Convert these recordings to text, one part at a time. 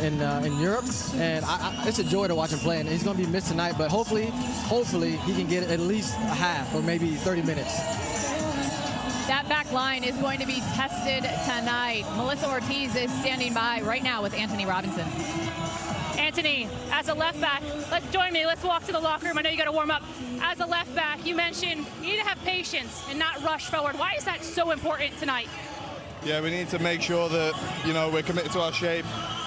in Europe, and it's a joy to watch him play. And he's going to be missed tonight, but hopefully he can get at least a half or maybe 30 minutes. That back line is going to be tested tonight. Melissa Ortiz is standing by right now with Anthony Robinson. Anthony, as a left back, join me. Let's walk to the locker room. I know you got to warm up. As a left back, you mentioned you need to have patience and not rush forward. Why is that so important tonight? Yeah, we need to make sure that, we're committed to our shape.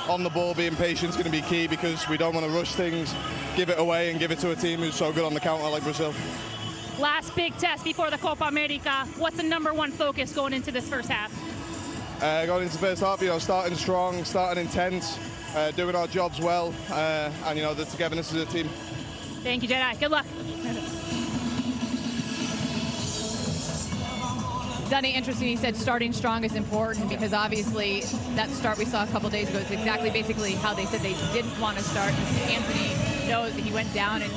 On the ball, being patient is going to be key because we don't want to rush things, give it away and give it to a team who's so good on the counter like Brazil. Last big test before the Copa America. What's the #1 focus going into this first half? Going into the first half, starting strong, starting intense, doing our jobs well, and, the togetherness as a team. Thank you, Jedi. Good luck. Dunny, interesting, he said starting strong is important because obviously that start we saw a couple days ago is exactly basically how they said they didn't want to start. Anthony knows that he went down and,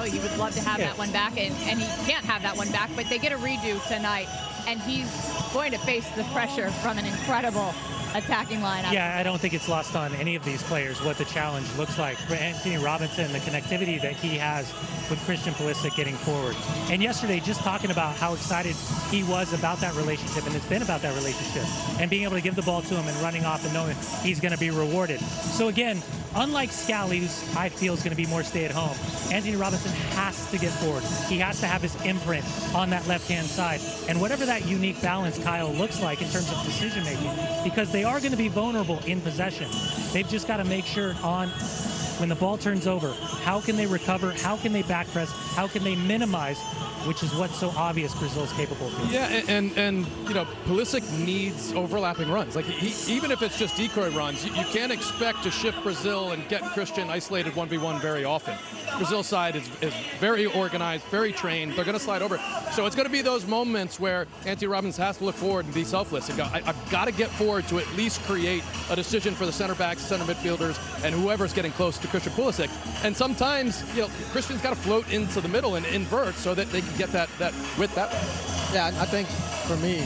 he would love to have that one back, and he can't have that one back, but they get a redo tonight, and he's going to face the pressure from an incredible attacking lineup. Yeah, I don't think it's lost on any of these players what the challenge looks like. For Anthony Robinson, the connectivity that he has with Christian Pulisic getting forward. And yesterday, just talking about how excited he was about that relationship, and it's been about that relationship, and being able to give the ball to him and running off and knowing he's going to be rewarded. So again, unlike Scally, who's I feel is going to be more stay at home, Anthony Robinson has to get forward. He has to have his imprint on that left-hand side. And whatever that unique balance, Kyle, looks like in terms of decision-making, because they are going to be vulnerable in possession. They've just got to make sure when the ball turns over, how can they recover? How can they back press? How can they minimize? Which is what's so obvious Brazil's capable of. Yeah, and Pulisic needs overlapping runs. Like even if it's just decoy runs, you can't expect to shift Brazil and get Christian isolated 1v1 very often. Brazil's side is very organized, very trained. They're going to slide over. So it's going to be those moments where Anthony Robinson has to look forward and be selfless and go, I've got to get forward to at least create a decision for the center backs, center midfielders, and whoever's getting close to Christian Pulisic. And sometimes, Christian's got to float into the middle and invert so that they can get that width that way. Yeah, I think for me,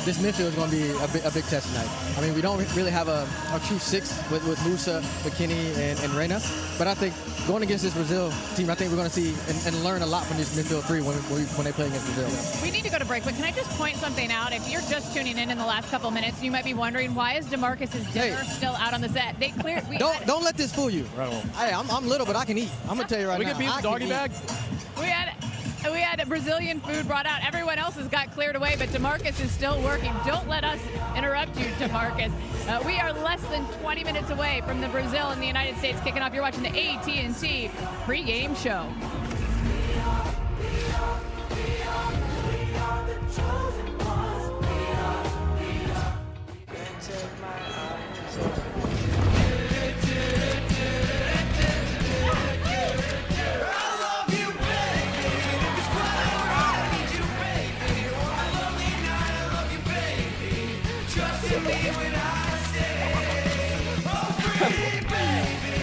this midfield is going to be a big test tonight. I mean, we don't really have a true six with Musa, McKinney, and Reina. But I think going against this Brazil team, I think we're going to see and learn a lot from this midfield three when they play against Brazil. We need to go to break, but can I just point something out? If you're just tuning in the last couple minutes, you might be wondering, why is DeMarcus's dinner still out on the set? They cleared. Don't let this fool you. Right. Hey, I'm little, but I can eat. I'm going to tell you right now. We can beat the doggy bag. We had Brazilian food brought out. Everyone else has got cleared away, but DeMarcus is still working. Don't let us interrupt you, DeMarcus. We are less than 20 minutes away from the Brazil and the United States kicking off. You're watching the AT&T pregame show.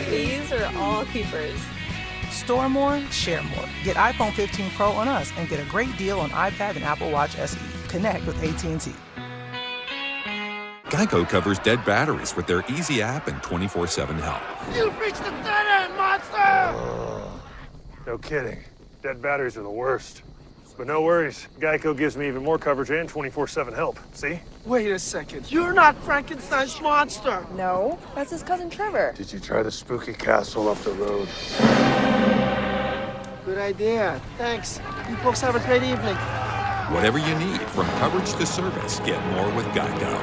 These are all keepers. Store more, share more. Get iPhone 15 Pro on us and get a great deal on iPad and Apple Watch SE. Connect with AT&T. Geico covers dead batteries with their easy app and 24/7 help. You've reached the dead end, monster! No kidding. Dead batteries are the worst. But no worries. Geico gives me even more coverage and 24/7 help. See? Wait a second. You're not Frankenstein's monster. No, that's his cousin Trevor. Did you try the spooky castle up the road? Good idea. Thanks. You folks have a great evening. Whatever you need, from coverage to service, get more with Geico.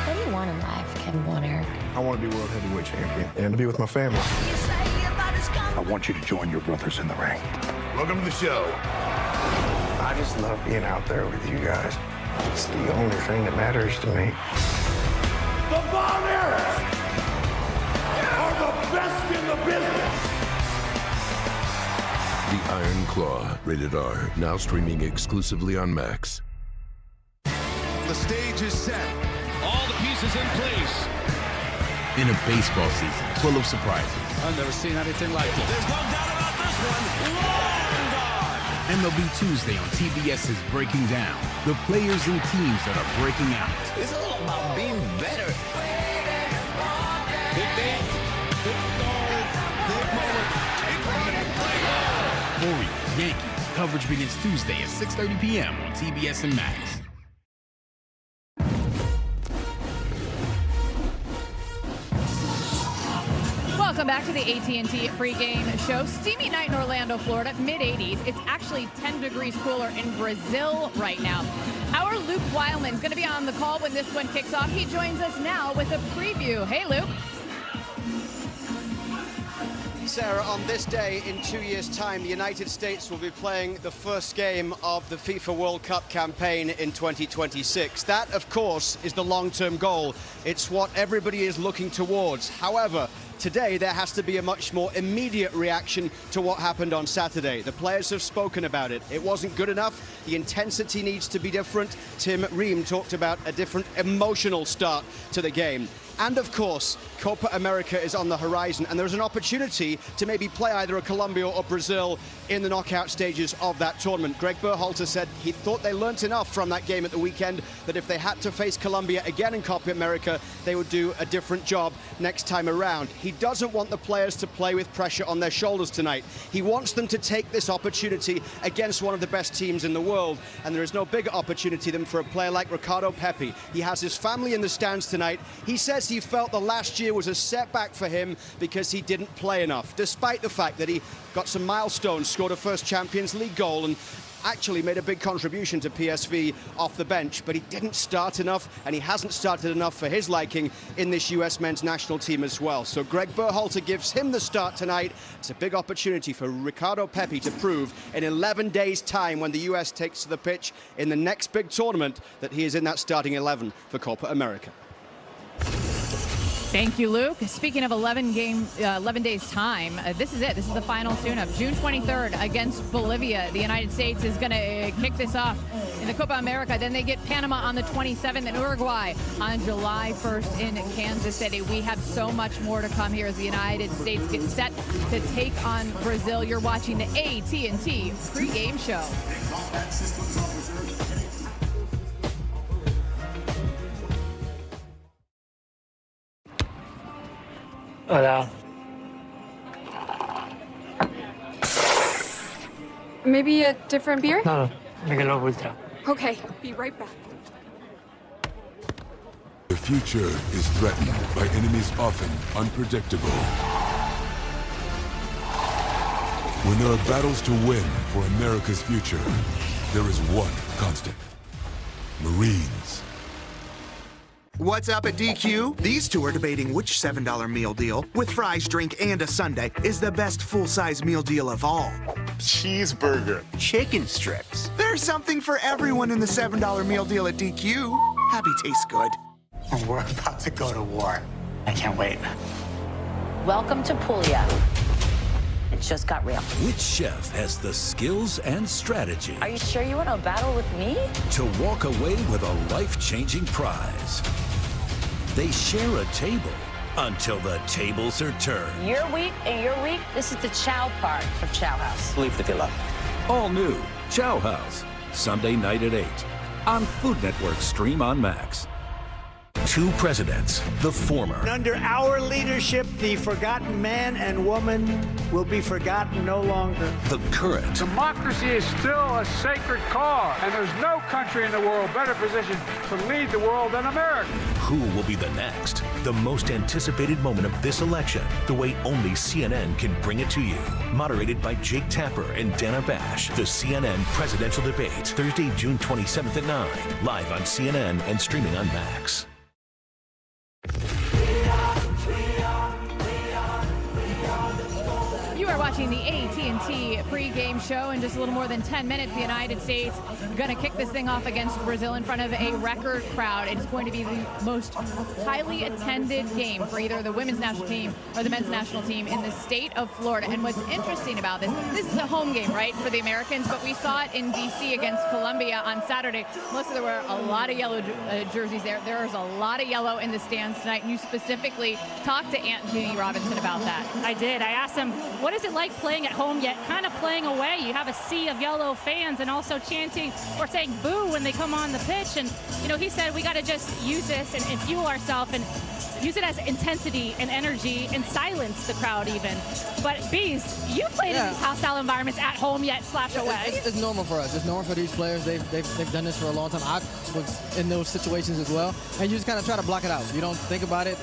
What do you want in life, Kevin Bonner? I want to be world heavyweight champion and to be with my family. I want you to join your brothers in the ring. Welcome to the show. I just love being out there with you guys. It's the only thing that matters to me. The Bombers are the best in the business. The Iron Claw, rated R, now streaming exclusively on Max. The stage is set. All the pieces in place. In a baseball season full of surprises. I've never seen anything like it. There's no doubt about this one. Long gone. MLB Tuesday on TBS is breaking down the players and teams that are breaking out. It's all about being better. Coverage begins Tuesday at 6:30 p.m. on TBS and Max. Welcome back to the AT&T Pregame Show. Steamy night in Orlando, Florida, mid-80s. It's actually 10 degrees cooler in Brazil right now. Our Luke Weilman is going to be on the call when this one kicks off. He joins us now with a preview. Hey, Luke. Sarah, on this day in 2 years' time, the United States will be playing the first game of the FIFA World Cup campaign in 2026. That, of course, is the long-term goal. It's what everybody is looking towards. However, today there has to be a much more immediate reaction to what happened on Saturday. The players have spoken about it. It wasn't good enough. The intensity needs to be different. Tim Ream talked about a different emotional start to the game. And of course, Copa America is on the horizon, and there's an opportunity to maybe play either a Colombia or Brazil in the knockout stages of that tournament. Greg Berhalter said he thought they learnt enough from that game at the weekend that if they had to face Colombia again in Copa America, they would do a different job next time around. He doesn't want the players to play with pressure on their shoulders tonight. He wants them to take this opportunity against one of the best teams in the world, and there is no bigger opportunity than for a player like Ricardo Pepi. He has his family in the stands tonight. He says he felt the last year was a setback for him because he didn't play enough, despite the fact that he got some milestones, scored a first Champions League goal, and actually made a big contribution to PSV off the bench, but he didn't start enough, and he hasn't started enough for his liking in this US men's national team as well. So Greg Berhalter gives him the start tonight. It's a big opportunity for Ricardo Pepi to prove in 11 days' time, when the US takes to the pitch in the next big tournament, that he is in that starting 11 for Copa America. Thank you, Luke. Speaking of 11 days time, this is it. This is the final tune-up. June 23rd against Bolivia. The United States is going to kick this off in the Copa America. Then they get Panama on the 27th and Uruguay on July 1st in Kansas City. We have so much more to come here as the United States gets set to take on Brazil. You're watching the AT&T Pregame Show. Hola. Maybe a different beer? No, Michelob Ultra. Okay, be right back. The future is threatened by enemies often unpredictable. When there are battles to win for America's future, there is one constant: Marines. What's up at DQ? These two are debating which $7 meal deal, with fries, drink, and a sundae, is the best full-size meal deal of all. Cheeseburger. Chicken strips. There's something for everyone in the $7 meal deal at DQ. Happy tastes good. We're about to go to war. I can't wait. Welcome to Puglia. It just got real. Which chef has the skills and strategy? Are you sure you want to battle with me? To walk away with a life-changing prize. They share a table until the tables are turned. Your week and your week, this is the chow part of Chow House. Leave the villa. All new Chow House, Sunday night at 8 on Food Network Stream on Max. Two presidents, the former. Under our leadership, the forgotten man and woman will be forgotten no longer. The current. Democracy is still a sacred cause, and there's no country in the world better positioned to lead the world than America. Who will be the next? The most anticipated moment of this election, the way only CNN can bring it to you. Moderated by Jake Tapper and Dana Bash, the CNN presidential debate, Thursday, June 27th at 9, live on CNN and streaming on Max. You are watching the AT&T Pregame Show. In just a little more than 10 minutes, the United States going to kick this thing off against Brazil in front of a record crowd. It's going to be the most highly attended game for either the women's national team or the men's national team in the state of Florida. And what's interesting about this is a home game, right, for the Americans, but we saw it in D.C. against Colombia on Saturday. Melissa, there were a lot of yellow jerseys there. There's a lot of yellow in the stands tonight, and you specifically talked to Anthony Robinson about that. I did. I asked him, what is it like like playing at home yet kind of playing away? You have a sea of yellow fans and also chanting or saying boo when they come on the pitch. And, you know, he said we got to just use this and fuel ourselves and use it as intensity and energy and silence the crowd even. But Bees, you played in these hostile environments at home yet / away. It's normal for us. It's normal for these players. They've done this for a long time. I was in those situations as well. And you just kind of try to block it out. You don't think about it.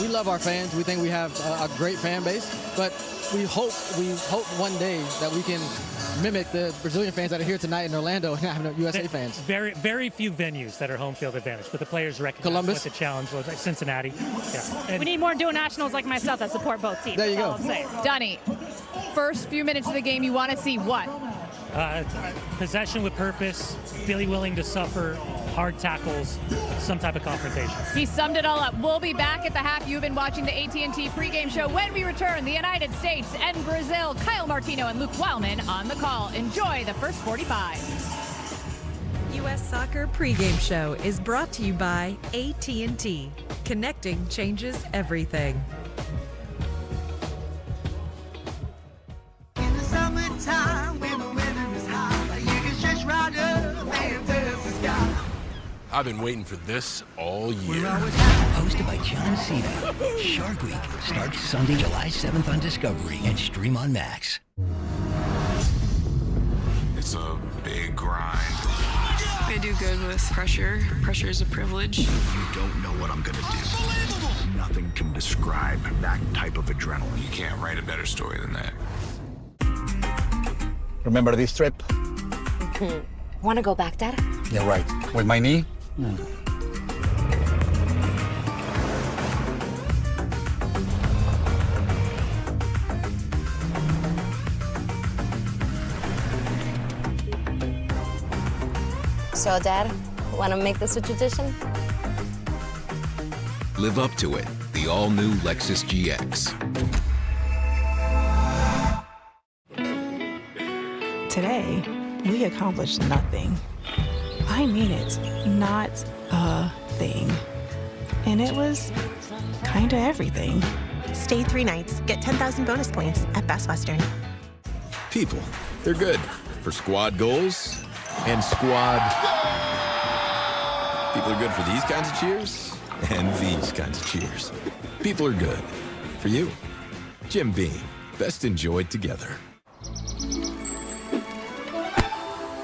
We love our fans. We think we have a great fan base. But we hope one day that we can mimic the Brazilian fans that are here tonight in Orlando and have no USA fans. Very few venues that are home field advantage, but the players recognize Columbus. what the challenge was. Like Cincinnati. Yeah. We need more dual nationals like myself that support both teams. There you go. Donnie, first few minutes of the game, you want to see what? Possession with purpose, really willing to suffer, hard tackles, some type of confrontation. He summed it all up. We'll be back at the half. You've been watching the AT&T pregame show. When we return, the United States and Brazil. Kyle Martino and Luke Wildman on the call. Enjoy the first 45. U.S. Soccer pregame show is brought to you by AT&T. Connecting changes everything. In the summertime, when the weather is hot, you can stretch right up and touch the sky. I've been waiting for this all year. Hosted by John Cena, Shark Week starts Sunday, July 7th on Discovery and stream on Max. It's a big grind. I do good with pressure. Pressure is a privilege. You don't know what I'm gonna do. Nothing can describe that type of adrenaline. You can't write a better story than that. Remember this trip? Want to go back, Dad? Yeah, right. With my knee? So, Dad, want to make this a tradition? Live up to it. The all-new Lexus GX. Today, we accomplished nothing. I mean it, not a thing. And it was kinda everything. Stay 3 nights, get 10,000 bonus points at Best Western. People, they're good for squad goals and squad. People are good for these kinds of cheers and these kinds of cheers. People are good for you. Jim Beam, best enjoyed together.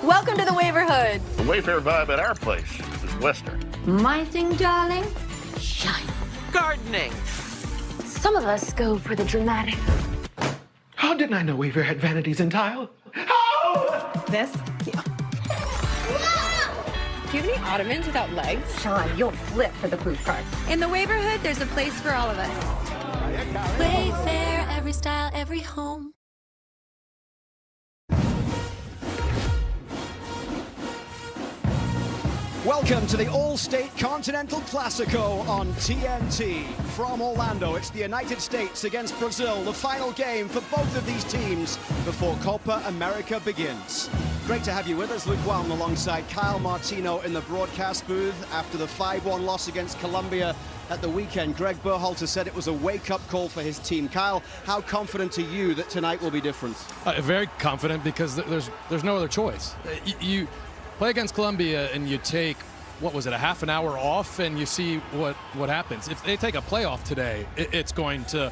Welcome to the Waverhood. The Wayfair vibe at our place is Western. My thing, darling? Shine. Gardening. Some of us go for the dramatic. How didn't I know Weaver had vanities in tile? This? Yeah. Do you have any ottomans without legs? Sean, you'll flip for the food part. In the Waverhood, there's a place for all of us. Wayfair, every style, every home. Welcome to the All-State Continental Classico on TNT. From Orlando, it's the United States against Brazil, the final game for both of these teams before Copa America begins. Great to have you with us, Luke Whelm, alongside Kyle Martino in the broadcast booth after the 5-1 loss against Colombia at the weekend. Greg Berhalter said it was a wake-up call for his team. Kyle, how confident are you that tonight will be different? Very confident because there's no other choice. You play against Colombia and you take, what was it, a half an hour off, and you see what happens. If they take a playoff today, it's going to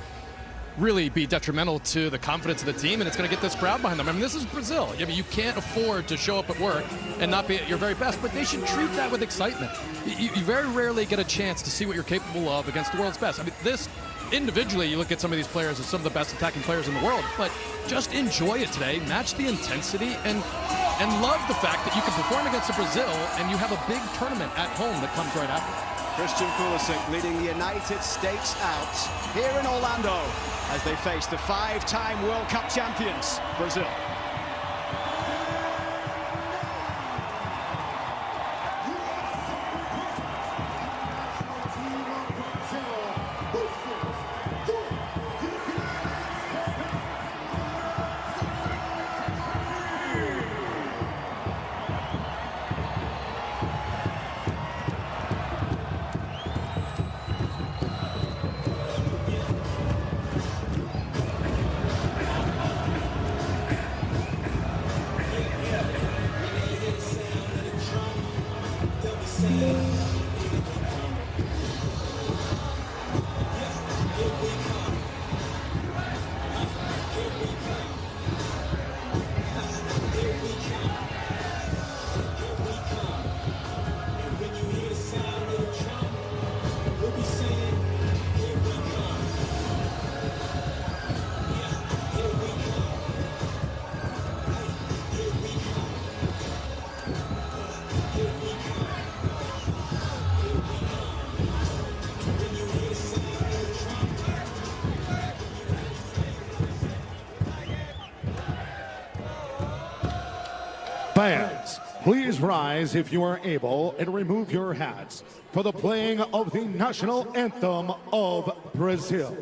really be detrimental to the confidence of the team, and it's going to get this crowd behind them. I mean, this is Brazil. I mean, you can't afford to show up at work and not be at your very best, but they should treat that with excitement. You very rarely get a chance to see what you're capable of against the world's best. I mean, this individually, you look at some of these players as some of the best attacking players in the world, but just enjoy it today, match the intensity, and love the fact that you can perform against Brazil and you have a big tournament at home that comes right after. Christian Pulisic leading the United States out here in Orlando as they face the 5-time World Cup champions, Brazil. Please rise if you are able and remove your hats for the playing of the national anthem of Brazil.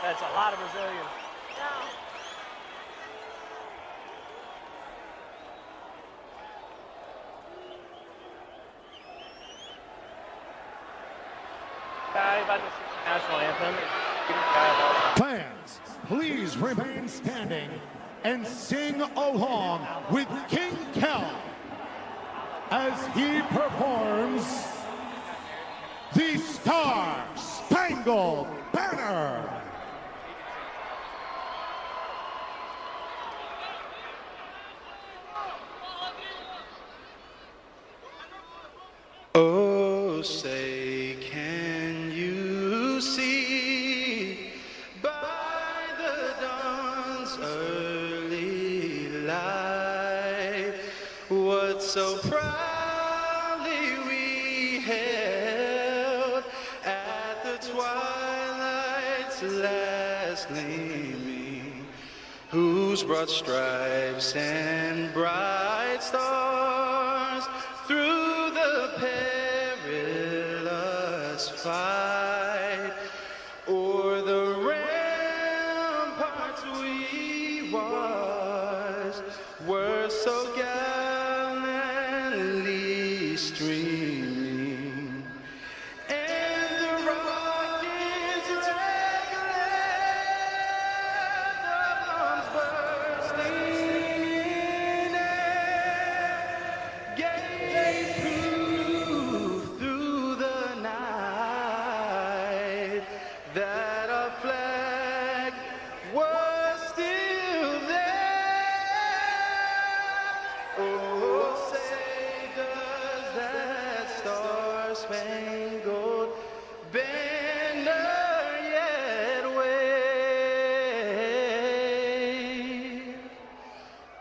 That's a lot of Brazilians. National anthem. Fans, please remain standing and sing along with King Kel as he performs the Star Spangled Banner. Oh, say, can you see by the dawn's early light what so proudly we held at the twilight's last gleaming, whose broad stripes and bright stars through the perilous fight o'er the ramparts we watched were so gallantly streaming, and the rockets' red anthems bursting in air gave proof through the night that our flag was still there. Oh, say does that star-spangled banner yet wave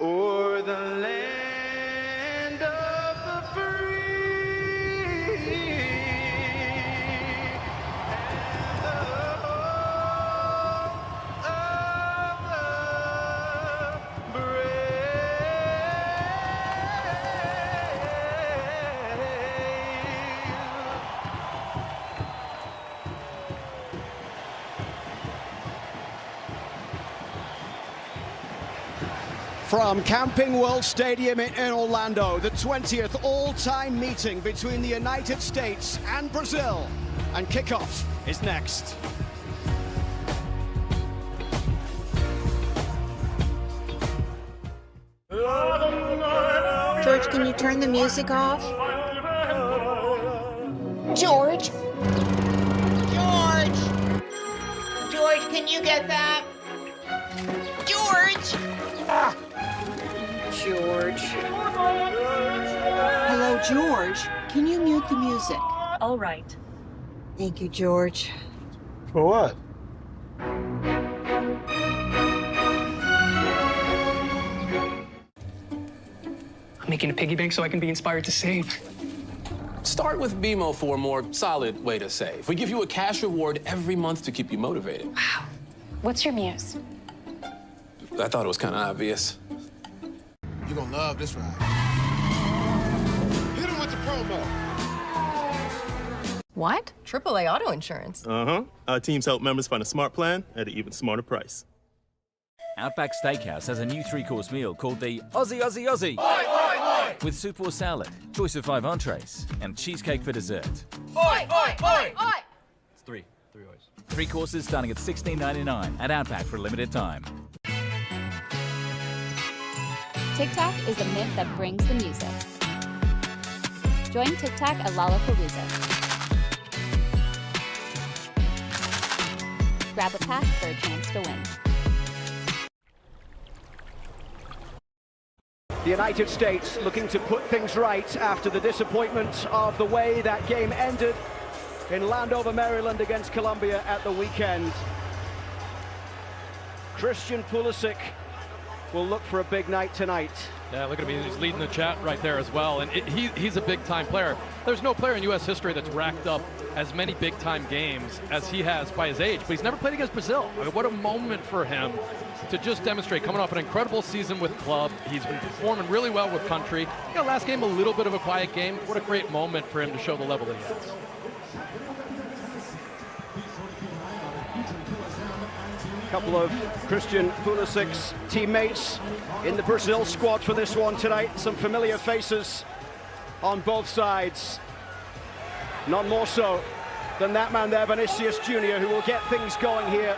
o'er the land of the free and the home of the From Camping World Stadium in Orlando, the 20th all-time meeting between the United States and Brazil. And kickoff is next. George, can you turn the music off? George? George! George, can you get that? George! Ah. George. Hello, George. Can you mute the music? All right. Thank you, George. For what? I'm making a piggy bank so I can be inspired to save. Start with BMO for a more solid way to save. We give you a cash reward every month to keep you motivated. Wow. What's your muse? I thought it was kind of obvious. You're gonna love this ride. Hit him with the promo. What? AAA auto insurance? Uh-huh. Our teams help members find a smart plan at an even smarter price. Outback Steakhouse has a new 3-course meal called the Aussie Aussie Aussie. Oi, oi, oi! With soup or salad, choice of 5 entrees, and cheesecake for dessert. Oi, oi, oi! Oi! It's 3 oys. 3 courses starting at $16.99 at Outback for a limited time. TikTok is the myth that brings the music. Join TikTok at Lollapalooza. Grab a pack for a chance to win. The United States looking to put things right after the disappointment of the way that game ended in Landover, Maryland against Colombia at the weekend. Christian Pulisic will look for a big night tonight. Yeah, look at him. He's leading the chat right there as well. And he's a big-time player. There's no player in U.S. history that's racked up as many big-time games as he has by his age. But he's never played against Brazil. I mean, what a moment for him to just demonstrate, coming off an incredible season with club. He's been performing really well with country. Last game, a little bit of a quiet game. What a great moment for him to show the level that he has. Couple of Christian Pulisic's teammates in the Brazil squad for this one tonight. Some familiar faces on both sides. None more so than that man there, Vinicius Jr., who will get things going here.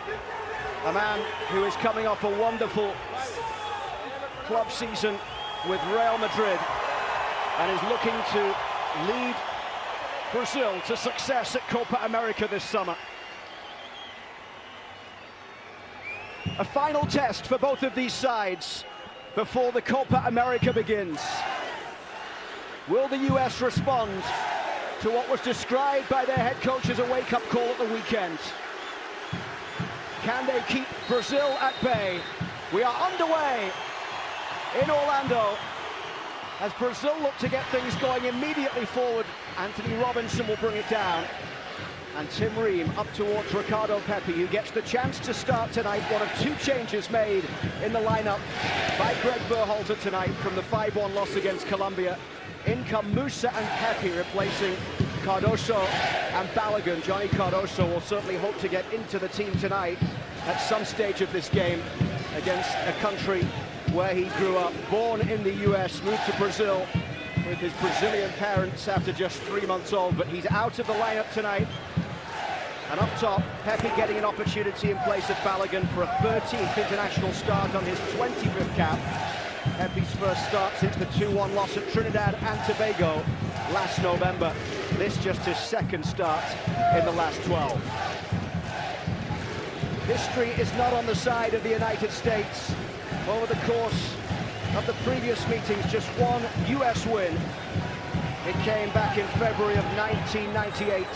A man who is coming off a wonderful club season with Real Madrid and is looking to lead Brazil to success at Copa America this summer. A final test for both of these sides before the Copa America begins. Will the US respond to what was described by their head coach as a wake-up call at the weekend? Can they keep Brazil at bay? We are underway in Orlando as Brazil look to get things going immediately forward. Anthony Robinson will bring it down. And Tim Ream up towards Ricardo Pepi, who gets the chance to start tonight. One of 2 changes made in the lineup by Greg Berhalter tonight from the 5-1 loss against Colombia. In come Musa and Pepi, replacing Cardoso and Balogun. Johnny Cardoso will certainly hope to get into the team tonight at some stage of this game against a country where he grew up. Born in the US, moved to Brazil with his Brazilian parents after just 3 months old, but he's out of the lineup tonight. And up top, Pepi getting an opportunity in place of Balogun for a 13th international start on his 25th cap. Pepi's first start since the 2-1 loss at Trinidad and Tobago last November. This just his second start in the last 12. History is not on the side of the United States. Over the course of the previous meetings, just one US win. It came back in February of 1998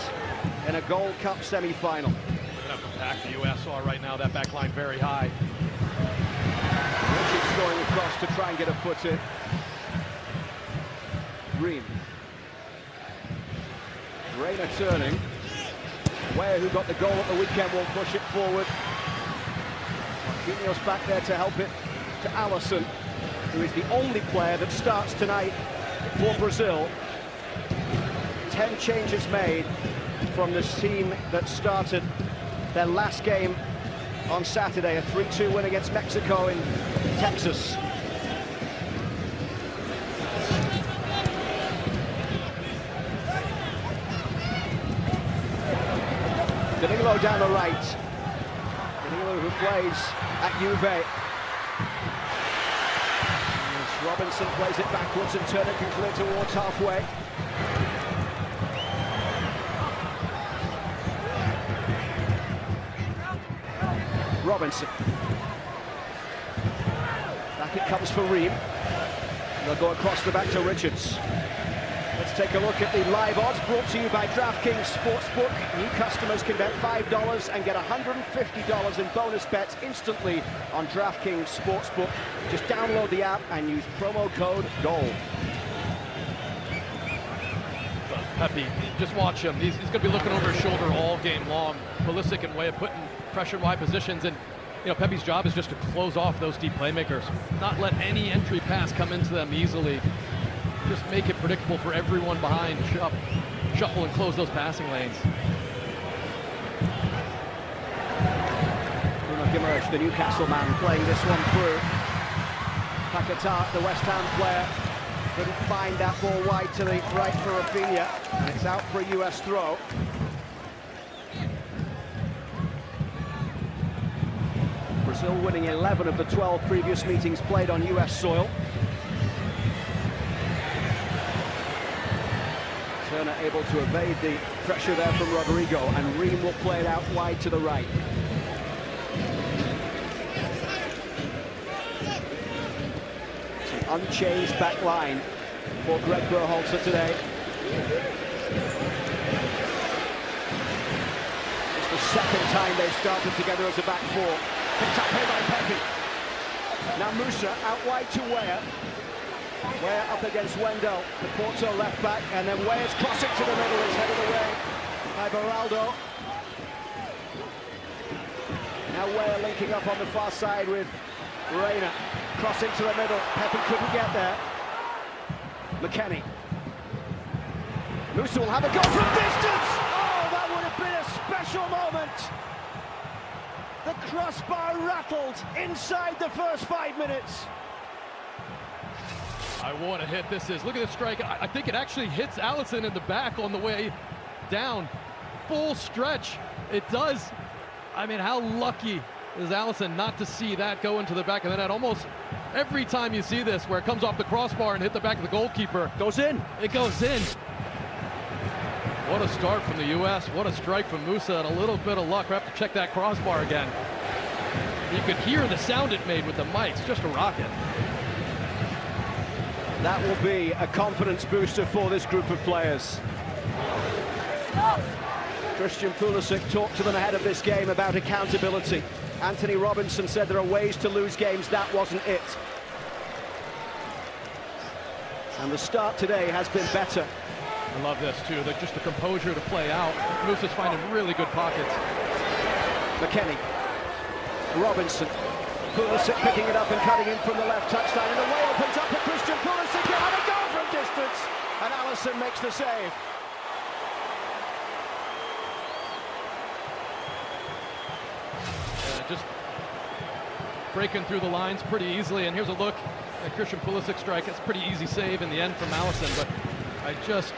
in a Gold Cup semi-final. The US are right now, that back line very high. Richards going across to try and get a foot in. Ream. Rayner turning. Weah, who got the goal at the weekend, will push it forward. Marquinhos back there to help it to Alisson, who is the only player that starts tonight for Brazil. 10 changes made from this team that started their last game on Saturday, a 3-2 win against Mexico in Texas. Danilo down the right. Danilo, who plays at Juve. As Robinson plays it backwards and Turner can clear towards halfway. Robinson. Back it comes for Ream. They'll go across the back to Richards. Let's take a look at the live odds brought to you by DraftKings Sportsbook. New customers can bet $5 and get $150 in bonus bets instantly on DraftKings Sportsbook. Just download the app and use promo code GOAL. Pepi, just watch him. He's going to be looking over his shoulder all game long. Pulisic and Weah putting pressure in wide positions, and you know, Pepe's job is just to close off those deep playmakers, not let any entry pass come into them easily. Just make it predictable for everyone behind. Shuffle and close those passing lanes. Bruno Guimaraes, the Newcastle man, playing this one through. Paquetá, the West Ham player, couldn't find that ball wide to the right for Rafinha, and it's out for a US throw. Brazil winning 11 of the 12 previous meetings played on US soil. Turner able to evade the pressure there from Rodrigo, and Ream will play it out wide to the right. Unchanged back line for Greg Berhalter today. It's the second time they've started together as a back four. Picked up here by Pepe. Now Musa out wide to Weah. Weah up against Wendell, the Porto left back, and then Weah's crossing to the middle, is headed away by Beraldo. Now Weah linking up on the far side with Reina. Crossing to the middle, Pepe couldn't get there. McKennie. Musa will have a go from distance! Oh, that would have been a special moment! The crossbar rattled inside the first 5 minutes. I want to hit this is. Look at the strike. I think it actually hits Alisson in the back on the way down. Full stretch. It does. I mean, how lucky is Alisson not to see that go into the back of the net? Almost every time you see this, where it comes off the crossbar and hit the back of the goalkeeper. Goes in. It goes in. What a start from the U.S. What a strike from Musa, and a little bit of luck. We have to check that crossbar again. You could hear the sound it made with the mics. Just a rocket. That will be a confidence booster for this group of players. Christian Pulisic talked to them ahead of this game about accountability. Anthony Robinson said there are ways to lose games. That wasn't it. And the start today has been better. I love this too, just the composure to play out. Musa's finding really good pockets. McKennie, Robinson, Pulisic picking it up and cutting in from the left touchline, and the way opens up for Christian Pulisic. He'll have a goal from distance, and Alisson makes the save. Just breaking through the lines pretty easily, and here's a look at Christian Pulisic strike. It's a pretty easy save in the end from Alisson, but I just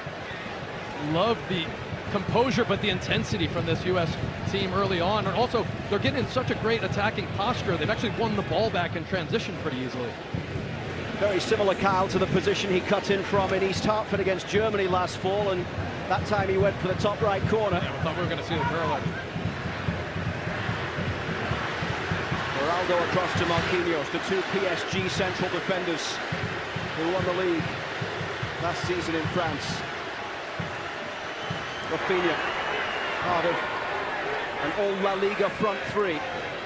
love the composure, but the intensity from this U.S. team early on. And also, they're getting in such a great attacking posture. They've actually won the ball back in transition pretty easily. Very similar, Kyle, to the position he cut in from in East Hartford against Germany last fall, and that time he went for the top right corner. Yeah, we thought we were going to see the curler. Ronaldo across to Marquinhos, the two PSG central defenders who won the league last season in France. Rafinha, part of an all La Liga front three,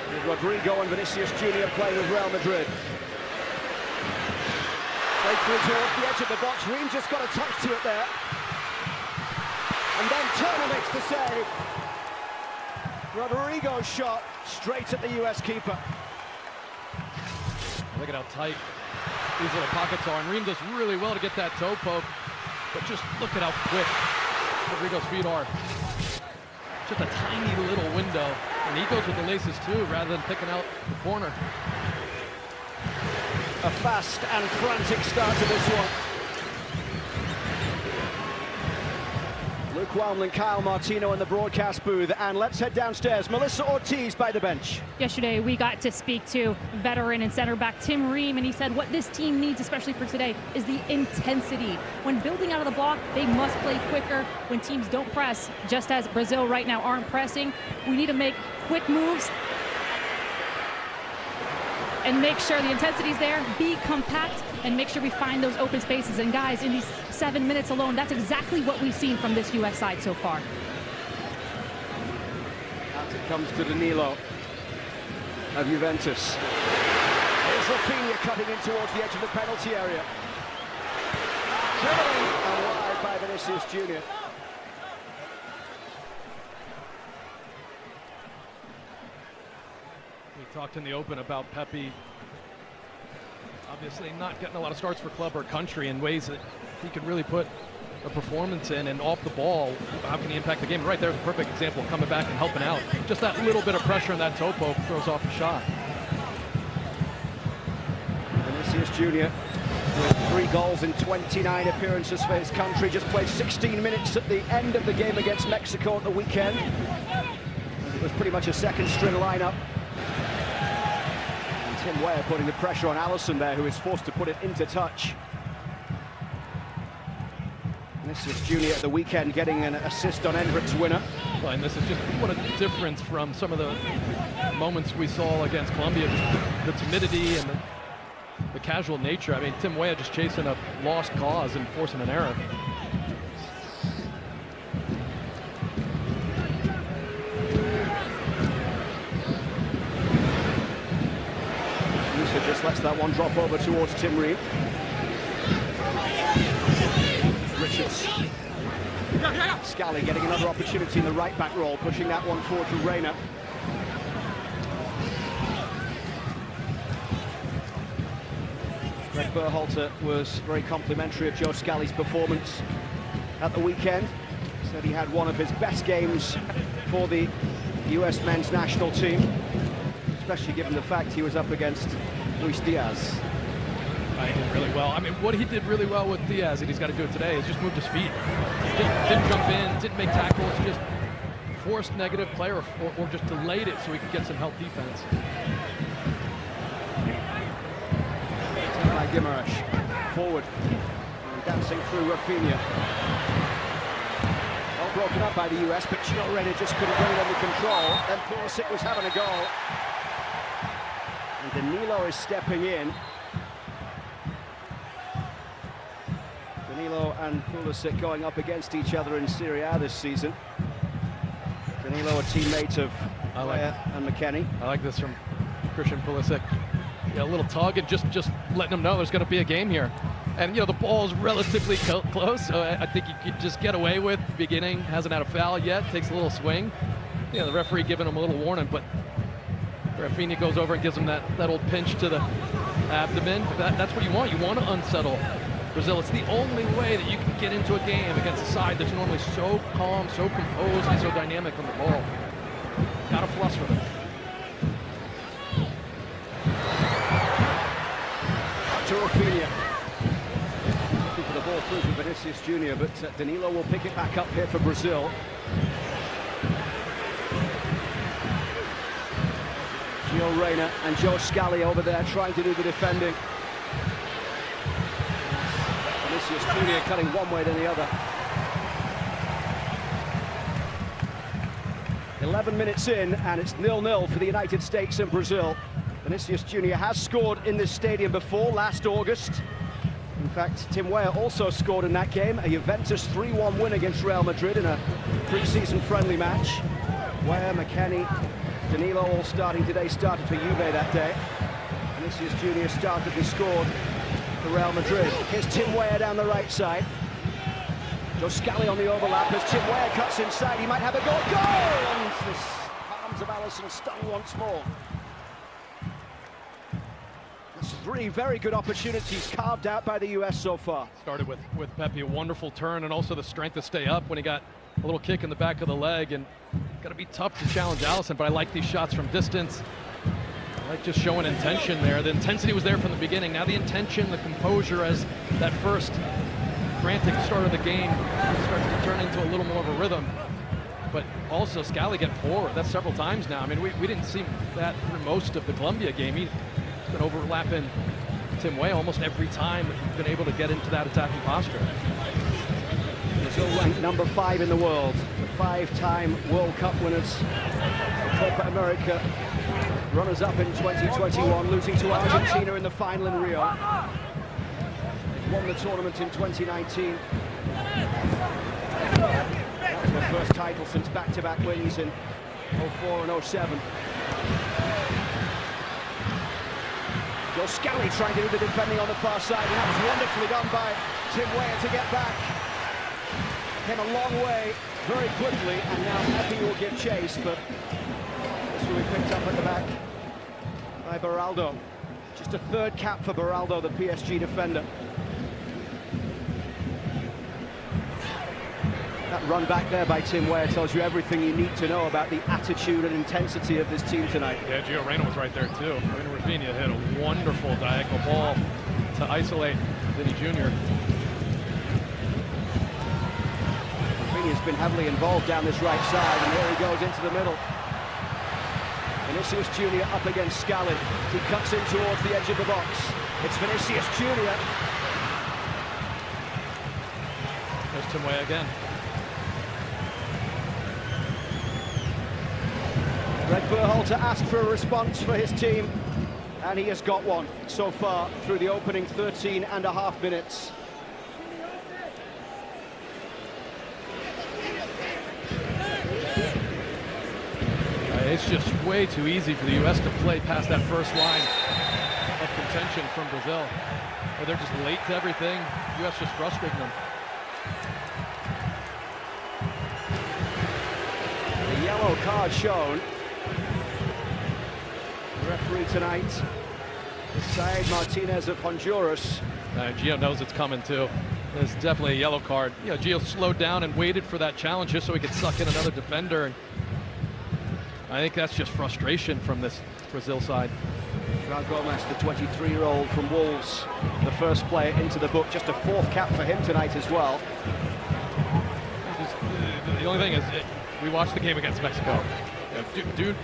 with Rodrigo and Vinicius Jr. playing with Real Madrid. Played through towards the edge of the box. Ream just got a touch to it there. And then Turner makes the save. Rodrigo's shot straight at the US keeper. Look at how tight these little pockets are, and Ream does really well to get that toe poke, but just look at how quick Rodrigo's feet are. Just a tiny little window, and he goes with the laces too, rather than picking out the corner. A fast and frantic start to this one. Luke Wildman, Kyle Martino in the broadcast booth, and let's head downstairs. Melissa Ortiz by the bench. Yesterday we got to speak to veteran and center back Tim Ream, and he said what this team needs, especially for today, is the intensity. When building out of the block, they must play quicker. When teams don't press, just as Brazil right now aren't pressing, we need to make quick moves and make sure the intensity's there, be compact, and make sure we find those open spaces. And guys, in these 7 minutes alone, that's exactly what we've seen from this US side so far. Out it comes to Danilo of Juventus. Here's Rafinha cutting in towards the edge of the penalty area. Dribbling and wide by Vinicius Jr. He Talked in the open about Pepe obviously not getting a lot of starts for club or country in ways that he could really put a performance in, and off the ball, how can he impact the game? Right there's a perfect example of coming back and helping out. Just that little bit of pressure in that toe poke throws off the shot. Vinicius Jr. with 3 goals in 29 appearances for his country. Just played 16 minutes at the end of the game against Mexico at the weekend. It was pretty much a second-string lineup. And Tim Weah putting the pressure on Allison there, who is forced to put it into touch. Vinicius Jr. at the weekend getting an assist on Endrick's winner. Well, and this is just what a difference from some of the moments we saw against Colombia. Just the timidity and the casual nature. I mean, Tim Weah just chasing a lost cause and forcing an error. Musa just lets that one drop over towards Tim Ream. Richards. Scally getting another opportunity in the right back role, pushing that one forward to Reina. Greg Berhalter was very complimentary of Joe Scally's performance at the weekend. Said he had one of his best games for the US men's national team, especially given the fact he was up against Luis Diaz. He did really well. I mean, what he did really well with Diaz, and he's got to do it today, is just moved his feet. Didn't jump in, didn't make tackles, just forced negative play or just delayed it so he could get some help defense. By Guimaraes, forward, and dancing through Rafinha. All broken up by the US, but Gio Reyna just couldn't get it under control. Then Pulisic was having a go. And Danilo is stepping in. Danilo and Pulisic going up against each other in Serie A this season. Danilo, a teammate of Weah and McKennie. I like this from Christian Pulisic. Yeah, a little tug and just letting them know there's going to be a game here. And, you know, the ball is relatively close, so I think you could just get away with the beginning. Hasn't had a foul yet, takes a little swing. Yeah, the referee giving him a little warning, but Rafinha goes over and gives him that old pinch to the abdomen. That's what you want. You want to unsettle Brazil. It's the only way that you can get into a game against a side that's normally so calm, so composed, and so dynamic on the ball. Gotta fluster them. To Rafinha. Looking for the ball through from Vinicius Jr., but Danilo will pick it back up here for Brazil. Gio Reyna and Joe Scally over there trying to do the defending. Vinicius Jr. cutting one way than the other. 11 minutes in, and it's 0-0 for the United States and Brazil. Vinicius Jr. has scored in this stadium before, last August. In fact, Tim Weah also scored in that game, a Juventus 3-1 win against Real Madrid in a pre-season friendly match. Weah, McKennie, Danilo all starting today, started for Juve that day. Vinicius Jr. started and scored for Real Madrid. Here's Tim Weah down the right side. Joe Scally on the overlap as Tim Weah cuts inside. He might have a goal. Goal! And the palms of Allison stung once more. That's 3 very good opportunities carved out by the US so far. Started with Pepe, a wonderful turn, and also the strength to stay up when he got a little kick in the back of the leg. And got to be tough to challenge Allison, but I like these shots from distance. I like just showing intention there. The intensity was there from the beginning. Now the intention, the composure as that first frantic start of the game starts to turn into a little more of a rhythm. But also Scally getting forward. That's several times now. I mean, we didn't see that through most of the Colombia game. He's been overlapping Tim Weah almost every time that he's been able to get into that attacking posture. Brazil ranked number 5 in the world. The 5-time World Cup winners. The Copa America runners-up in 2021, losing to Argentina in the final in Rio. They won the tournament in 2019. That was their first title since back-to-back wins in 04 and 07. Joe Scally trying to do the defending on the far side, and that was wonderfully done by Tim Weah to get back. Came a long way very quickly, and now Pepe will give chase, but this will be picked up at the back by Beraldo. Just a third cap for Beraldo, the PSG defender. That run back there by Tim Weah tells you everything you need to know about the attitude and intensity of this team tonight. Yeah, Gio Reyna was right there too. I mean, Rafinha hit a wonderful diagonal ball to isolate Vinny Jr. Rafinha's been heavily involved down this right side, and here he goes into the middle. Vinicius Jr. up against Scally. He cuts in towards the edge of the box. It's Vinicius Jr. There's Tim Weah again. Greg Berhalter asked for a response for his team, and he has got one so far through the opening 13.5 minutes. It's just way too easy for the U.S. to play past that first line of contention from Brazil. Or they're just late to everything. U.S. just frustrating them. The yellow card shown. The referee tonight is Said Martinez of Honduras. Gio knows it's coming too. There's definitely a yellow card. You know, Gio slowed down and waited for that challenge just so he could suck in another defender. And I think that's just frustration from this Brazil side. João Gomes, the 23-year-old from Wolves, the first player into the book. Just a fourth cap for him tonight as well. The only thing is, we watched the game against Mexico.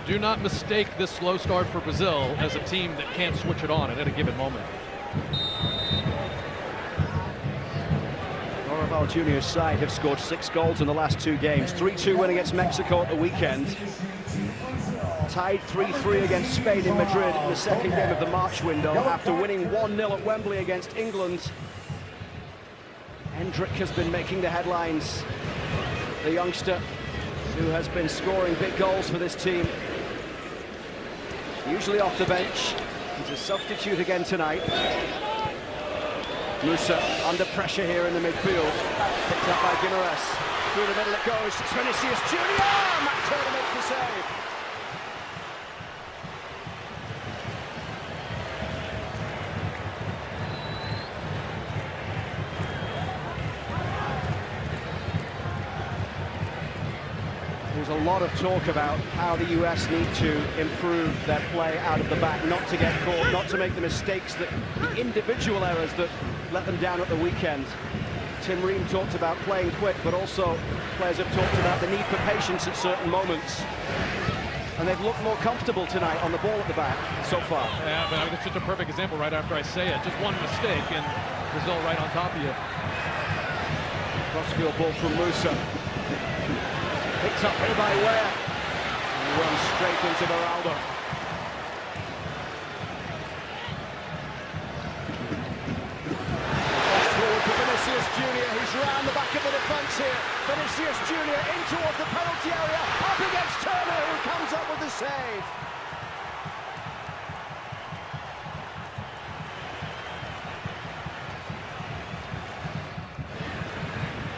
Do not mistake this slow start for Brazil as a team that can't switch it on at a given moment. Dorival Jr.'s side have scored 6 goals in the last 2 games. 3-2 win against Mexico at the weekend. Tied 3-3 against Spain in Madrid in the second game of the March window after winning 1-0 at Wembley against England. Hendrick has been making the headlines. The youngster who has been scoring big goals for this team. Usually off the bench. He's a substitute again tonight. Musa under pressure here in the midfield. Picked up by Guimarães. Through the middle it goes. It's Vinicius Jr. Matt Turner makes the save. There's a lot of talk about how the US need to improve their play out of the back, not to get caught, not to make the mistakes, the individual errors that let them down at the weekend. Tim Ream talked about playing quick, but also players have talked about the need for patience at certain moments. And they've looked more comfortable tonight on the ball at the back so far. Yeah, but I mean, it's just a perfect example right after I say it. Just one mistake and Brazil right on top of you. Crossfield ball from Musa. Picked up here by Weah. And runs straight into Beraldo. Forward for Vinicius Jr. He's round the back of the defence here. Vinicius Jr. in towards the penalty area. Up against Turner, who comes up with the save.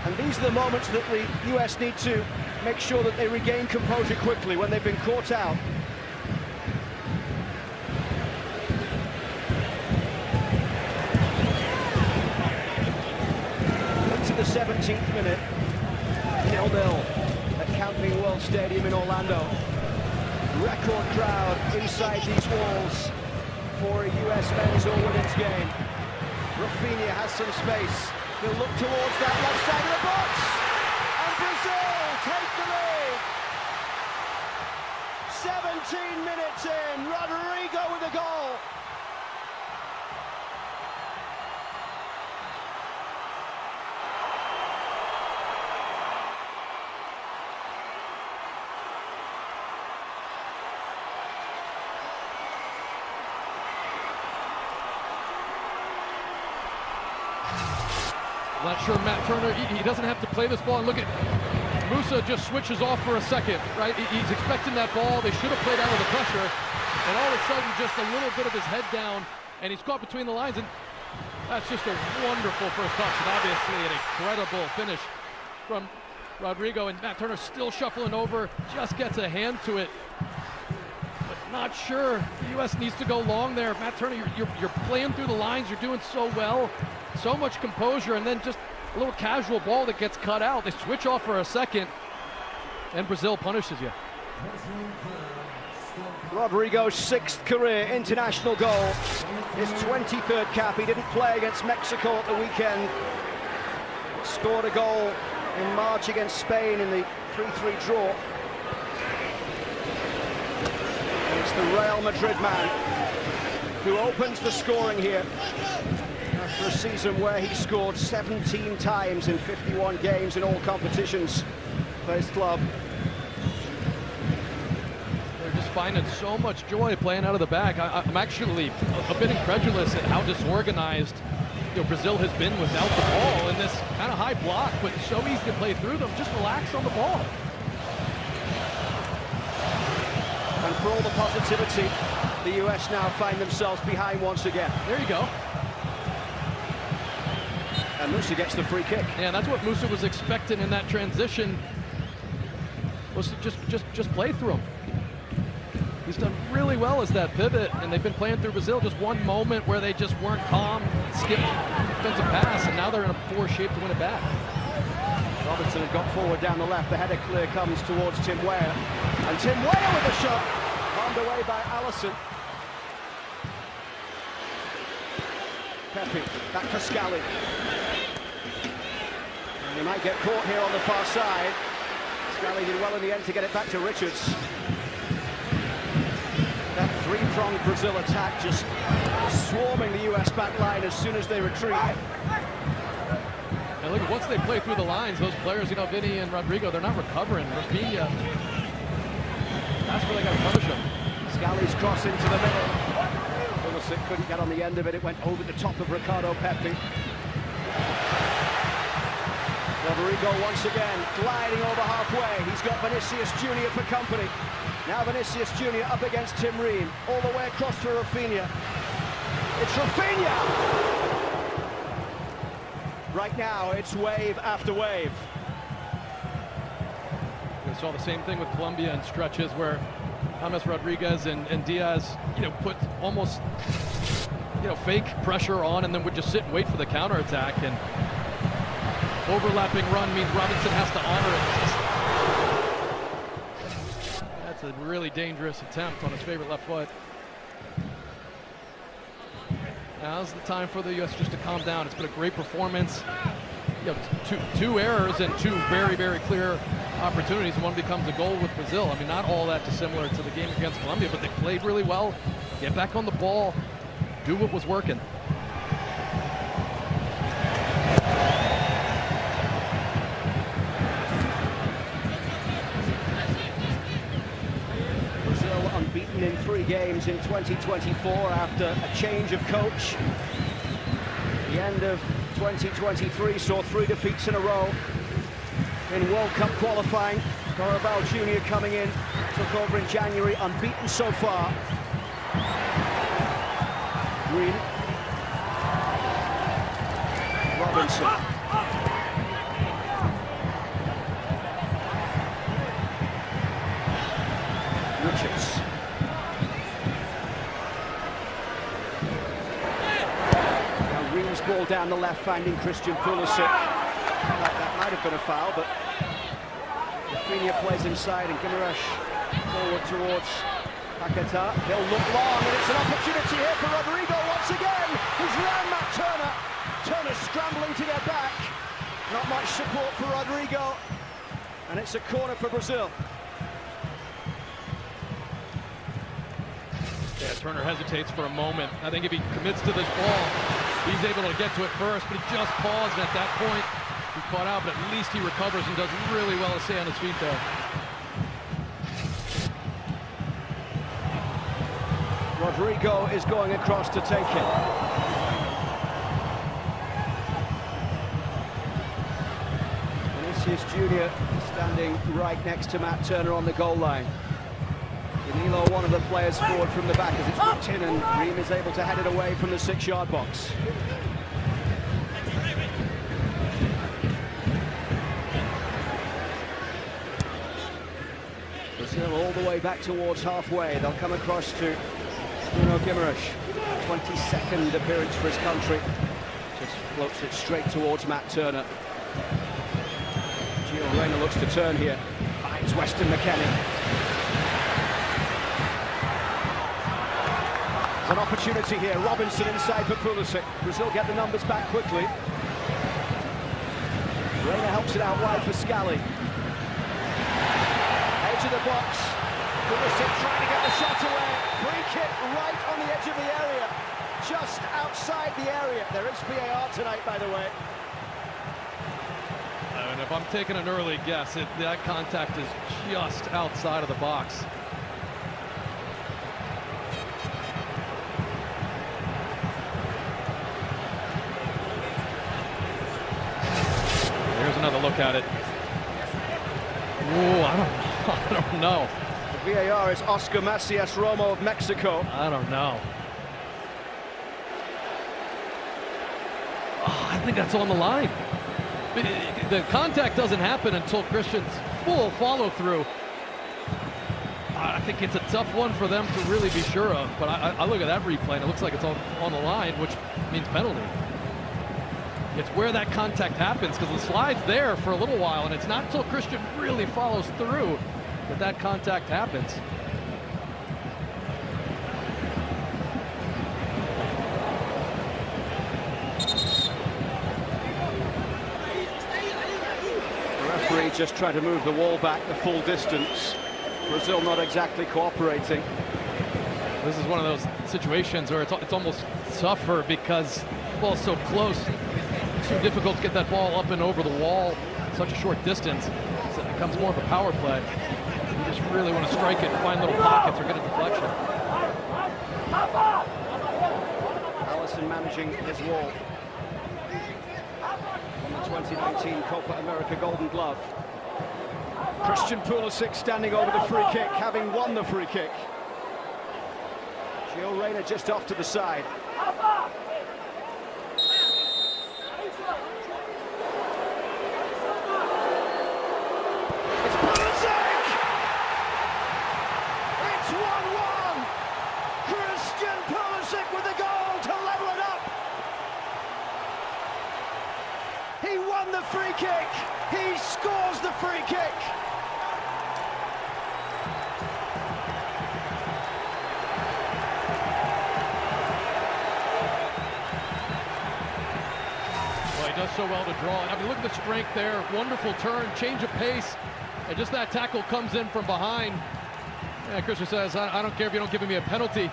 And these are the moments that the US need to make sure that they regain composure quickly when they've been caught out. Into the 17th minute, 0-0 at Camping World Stadium in Orlando. Record crowd inside these walls for a US men's or women's game. Rafinha has some space. He'll look towards that left side of the box. And Brazil take the lead. 17 minutes in, Rodrigo with a goal. Not sure Matt Turner, he doesn't have to play this ball. And look at Musa just switches off for a second, right? He's expecting that ball. They should have played out of the pressure. And all of a sudden, just a little bit of his head down, and he's caught between the lines. And that's just a wonderful first touch. And obviously an incredible finish from Rodrigo. And Matt Turner still shuffling over, just gets a hand to it. But Not sure. The U.S. needs to go long there. Matt Turner, you're playing through the lines. You're doing so well. So much composure, and then just a little casual ball that gets cut out. They switch off for a second, and Brazil punishes you. Rodrigo's 6th career international goal, his 23rd cap. He didn't play against Mexico at the weekend. Scored a goal in March against Spain in the 3-3 draw. And it's the Real Madrid man who opens the scoring here after a season where he scored 17 times in 51 games in all competitions for his club. Finding so much joy playing out of the back. I'm actually a bit incredulous at how disorganized Brazil has been without the ball in this kind of high block, but so easy to play through them. Just relax on the ball. And for all the positivity, the US now find themselves behind once again. There you go. And Musa gets the free kick. Yeah, that's what Musa was expecting in that transition, was to just play through him. He's done really well as that pivot, and they've been playing through Brazil. Just one moment where they just weren't calm, skipped defensive pass, and now they're in a poor shape to win it back. Robertson had got forward down the left. The header clear comes towards Tim Weah. And Tim Weah with a shot. Armed away by Allison. Pepe, back for Scally. And he might get caught here on the far side. Scally did well in the end to get it back to Richards. That three-pronged Brazil attack just swarming the US back line as soon as they retreat. And look, once they play through the lines, those players, Vinny and Rodrigo, they're not recovering. Rafinha, that's where they got to punish him. Scally's cross into the middle. Pulisic couldn't get on the end of it. It went over the top of Ricardo Pepi. Rodrigo once again gliding over halfway. He's got Vinicius Jr. for company. Now Vinicius Jr. up against Tim Ream, all the way across to Rafinha. It's Rafinha! Right now, it's wave after wave. We saw the same thing with Colombia in stretches where James Rodriguez and Diaz, put almost, fake pressure on and then would just sit and wait for the counterattack. And overlapping run means Robinson has to honor it. That's a really dangerous attempt on his favorite left foot. Now's the time for the U.S. just to calm down. It's been a great performance. Two errors and two very, very clear opportunities. One becomes a goal with Brazil. I mean, not all that dissimilar to the game against Colombia, but they played really well. Get back on the ball, do what was working. Unbeaten in 3 games in 2024 after a change of coach. The end of 2023 saw 3 defeats in a row in World Cup qualifying. Dorival Jr. coming in, took over in January, unbeaten so far. Green. Robinson. Richards. Now Ream's ball down the left, finding Christian Pulisic. That might have been a foul, but Rafinha plays inside and Guimaraes forward towards Paquetá. They'll look long, and it's an opportunity here for Rodrigo once again. He's round Matt Turner. Turner scrambling to get back. Not much support for Rodrigo, and it's a corner for Brazil. Yeah, Turner hesitates for a moment. I think if he commits to this ball, he's able to get to it first, but he just paused, and at that point, he caught out, but at least he recovers and does really well to stay on his feet there. Rodrigo is going across to take it. Vinicius Jr. standing right next to Matt Turner on the goal line. Danilo, one of the players forward from the back as it's whipped in, and Ream is able to head it away from the 6-yard box. Brazil all the way back towards halfway. They'll come across to Bruno Guimaraes. 22nd appearance for his country. Just floats it straight towards Matt Turner. Gio Reyna looks to turn here. Finds Weston McKennie. There's an opportunity here. Robinson inside for Pulisic. Brazil get the numbers back quickly. Reyna helps it out wide for Scally. Edge of the box. Pulisic trying to get the shot away. Free kick right on the edge of the area. Just outside the area. There is VAR tonight, by the way. And if I'm taking an early guess, that contact is just outside of the box. Here's another look at it. Ooh, I don't know. The VAR is Oscar Macias Romo of Mexico. I don't know. Oh, I think that's on the line. The contact doesn't happen until Christian's full follow-through. I think it's a tough one for them to really be sure of, but I look at that replay and it looks like it's on the line, which means penalty. It's where that contact happens, because the slide's there for a little while, and it's not until Christian really follows through that contact happens. The referee just trying to move the wall back the full distance. Brazil not exactly cooperating. This is one of those situations where it's almost tougher because the ball's so close. It's too difficult to get that ball up and over the wall such a short distance. So it becomes more of a power play. You just really want to strike it and find little pockets or get a deflection. Allison managing his wall. On the 2019 Copa America Golden Glove. Christian Pulisic standing over the free kick, having won the free kick. Gio Reyna just off to the side. It's Pulisic! It's 1-1! Christian Pulisic with a goal to level it up! He won the free kick! He scores the free kick! Does so well to draw. I mean, look at the strength there. Wonderful turn, change of pace, and just that tackle comes in from behind. And Christian says, I don't care if you don't give me a penalty.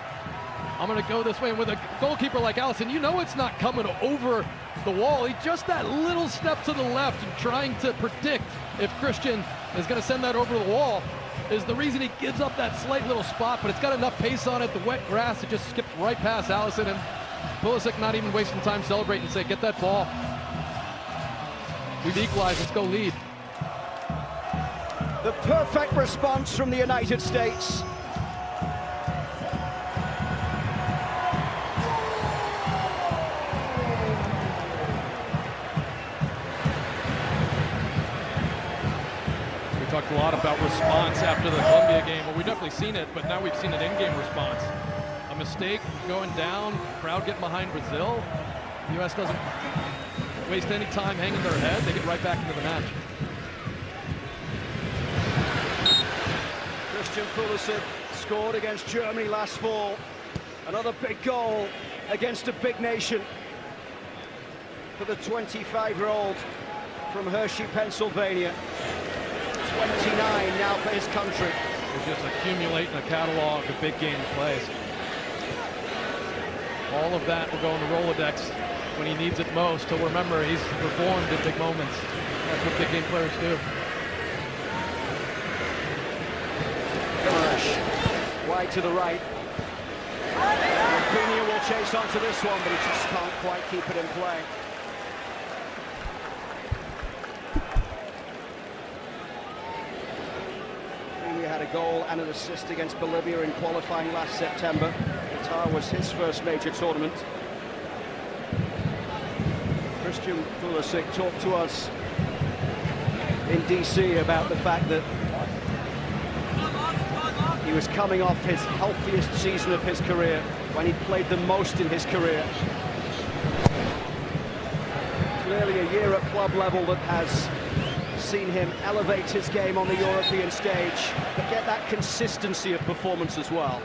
I'm going to go this way. And with a goalkeeper like Allison, you know it's not coming over the wall. He just that little step to the left and trying to predict if Christian is going to send that over the wall is the reason he gives up that slight little spot, but it's got enough pace on it. The wet grass, it just skips right past Allison, and Pulisic not even wasting time celebrating and say, get that ball. We've equalized, let's go lead. The perfect response from the United States. We talked a lot about response after the Colombia game. Well, we've definitely seen it, but now we've seen an in-game response. A mistake going down, crowd getting behind Brazil. The U.S. doesn't waste any time hanging their head. They get right back into the match. Christian Pulisic scored against Germany last fall. Another big goal against a big nation for the 25-year-old from Hershey, Pennsylvania. 29 now for his country. He's just accumulating a catalog of big game plays. All of that will go in the Rolodex when he needs it most. He'll remember he's performed in big moments. That's what big game players do. Guimaraes, wide to the right. Rafinha will chase onto this one, but he just can't quite keep it in play. Rafinha had a goal and an assist against Bolivia in qualifying last September. Qatar was his first major tournament. Christian Pulisic talked to us in DC about the fact that He was coming off his healthiest season of his career, when he played the most in his career. Clearly a year at club level that has seen him elevate his game on the European stage, but get that consistency of performance as well.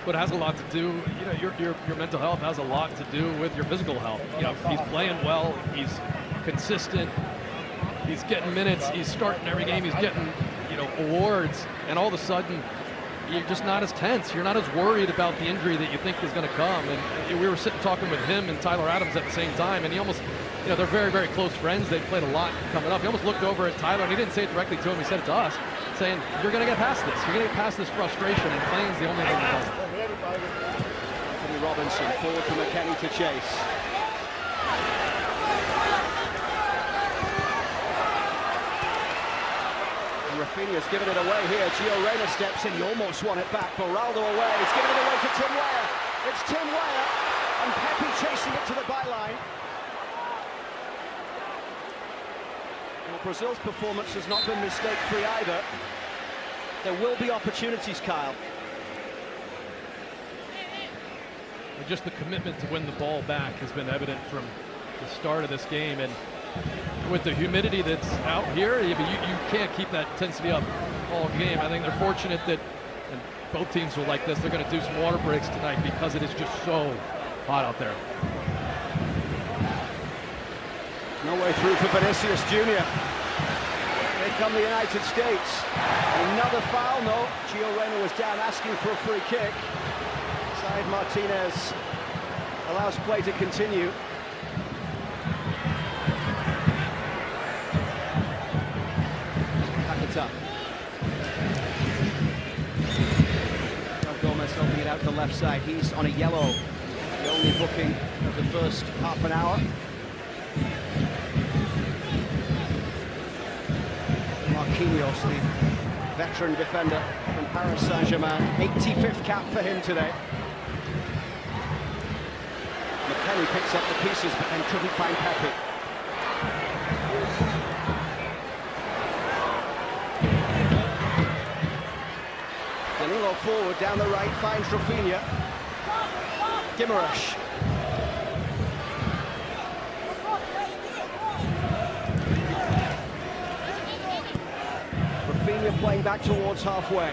But it has a lot to do, you know, your mental health has a lot to do with your physical health. You know, he's playing well, he's consistent, he's getting minutes, he's starting every game, he's getting, you know, awards, and all of a sudden, you're just not as tense. You're not as worried about the injury that you think is going to come. And we were sitting talking with him and Tyler Adams at the same time, and he almost, you know, they're very, very close friends. They played a lot coming up. He almost looked over at Tyler, and he didn't say it directly to him. He said it to us, saying, "You're going to get past this. You're going to get past this frustration." And playing's the only thing that does it. Anthony Robinson forward to McKennie to chase. Rafinha's given it away here. Gio Reyna steps in. He almost won it back. Beraldo away. He's given it away to Tim Weah. It's Tim Weah and Pepe chasing it to the byline. Well, Brazil's performance has not been mistake-free either. There will be opportunities, Kyle. And just the commitment to win the ball back has been evident from the start of this game. And with the humidity that's out here, you can't keep that intensity up all game. I think they're fortunate that, and both teams are like this, they're going to do some water breaks tonight because it is just so hot out there. No way through for Vinicius Jr. Here come the United States. Another foul, no. Gio Reyna was down asking for a free kick. Said Martinez allows play to continue. Gomez helping it out to the left side. He's on a yellow. The only booking of the first half an hour. Marquinhos, the veteran defender from Paris Saint-Germain. 85th cap for him today. McKennie picks up the pieces but then couldn't find Pepe. Danilo forward down the right, finds Rafinha. Guimaraes. Rafinha playing back towards halfway.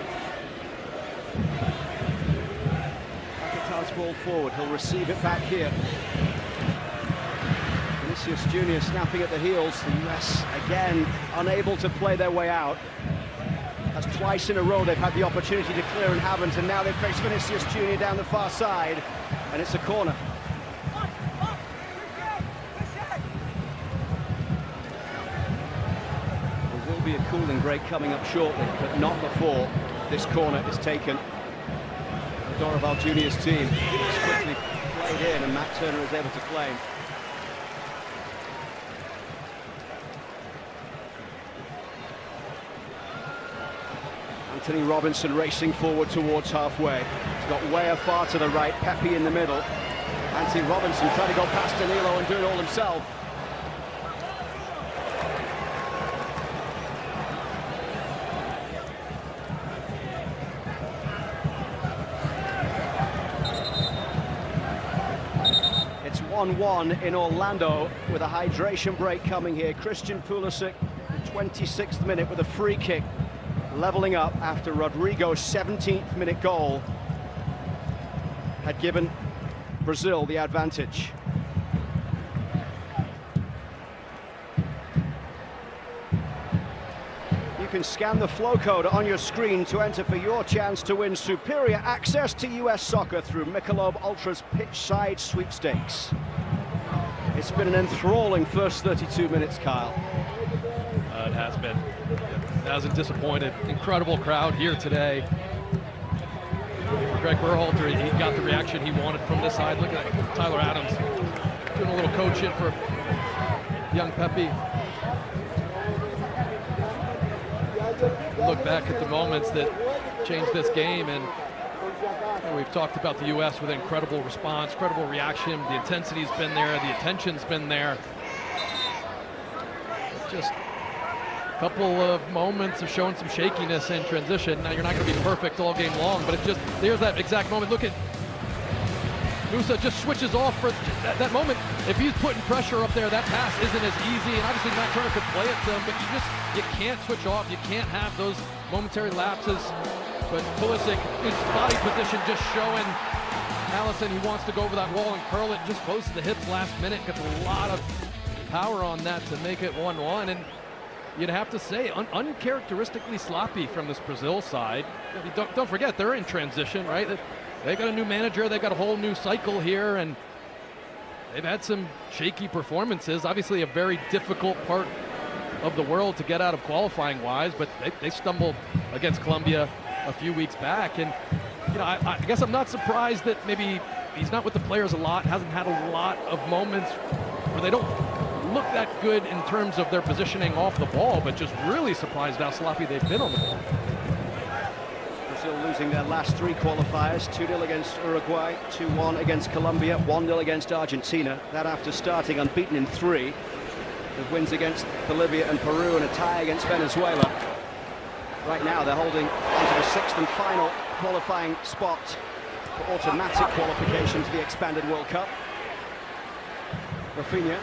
Paquetá's ball forward, he'll receive it back here. Vinicius Jr. snapping at the heels. The US again unable to play their way out. That's twice in a row they've had the opportunity to clear and haven't, and now they face Vinicius Jr. down the far side, and it's a corner. There will be a cooling break coming up shortly, but not before this corner is taken. Dorival Jr.'s team is quickly played in, and Matt Turner is able to claim. Anthony Robinson racing forward towards halfway. He's got Weah far to the right, Pepe in the middle. Anthony Robinson trying to go past Danilo and do it all himself. It's 1-1 in Orlando with a hydration break coming here. Christian Pulisic, the 26th minute with a free kick. Leveling up after Rodrigo's 17th minute goal had given Brazil the advantage. You can scan the flow code on your screen to enter for your chance to win superior access to US soccer through Michelob Ultra's pitch-side sweepstakes. It's been an enthralling first 32 minutes, Kyle. It has been. Hasn't disappointed. Incredible crowd here today. For Greg Berhalter, he got the reaction he wanted from this side. Look at that, Tyler Adams doing a little coaching for young Pepe. Look back at the moments that changed this game, and we've talked about the U.S. with incredible response, incredible reaction. The intensity's been there, the attention's been there. Just couple of moments of showing some shakiness in transition. Now, you're not going to be perfect all game long, but it's just, there's that exact moment. Look at Musa just switches off for that moment. If he's putting pressure up there, that pass isn't as easy, and obviously Matt Turner could play it to him, but you can't switch off. You can't have those momentary lapses. But Pulisic, his body position just showing Allison he wants to go over that wall and curl it, just close to the hips last minute, gets a lot of power on that to make it 1-1, and you'd have to say uncharacteristically sloppy from this Brazil side. I mean, don't forget, they're in transition, right? They've got a new manager, they've got a whole new cycle here, and they've had some shaky performances. Obviously a very difficult part of the world to get out of qualifying wise, but they stumbled against Colombia a few weeks back. And you know, I guess I'm not surprised that maybe he's not with the players a lot, hasn't had a lot of moments where they don't look that good in terms of their positioning off the ball, but just really surprised how sloppy they've been on the ball. Brazil losing their last 3 qualifiers, 2-0 against Uruguay, 2-1 against Colombia, 1-0 against Argentina. That after starting unbeaten in 3, with wins against Bolivia and Peru and a tie against Venezuela. Right now they're holding onto the 6th and final qualifying spot for automatic qualification to the expanded World Cup. Rafinha.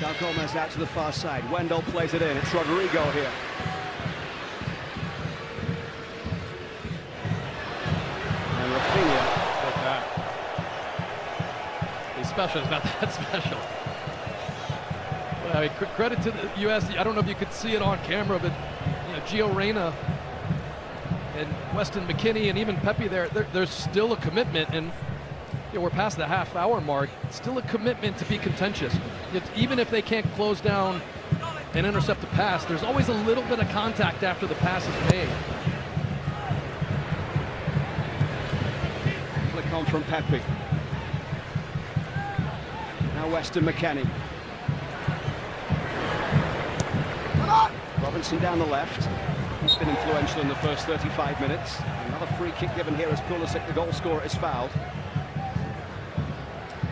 Gal Gomez out to the far side. Wendell plays it in. It's Rodrigo here. And Rafinha. Like that. He's special. He's not that special. Well, I mean, credit to the U.S. I don't know if you could see it on camera, but you know, Gio Reyna and Weston McKennie and even Pepe there's still a commitment, and you know, we're past the half-hour mark. Still a commitment to be contentious. Even if they can't close down and intercept a pass, there's always a little bit of contact after the pass is made. Flick on from Pepe. Now Weston McKennie. Robinson down the left. He's been influential in the first 35 minutes. Another free kick given here as Pulisic, the goal scorer, is fouled.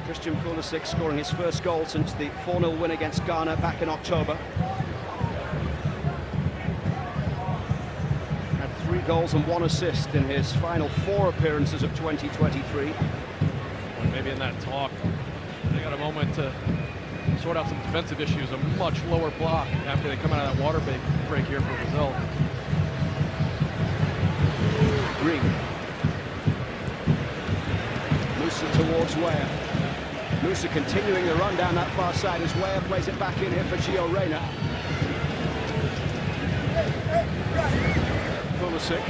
Christian Pulisic scoring his first goal since the 4-0 win against Ghana back in October. Had 3 goals and 1 assist in his final 4 appearances of 2023. Maybe in that talk, they got a moment to sort out some defensive issues, a much lower block after they come out of that water break here for Brazil. Green. Musa towards Weah. Musa continuing the run down that far side as Weah plays it back in here for Gio Reyna. Pulisic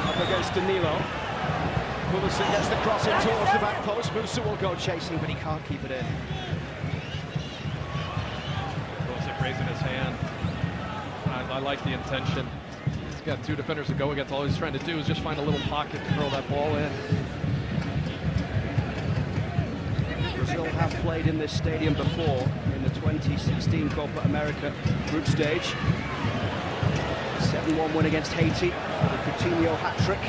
up against Danilo. Pulisic gets the cross in towards the back post. Musa will go chasing, but he can't keep it in. Pulisic raising his hand. I like the intention. He's got 2 defenders to go against. All he's trying to do is just find a little pocket to throw that ball in. Brazil have played in this stadium before in the 2016 Copa America group stage. 7-1 win against Haiti, the Coutinho hat-trick.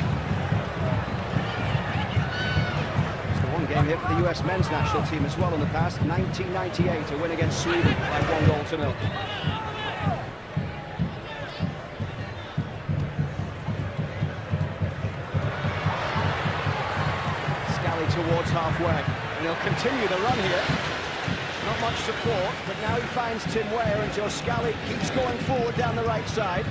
It's the one game here for the US men's national team as well in the past. 1998, a win against Sweden by 1-0. Scally towards halfway. And he'll continue the run here. Not much support, but now he finds Tim Weah, and Joe Scally keeps going forward down the right side.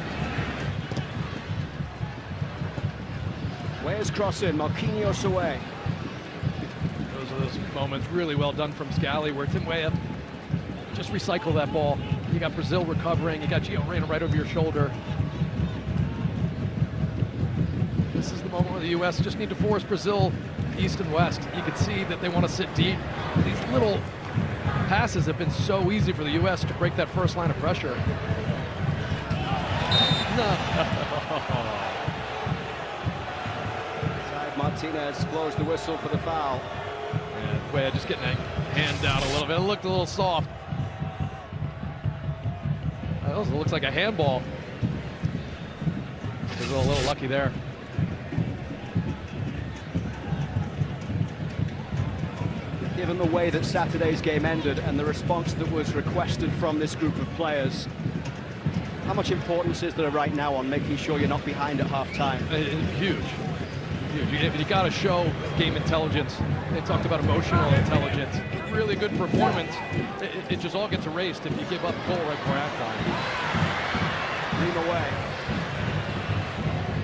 Weah's cross in, Marquinhos away. Those are those moments really well done from Scally, where Tim Weah just recycle that ball. You got Brazil recovering, you got Gio Reyna right over your shoulder. This is the moment where the U.S. just need to force Brazil east and west. You can see that they want to sit deep. These little passes have been so easy for the U.S. to break that first line of pressure. No. Martinez blows the whistle for the foul. And Weah just getting that hand down a little bit. It looked a little soft. That also looks like a handball. Brazil a little lucky there. given the way that Saturday's game ended and the response that was requested from this group of players, how much importance is there right now on making sure you're not behind at half-time? Huge. You got to show game intelligence. They talked about emotional intelligence. Really good performance. It just all gets erased if you give up a goal right before halftime. Dream away.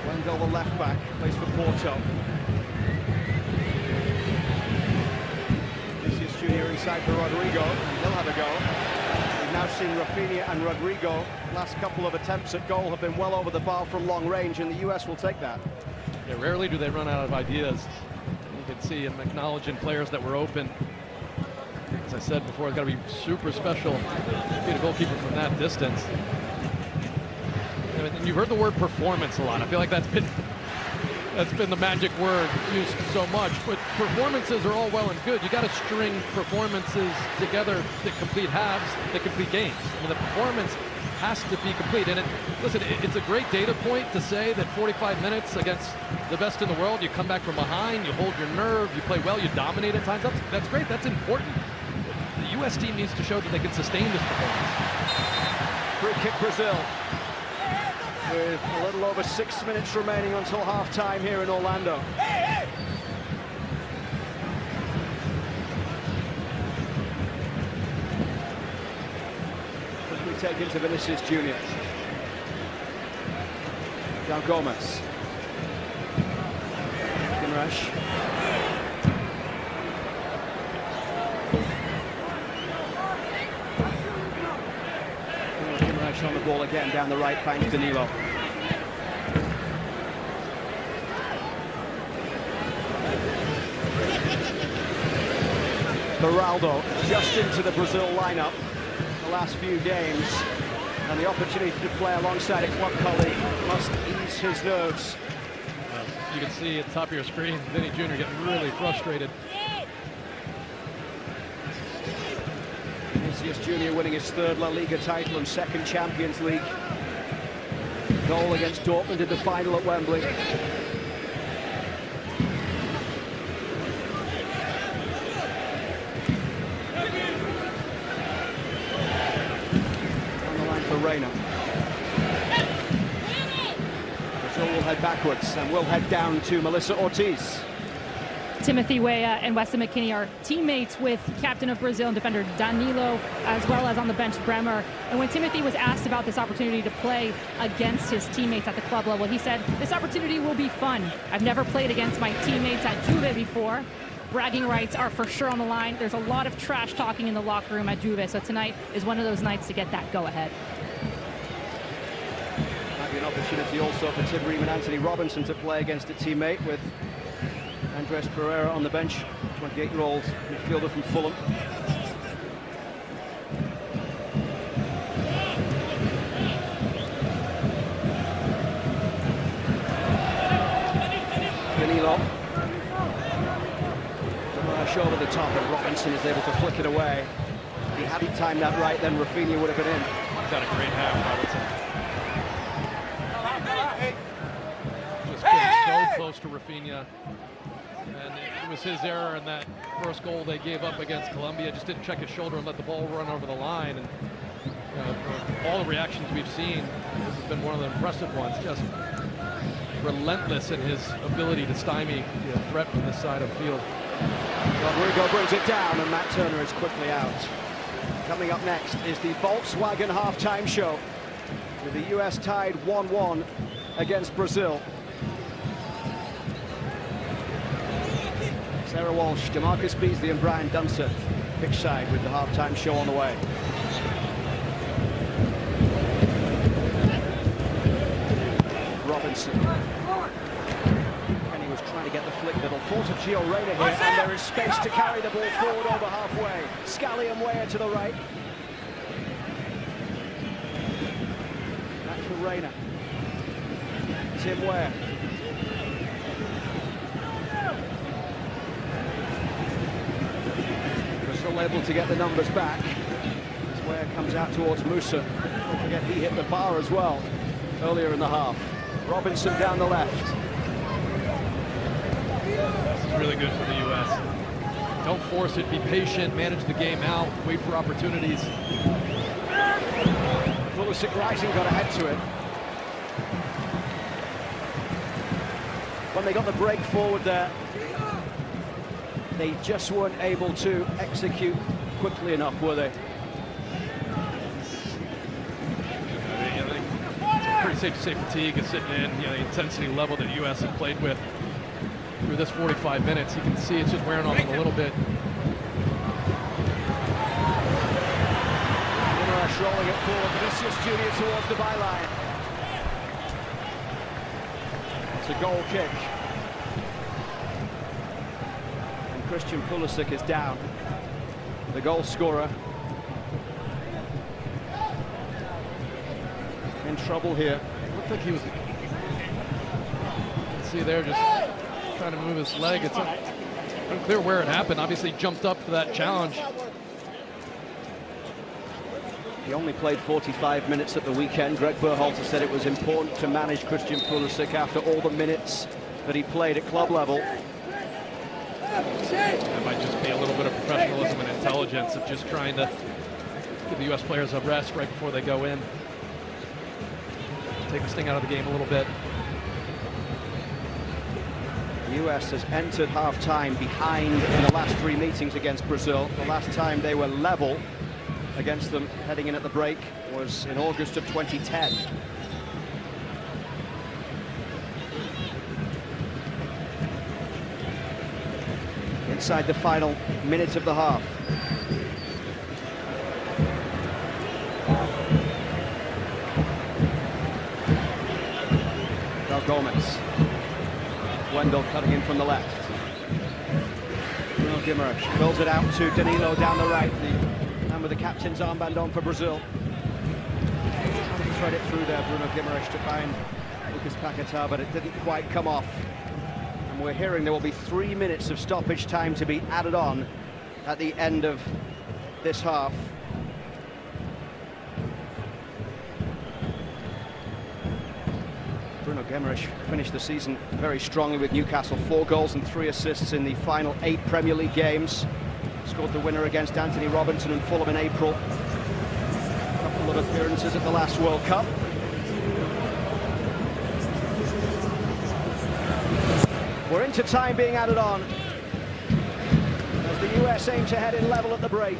Wendell, the left back, plays for Porto. Vinicius Jr. inside for Rodrigo, and he'll have a go. We've now seen Rafinha and Rodrigo. Last couple of attempts at goal have been well over the bar from long range, and the US will take that. Yeah, rarely do they run out of ideas. You can see him acknowledging players that were open. As I said before, it's got to be super special to beat a goalkeeper from that distance. And you've heard the word performance a lot. I feel like that's been the magic word used so much. But performances are all well and good. You got to string performances together that complete halves, that complete games. I mean, the performance has to be complete. And listen, it's a great data point to say that 45 minutes against the best in the world, you come back from behind, you hold your nerve, you play well, you dominate at times. That's great. That's important. The U.S. team needs to show that they can sustain this performance. Free kick Brazil. With a little over 6 minutes remaining until half-time here in Orlando. Quickly taken to Vinicius Jr. João Gomez. Rush. On the ball again, down the right, finds Danilo. Beraldo just into the Brazil lineup the last few games, and the opportunity to play alongside a club colleague must ease his nerves. You can see at the top of your screen, Vinny Jr. getting really frustrated. Vinicius Jr. winning his third La Liga title and second Champions League goal against Dortmund in the final at Wembley. On the line for Reina. Brazil will head backwards and will head down to Melissa Ortiz. Timothy Weah and Weston McKennie are teammates with captain of Brazil and defender Danilo, as well as on the bench Bremer. And when Timothy was asked about this opportunity to play against his teammates at the club level, he said, "This opportunity will be fun. I've never played against my teammates at Juve before. Bragging rights are for sure on the line. There's a lot of trash talking in the locker room at Juve, so tonight is one of those nights to get that go-ahead." Might be an opportunity also for Tim Ream and Anthony Robinson to play against a teammate with Andres Pereira on the bench, 28-year-old midfielder from Fulham. Danilo. Rush over the top, and Robinson is able to flick it away. If he hadn't timed that right, then Rafinha would have been in. He's had a great half, Robinson. Just getting so close to Rafinha. And it was his error in that first goal they gave up against Colombia. Just didn't check his shoulder and let the ball run over the line. And all the reactions we've seen, this has been one of the impressive ones. Just relentless in his ability to stymie the threat from this side of the field. Rodrigo brings it down, and Matt Turner is quickly out. Coming up next is the Volkswagen halftime show, with the US tied 1-1 against Brazil. Sarah Walsh, DeMarcus Beasley and Brian Dunseth pitch side with the halftime show on the way. Robinson. Kenny was trying to get the flick that'll fall to Gio Reyna here, and there is space to carry the ball forward over halfway. Scally and Weah to the right. Back for Reyna. Tim Weah. Still able to get the numbers back. As Weah comes out towards Musa. Don't forget he hit the bar as well earlier in the half. Robinson down the left. This is really good for the U.S. Don't force it, be patient, manage the game out, wait for opportunities. Pulisic rising, got ahead to it. When they got the break forward there, they just weren't able to execute quickly enough, were they? It's pretty safe to say fatigue is sitting in. The intensity level that US have played with through this 45 minutes. You can see it's just wearing on them a little bit. Guimaraes rolling it forward. Vinicius Junior towards the byline. It's a goal kick. And Christian Pulisic is down. The goal scorer in trouble here. Looked like he was. See there, just trying to move his leg. It's unclear where it happened. Obviously jumped up for that challenge. He only played 45 minutes at the weekend. Greg Berhalter said it was important to manage Christian Pulisic after all the minutes that he played at club level. That might just be a little bit of professionalism and intelligence of just trying to give the U.S. players a rest right before they go in. Take the sting out of the game a little bit. The U.S. has entered half-time behind in the last 3 meetings against Brazil. The last time they were level against them heading in at the break was in August of 2010. Inside the final minute of the half. Gomez. Wendell cutting in from the left. Bruno Guimaraes fills it out to Danilo down the right. The man with the captain's armband on for Brazil. Trying to thread it through there, Bruno Guimaraes, to find Lucas Paquetá, but it didn't quite come off. And we're hearing there will be 3 minutes of stoppage time to be added on at the end of this half. Bruno Guimaraes finished the season very strongly with Newcastle, 4 goals and 3 assists in the final 8 Premier League games. Scored the winner against Anthony Robinson and Fulham in April. A couple of appearances at the last World Cup. We're into time being added on as the US aim to head in level at the break.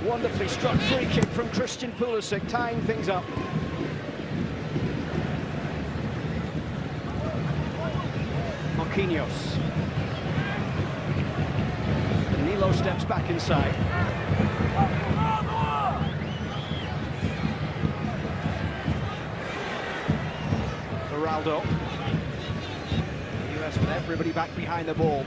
Wonderfully struck free kick from Christian Pulisic, tying things up. Marquinhos. Danilo steps back inside. Ronaldo. US with everybody back behind the ball.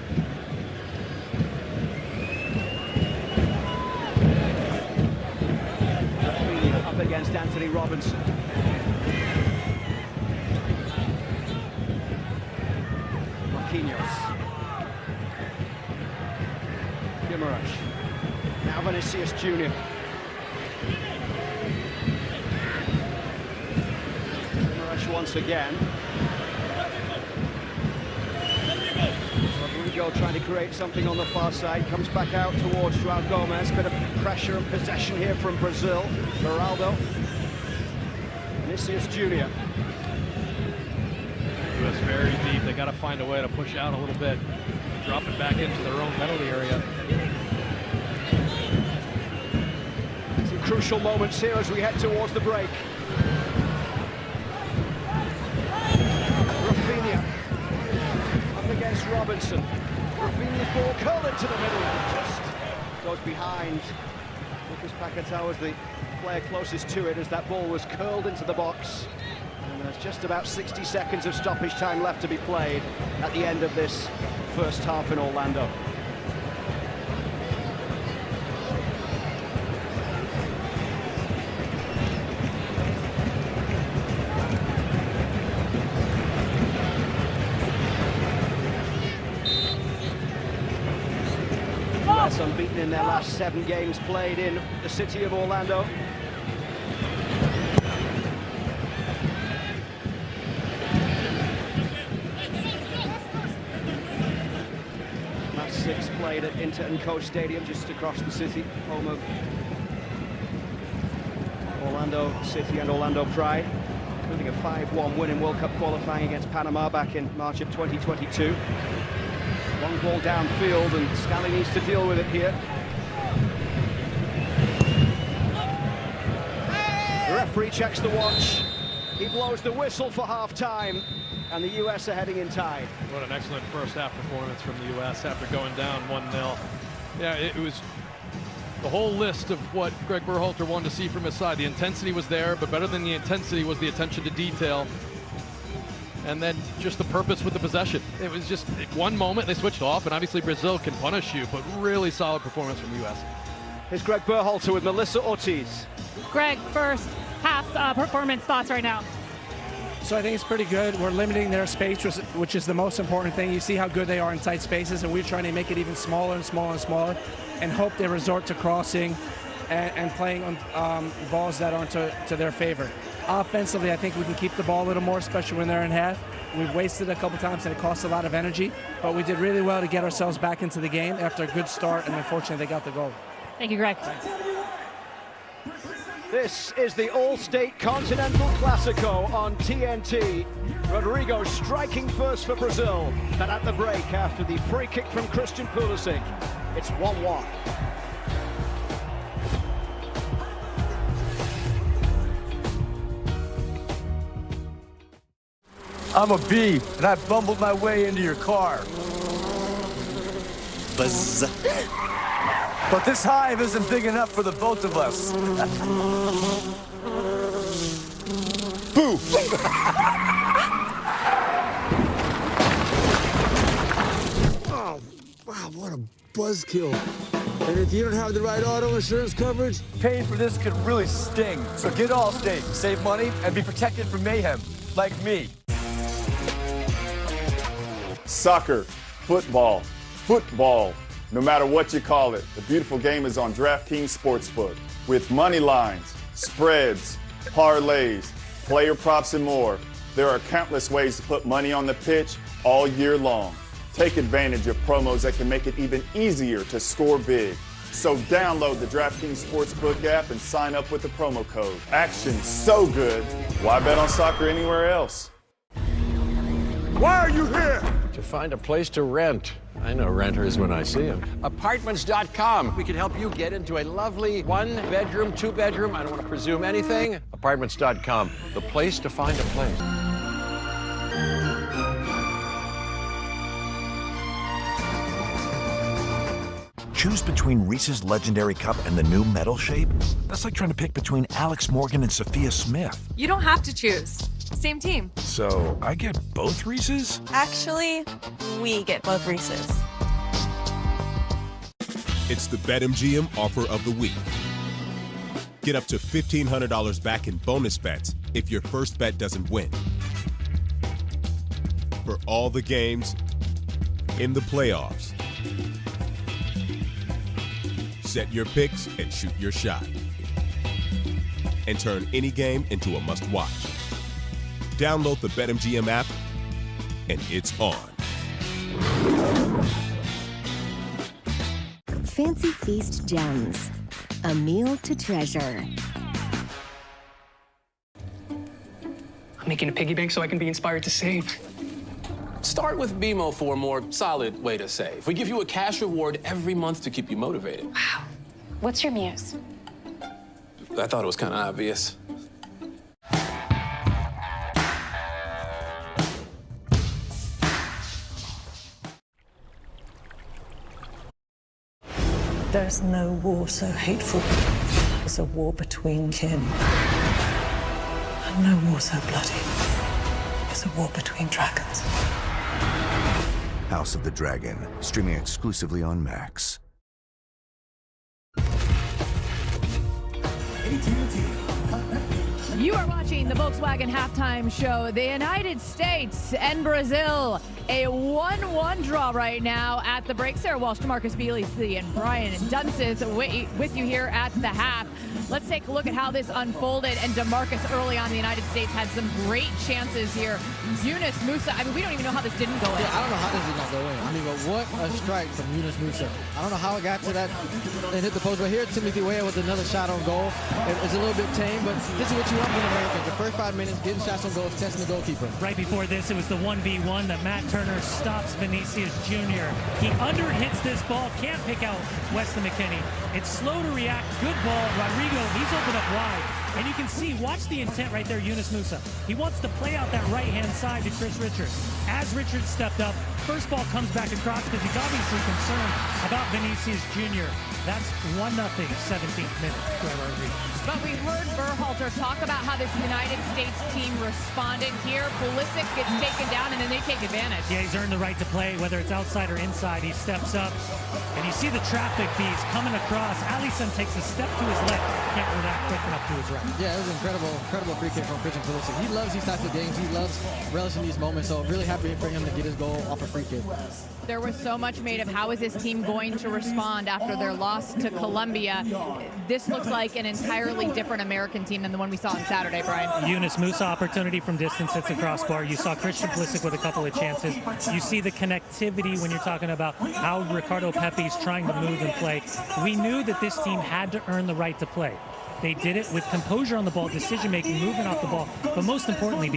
Rafinha up against Anthony Robinson. Marquinhos. Guimaraes. Now Vinicius Junior. Guimaraes once again. Rodrigo trying to create something on the far side. Comes back out towards João Gomez. Bit of pressure and possession here from Brazil. Ronaldo. Vinicius Junior. US very deep. They got to find a way to push out a little bit, drop it back into their own penalty area. Some crucial moments here as we head towards the break. Rafinha up against Robinson. Rafinha's ball curled into the middle, just goes behind. Lucas Paquetá was the player closest to it as that ball was curled into the box. And there's just about 60 seconds of stoppage time left to be played at the end of this first half in Orlando. US unbeaten in their last 7 games played in the city of Orlando. played at Inter and Co Stadium just across the city, home of Orlando City and Orlando Pride, including a 5-1 win in World Cup qualifying against Panama back in March of 2022. Long ball downfield, and Scally needs to deal with it here. The referee checks the watch. He blows the whistle for half-time, and the US are heading in tied. What an excellent first half performance from the US after going down 1-0. Yeah, it was the whole list of what Greg Berhalter wanted to see from his side. The intensity was there, but better than the intensity was the attention to detail. And then just the purpose with the possession. It was just one moment they switched off, and obviously Brazil can punish you, but really solid performance from the US. Here's Greg Berhalter with Melissa Ortiz. Greg, first half performance thoughts right now. So I think it's pretty good. We're limiting their space, which is the most important thing. You see how good they are in tight spaces, and we're trying to make it even smaller and smaller and smaller, and hope they resort to crossing and playing on balls that aren't to their favor. Offensively, I think we can keep the ball a little more, especially when they're in half. We've wasted a couple times, and it costs a lot of energy, but we did really well to get ourselves back into the game after a good start, and unfortunately, they got the goal. Thank you, Greg. This is the All-State Continental Classico on TNT. Rodrigo striking first for Brazil, but at the break after the free kick from Christian Pulisic, it's 1-1. I'm a bee, and I bumbled my way into your car. Buzz. But this hive isn't big enough for the both of us. Boo! Oh, wow, what a buzzkill. And if you don't have the right auto insurance coverage, Paying for this could really sting. So get Allstate, save money, and be protected from mayhem, like me. Soccer, football, no matter what you call it, the beautiful game is on DraftKings Sportsbook. With money lines, spreads, parlays, player props, and more, there are countless ways to put money on the pitch all year long. Take advantage of promos that can make it even easier to score big. So download the DraftKings Sportsbook app and sign up with the promo code. Action's so good, why bet on soccer anywhere else? why are you here? To find a place to rent. I know renters when I see them. Apartments.com. We can help you get into a lovely one-bedroom, two-bedroom, I don't want to presume anything. Apartments.com, the place to find a place. Choose between Reese's Legendary Cup and the new metal shape? That's like trying to pick between Alex Morgan and Sophia Smith. You don't have to choose. Same team. So, I get both Reese's? Actually, we get both Reese's. It's the BetMGM offer of the week. Get up to $1,500 back in bonus bets if your first bet doesn't win. For all the games in the playoffs. Set your picks and shoot your shot. And turn any game into a must-watch. Download the BetMGM app, and it's on. Fancy Feast Gems, a meal to treasure. I'm making a piggy bank so I can be inspired to save. Start with BMO for a more solid way to save. We give you a cash reward every month to keep you motivated. Wow. What's your muse? I thought it was kind of obvious. There's no war so hateful as a war between kin. And no war so bloody as a war between dragons. House of the Dragon, streaming exclusively on Max. You are watching the Volkswagen Halftime Show. The United States and Brazil A 1-1 draw right now at the break. Sarah Walsh, DeMarcus Beasley, and Brian Dunseth with you here at the half. Let's take a look at how this unfolded. And DeMarcus early on, the United States had some great chances here. Yunus Musa, I mean, we don't even know how this didn't go in. Yeah, I don't know how this did not go in. I mean, but what a strike from Yunus Musa. I don't know how it got to that and hit the post. But here, Timothy Weah with another shot on goal. It's a little bit tame, but this is what you want from the Americans. The first 5 minutes, getting shots on goals, testing the goalkeeper. Right before this, it was the 1v1 that Matt Turner stops Vinicius Jr. He underhits this ball, can't pick out Wesley McKennie. It's slow to react, good ball. Rodrigo, he's opened up wide. And you can see, watch the intent right there, Yunus Musa. He wants to play out that right-hand side to Chris Richards. As Richards stepped up, first ball comes back across because he's obviously concerned about Vinicius Jr. That's 1-0, 17th minute. But we heard Berhalter talk about how this United States team responded here. Pulisic gets taken down, and then they take advantage. Yeah, he's earned the right to play, whether it's outside or inside. He steps up, and you see the traffic beast coming across. Alisson takes a step to his left. Can't react quick enough to his right. Yeah, it was an incredible free kick from Christian Pulisic. He loves these types of games. He loves relishing these moments, so really happy for him to get his goal off a free kick. There was so much made of how is this team going to respond after their loss to Colombia. This looks like an entirely different American team than the one we saw on Saturday, Brian. Yunus Musa opportunity from distance hits the crossbar. You saw Christian Pulisic with a couple of chances. You see the connectivity when you're talking about how Ricardo Pepi's trying to move and play. We knew that this team had to earn the right to play. They did it with composure on the ball, decision-making, movement off the ball. But most importantly,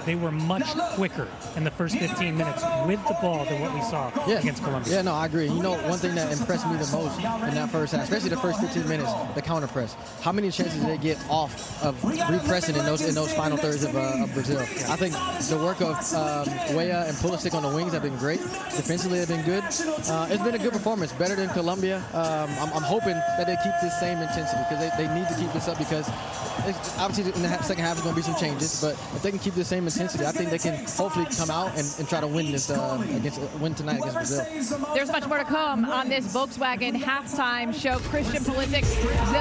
they were much quicker in the first 15 minutes with the ball than what we saw against Colombia. Yeah, no, I agree. You know, one thing that impressed me the most in that first half, especially the first 15 minutes, the counter press. How many chances did they get off of repressing in those final thirds of Brazil? I think the work of Weah and Pulisic on the wings have been great. Defensively, they've been good. It's been a good performance, better than Colombia. I'm hoping that they keep this same intensity because they need to keep this up because obviously in the second half there's going to be some changes, but if they can keep the same intensity, I think they can hopefully come out and try to win this win tonight against Brazil. There's much more to come on this Volkswagen halftime show. Christian Pulisic,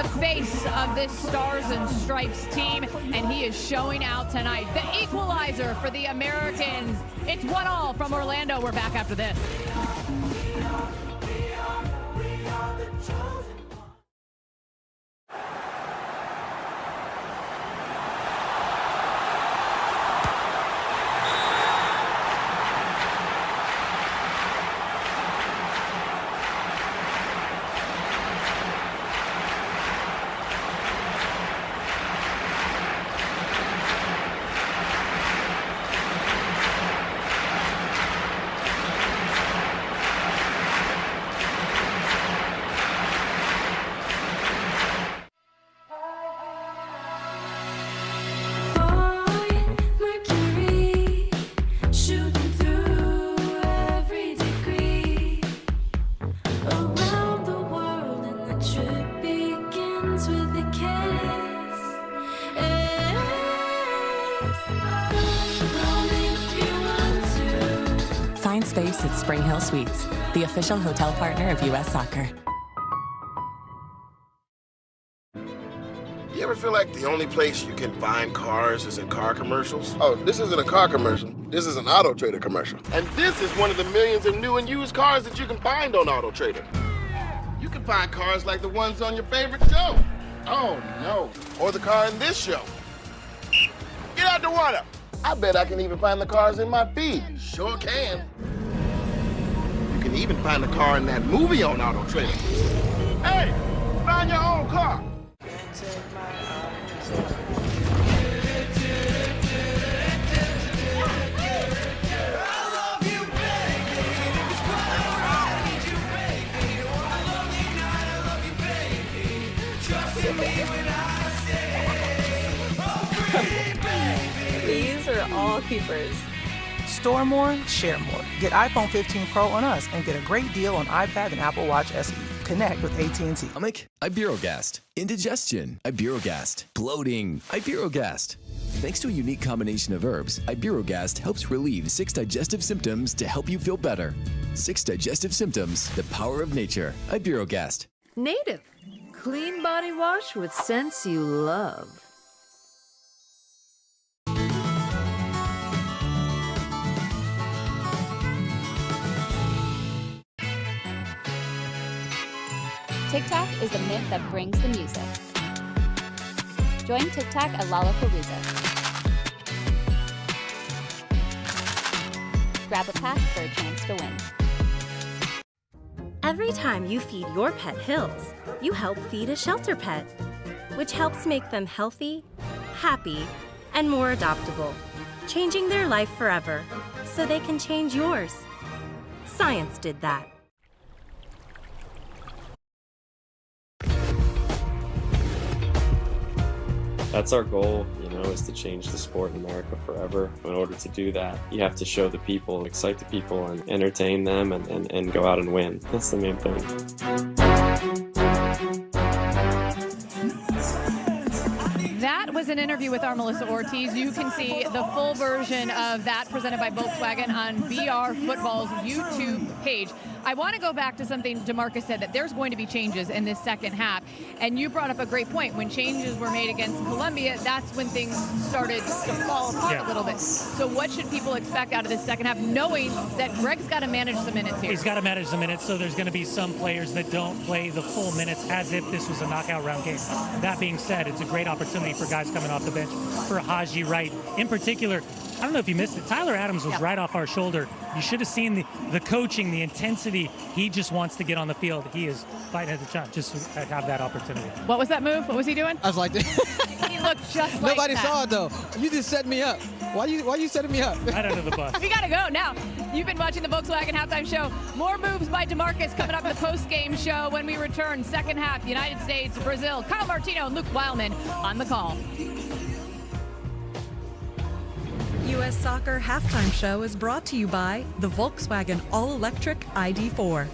the face of this Stars and Stripes team, and he is showing out tonight. The equalizer for the Americans. It's 1-1 from Orlando. We're back after this. Find space at Spring Hill Suites, the official hotel partner of U.S. Soccer. You ever feel like the only place you can find cars is in car commercials? Oh, this isn't a car commercial. This is an Auto Trader commercial. And this is one of the millions of new and used cars that you can find on Auto Trader. You can find cars like the ones on your favorite show. Oh, no. Or the car in this show. Get out the water. I bet I can even find the cars in my feed. Sure can. You can even find the car in that movie on Auto Trader. Hey, find your own car. These are all keepers. Store more, share more. Get iPhone 15 Pro on us and get a great deal on iPad and Apple Watch SE. Connect with AT&T. Stomach, Iberogast. Indigestion, Iberogast. Bloating, Iberogast. Thanks to a unique combination of herbs, Iberogast helps relieve 6 digestive symptoms to help you feel better. 6 digestive symptoms, the power of nature. Iberogast. Native. Clean body wash with scents you love. TikTok is the myth that brings the music. Join TikTok at Lollapalooza. Grab a pack for a chance to win. Every time you feed your pet Hills, you help feed a shelter pet, which helps make them healthy, happy, and more adoptable, changing their life forever so they can change yours. Science did that. That's our goal, is to change the sport in America forever. In order to do that, you have to show the people, excite the people, and entertain them, and go out and win. That's the main thing. That was an interview with our Melissa Ortiz. You can see the full version of that presented by Volkswagen on BR Football's YouTube page. I want to go back to something DeMarcus said, that there's going to be changes in this second half. And you brought up a great point. When changes were made against Colombia, that's when things started to fall apart a little bit. So what should people expect out of this second half, knowing that Greg's got to manage the minutes here? He's got to manage the minutes, so there's going to be some players that don't play the full minutes as if this was a knockout round game. That being said, it's a great opportunity for guys coming off the bench, for Haji Wright. In particular, I don't know if you missed it, Tyler Adams was right off our shoulder. You should have seen the coaching, the intensity. He just wants to get on the field. He is fighting at the shot just to have that opportunity. What was that move? What was he doing? I was like, he looked just like nobody that. saw it though. You just set me up. Why you setting me up? Right under the bus. We gotta go now. You've been watching the Volkswagen Halftime Show. More moves by DeMarcus coming up in the post-game show when we return. Second half, United States, Brazil. Kyle Martino and Luke Wildman on the call. U.S. Soccer Halftime Show is brought to you by the Volkswagen All-Electric ID4.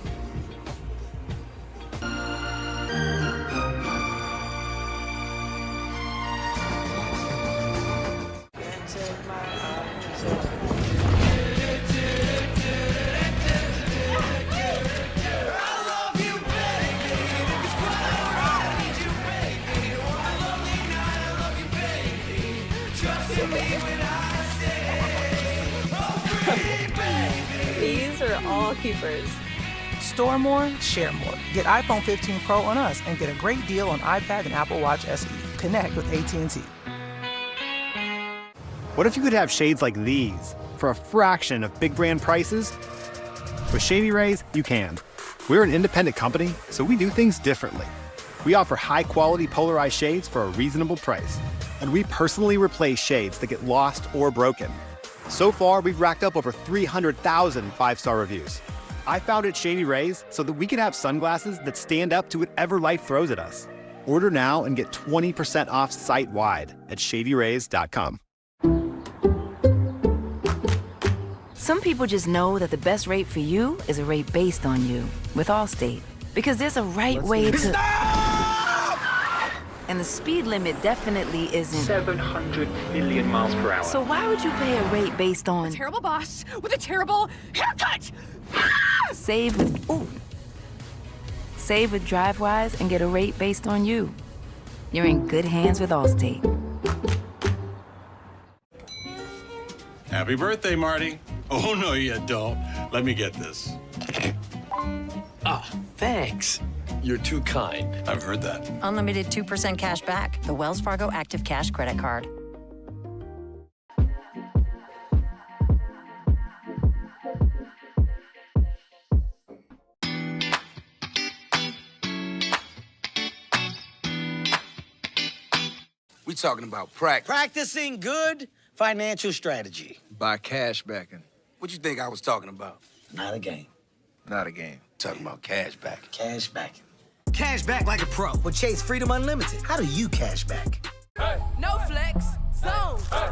These are all keepers. Store more, share more. Get iPhone 15 Pro on us and get a great deal on iPad and Apple Watch SE. Connect with AT&T. What if you could have shades like these for a fraction of big brand prices? With Shady Rays, you can. We're an independent company, so we do things differently. We offer high-quality polarized shades for a reasonable price. And we personally replace shades that get lost or broken. So far, we've racked up over 300,000 five-star reviews. I founded Shady Rays so that we can have sunglasses that stand up to whatever life throws at us. Order now and get 20% off site-wide at shadyrays.com. Some people just know that the best rate for you is a rate based on you with Allstate. Because there's a way to... Stop! And the speed limit definitely isn't... 700 million miles per hour. So why would you pay a rate based on... A terrible boss with a terrible haircut! Save with DriveWise and get a rate based on you. You're in good hands with Allstate. Happy birthday, Marty. Oh, no, you don't. Let me get this. Ah, thanks. You're too kind. I've heard that. Unlimited 2% cash back. The Wells Fargo Active Cash Credit Card. We talking about practice. Practicing good financial strategy. By cash backing. What you think I was talking about? Not a game. Not a game. Talking about cash back. Cash backing. Cash back like a pro with Chase Freedom Unlimited. How do you cash back? Hey. No flex, zone. Hey.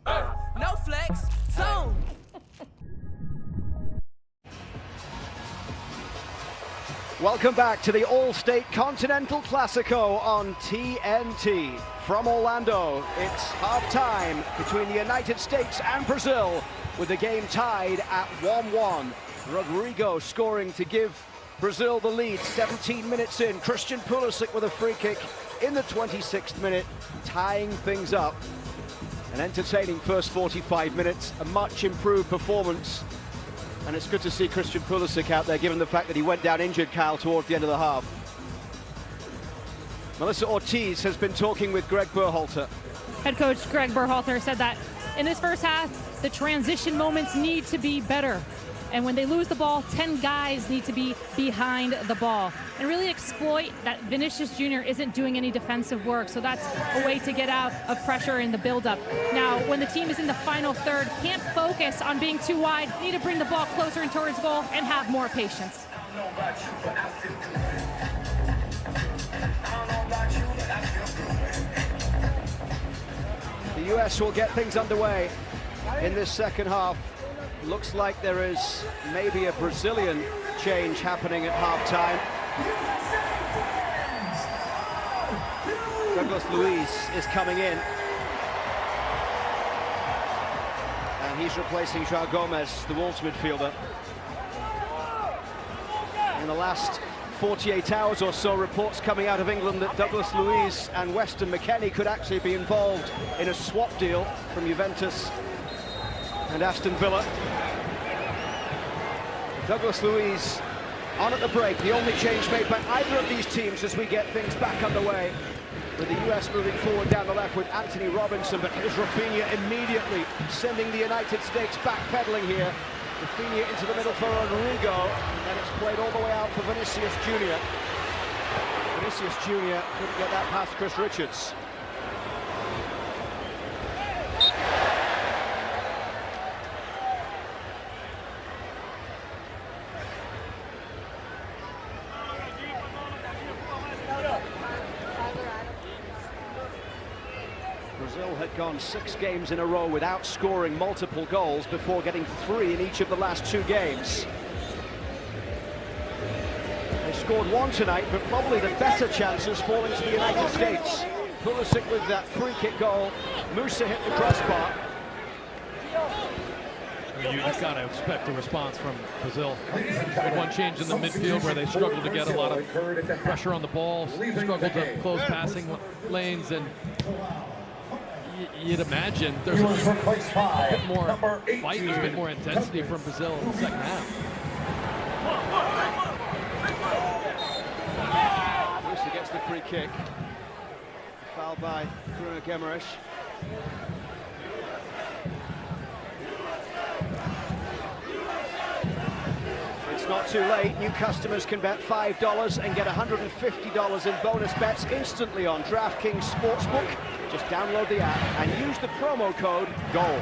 Hey. No flex, zone. Welcome back to the All-State Continental Classico on TNT. From Orlando, it's half-time between the United States and Brazil, with the game tied at 1-1. Rodrigo scoring to give Brazil the lead 17 minutes in. Christian Pulisic with a free kick in the 26th minute, tying things up. An entertaining first 45 minutes, a much improved performance And it's good to see Christian Pulisic out there, given the fact that he went down injured, Kyle, towards the end of the half. Melissa Ortiz has been talking with Greg Berhalter. Head coach Greg Berhalter said that in this first half, the transition moments need to be better. And when they lose the ball, 10 guys need to be behind the ball and really exploit that Vinicius Jr. isn't doing any defensive work. So that's a way to get out of pressure in the buildup. Now, when the team is in the final third, can't focus on being too wide, need to bring the ball closer and towards goal and have more patience. The US will get things underway in this second half. Looks like there is maybe a Brazilian change happening at halftime. Douglas Luiz is coming in. And he's replacing João Gomes, the Wolves midfielder. In the last 48 hours or so, reports coming out of England that Douglas Luiz and Weston McKennie could actually be involved in a swap deal from Juventus and Aston Villa. Douglas Luiz on at the break, the only change made by either of these teams as we get things back underway. With the US moving forward down the left with Anthony Robinson, but here's Rafinha immediately sending the United States backpedaling here. Rafinha into the middle for Rodrigo, and it's played all the way out for Vinicius Jr. Vinicius Jr. couldn't get that past Chris Richards. Brazil had gone 6 games in a row without scoring multiple goals before getting 3 in each of the last 2 games. They scored 1 tonight, but probably the better chances falling to the United States. Pulisic with that free kick goal. Musa hit the crossbar. You've got to expect a response from Brazil. Had one change in the midfield where they struggled to get a lot of pressure on the ball, struggled to close passing lanes, and you'd imagine there's a bit more fight, there's a bit more intensity from Brazil in the second half. Musa gets the free kick. Foul by Bruno Guimaraes. It's not too late. New customers can bet $5 and get $150 in bonus bets instantly on DraftKings Sportsbook. Just download the app and use the promo code GOAL.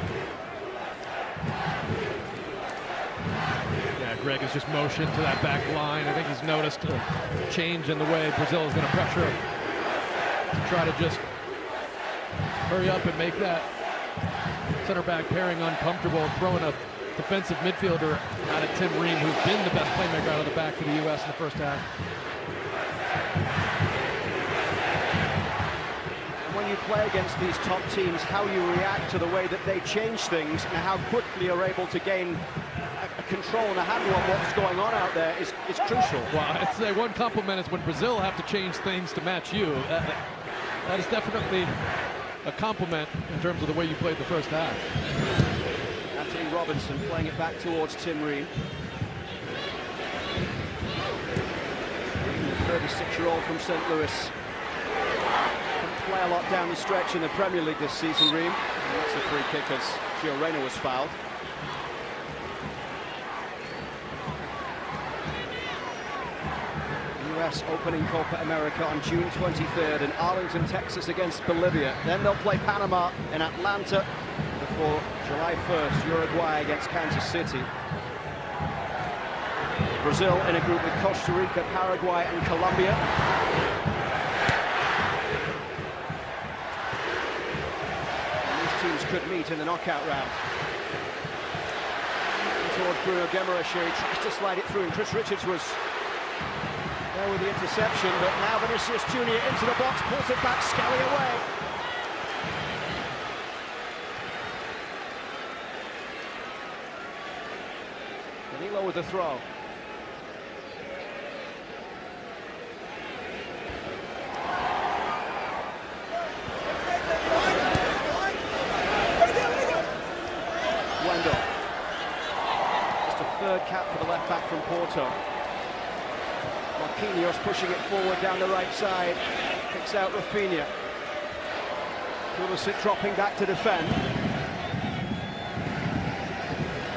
Yeah, Greg has just motioned to that back line. I think he's noticed a change in the way Brazil is going to pressure to try to just hurry up and make that center back pairing uncomfortable, throwing a defensive midfielder out of Tim Ream, who's been the best playmaker out of the back for the U.S. in the first half. When you play against these top teams, how you react to the way that they change things and how quickly you're able to gain a control and a handle on what's going on out there is crucial. Well, I'd say one compliment is when Brazil have to change things to match you. That is definitely a compliment in terms of the way you played the first half. Anthony Robinson playing it back towards Tim Ream. The 36-year-old from St. Louis. Didn't play a lot down the stretch in the Premier League this season, Ream. And that's a free kick as Gio Reyna was fouled. US opening Copa America on June 23rd in Arlington, Texas against Bolivia. Then they'll play Panama in Atlanta before July 1st, Uruguay against Kansas City. Brazil in a group with Costa Rica, Paraguay and Colombia. And these teams could meet in the knockout round. Towards Bruno Guimaraes here, he tries to slide it through, and Chris Richards was there with the interception, but now Vinicius Jr. into the box, pulls it back, Skelly away. Danilo with the throw. Soto. Marquinhos pushing it forward down the right side. Picks out Rafinha. Pulisic dropping back to defend.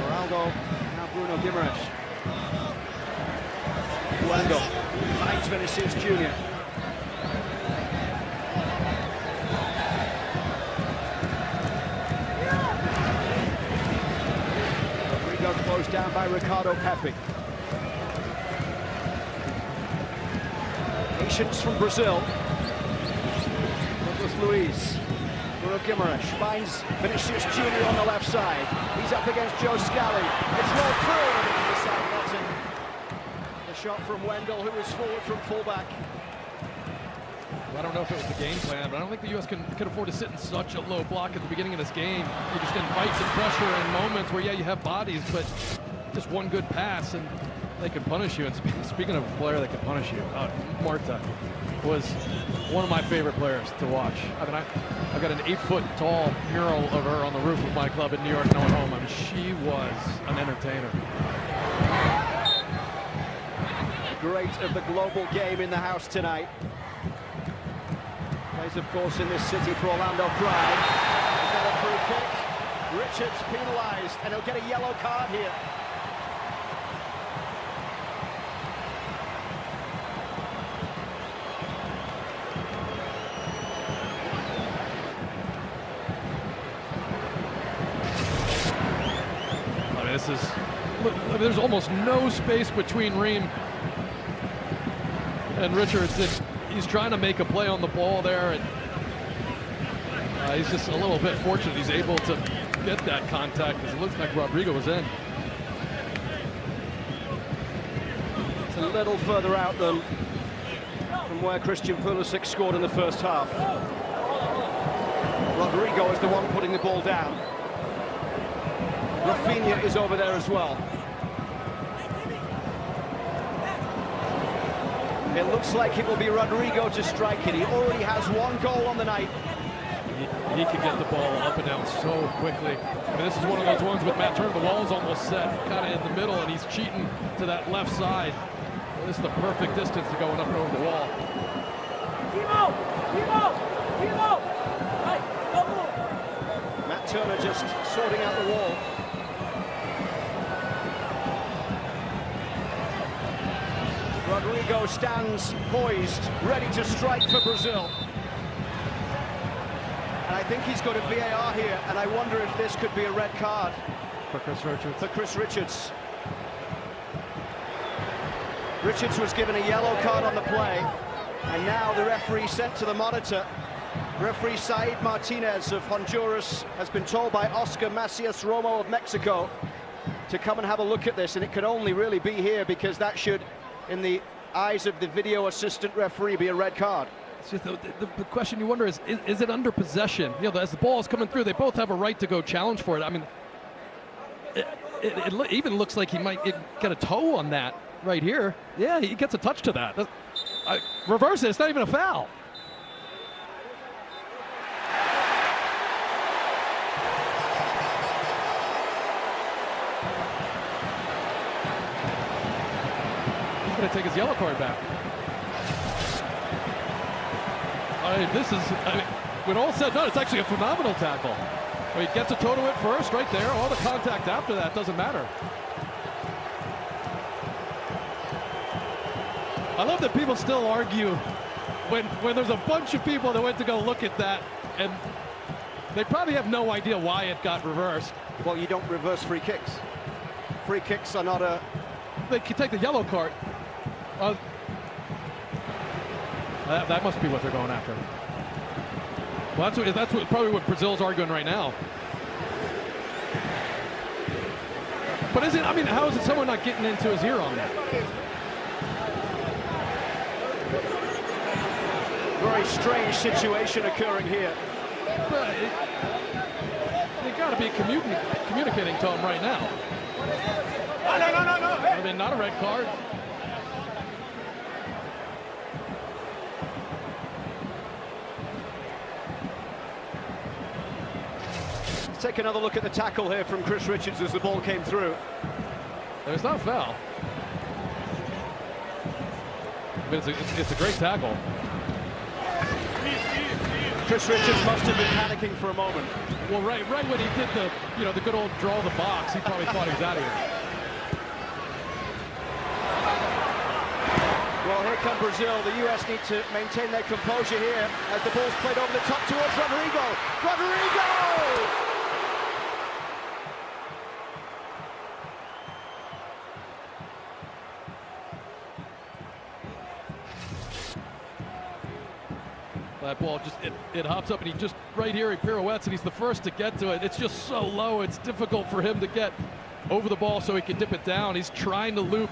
Ronaldo, now Bruno Guimaraes. Wendell finds Vinicius Junior. Rodrigo closed down by Ricardo Pepi. Patience from Brazil. Douglas Luiz. Bruno Guimaraes finds Vinicius Junior on the left side. He's up against Joe Scally. It's rolled through into the side netting. The shot from Wendell, who is forward from fullback. Well, I don't know if it was the game plan, but I don't think the U.S. can afford to sit in such a low block at the beginning of this game. You just invite some pressure in moments where, yeah, you have bodies, but just one good pass and they can punish you. And speaking of a player that can punish you, Marta was one of my favorite players to watch. I mean, I got an 8-foot-tall mural of her on the roof of my club in New York, Noah Home. I mean, she was an entertainer. Great of the global game in the house tonight. Plays, of course, in this city for Orlando Pride. Is that a free kick? Richards penalised, and he'll get a yellow card here. This is, there's almost no space between Ream and Richards. He's trying to make a play on the ball there, and he's just a little bit fortunate he's able to get that contact, because it looks like Rodrigo was in. It's a little further out than from where Christian Pulisic scored in the first half. Rodrigo is the one putting the ball down. Rafinha is over there as well. It looks like it will be Rodrigo to strike it. He already has one goal on the night. He can get the ball up and down so quickly. I mean, this is one of those ones with Matt Turner. The wall is almost set, kind of in the middle, and he's cheating to that left side. Well, this is the perfect distance to going up and over the wall. Matt Turner just sorting out the wall. Rodrigo stands poised, ready to strike for Brazil. And I think he's got a VAR here, and I wonder if this could be a red card. For Chris Richards. For Chris Richards. Richards was given a yellow card on the play, and now the referee sent to the monitor. Referee Said Martinez of Honduras has been told by Oscar Macias Romo of Mexico to come and have a look at this, and it could only really be here, because that should, in the eyes of the video assistant referee, be a red card. It's just the question you wonder is it under possession? You know, as the ball is coming through, they both have a right to go challenge for it. I mean, it even looks like he might get a toe on that right here. Yeah, he gets a touch to that. Reverse it, it's not even a foul. To take his yellow card back. When all said and done, it's actually a phenomenal tackle. He gets a toe to it first, right there. All the contact after that doesn't matter. I love that people still argue when there's a bunch of people that went to go look at that, and they probably have no idea why it got reversed. Well, you don't reverse free kicks. Free kicks are not a... They can take the yellow card. That must be what they're going after. Well, that's probably what Brazil's arguing right now. But is it? I mean, how is it someone not getting into his ear on that? Very strange situation occurring here. But they got to be communicating to him right now. No. I mean, not a red card. Let's take another look at the tackle here from Chris Richards as the ball came through. There's no foul. but it's a great tackle. Chris Richards must have been panicking for a moment. Well, right when he did the good old draw the box, he probably thought he was out of here. Well, here come Brazil. The U.S. need to maintain their composure here as the ball's played over the top towards Rodrigo. Rodrigo! That ball just, it hops up and he just, right here he pirouettes and he's the first to get to it. It's just so low, it's difficult for him to get over the ball so he can dip it down. He's trying to loop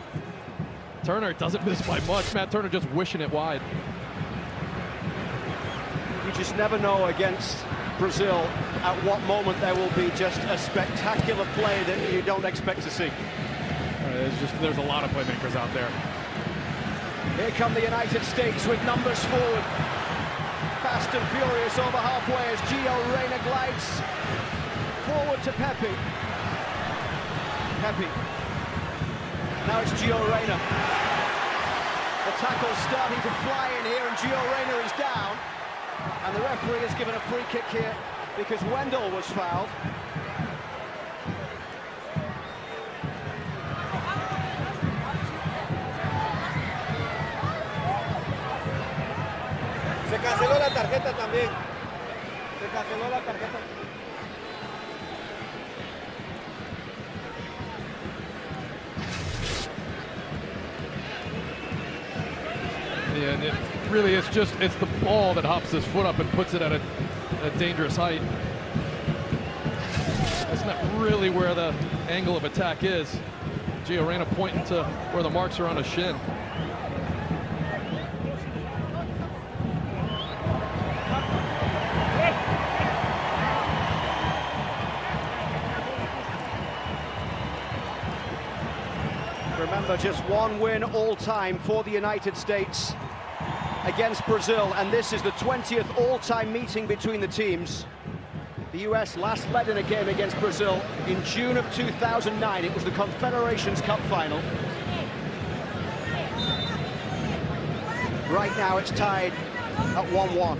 Turner, doesn't miss by much. Matt Turner just wishing it wide. You just never know against Brazil at what moment there will be just a spectacular play that you don't expect to see. There's a lot of playmakers out there. Here come the United States with numbers forward. Fast and furious over halfway as Gio Reyna glides forward to Pepe. Now it's Gio Reyna. The tackle's starting to fly in here and Gio Reyna is down. And the referee has given a free kick here because Wendell was fouled. Se canceló la tarjeta también. Se canceló la tarjeta. Yeah, and it really is just, it's the ball that hops his foot up and puts it at a dangerous height. That's not really where the angle of attack is. Gio Reyna pointing to where the marks are on his shin. Remember, just one win all-time for the United States against Brazil, and this is the 20th all-time meeting between the teams. The US last led in a game against Brazil in June of 2009. It was the Confederations Cup final. Right now it's tied at 1-1.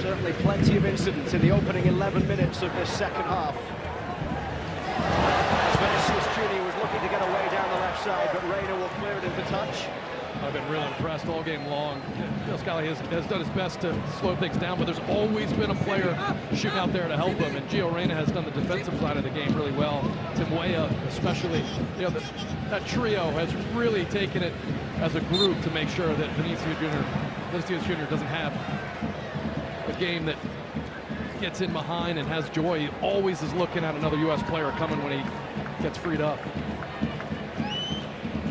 Certainly plenty of incidents in the opening 11 minutes of this second half. Vinicius Junior was looking to get away down the left side, but Reyna will clear it into touch. I've been really impressed all game long. Bill Scally has done his best to slow things down, but there's always been a player shooting out there to help him, and Gio Reyna has done the defensive side of the game really well. Tim Weah especially. You know, that trio has really taken it as a group to make sure that Vinicius Junior doesn't have a game that gets in behind and has joy. He always is looking at another U.S. player coming when he gets freed up.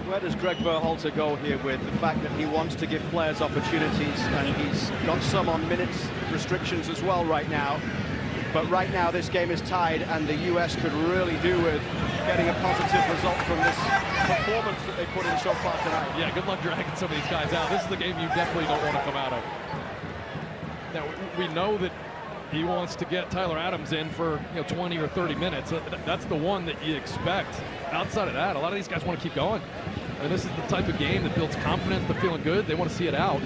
Where does Greg Berhalter go here with the fact that he wants to give players opportunities, and he's got some on minutes restrictions as well right now? But right now this game is tied and the US could really do with getting a positive result from this performance that they put in so far tonight. Yeah, good luck dragging some of these guys out. This is the game you definitely don't want to come out of. Now, we know that he wants to get Tyler Adams in for 20 or 30 minutes. That's the one that you expect. Outside of that, a lot of these guys want to keep going. And this is the type of game that builds confidence, they're feeling good, they want to see it out.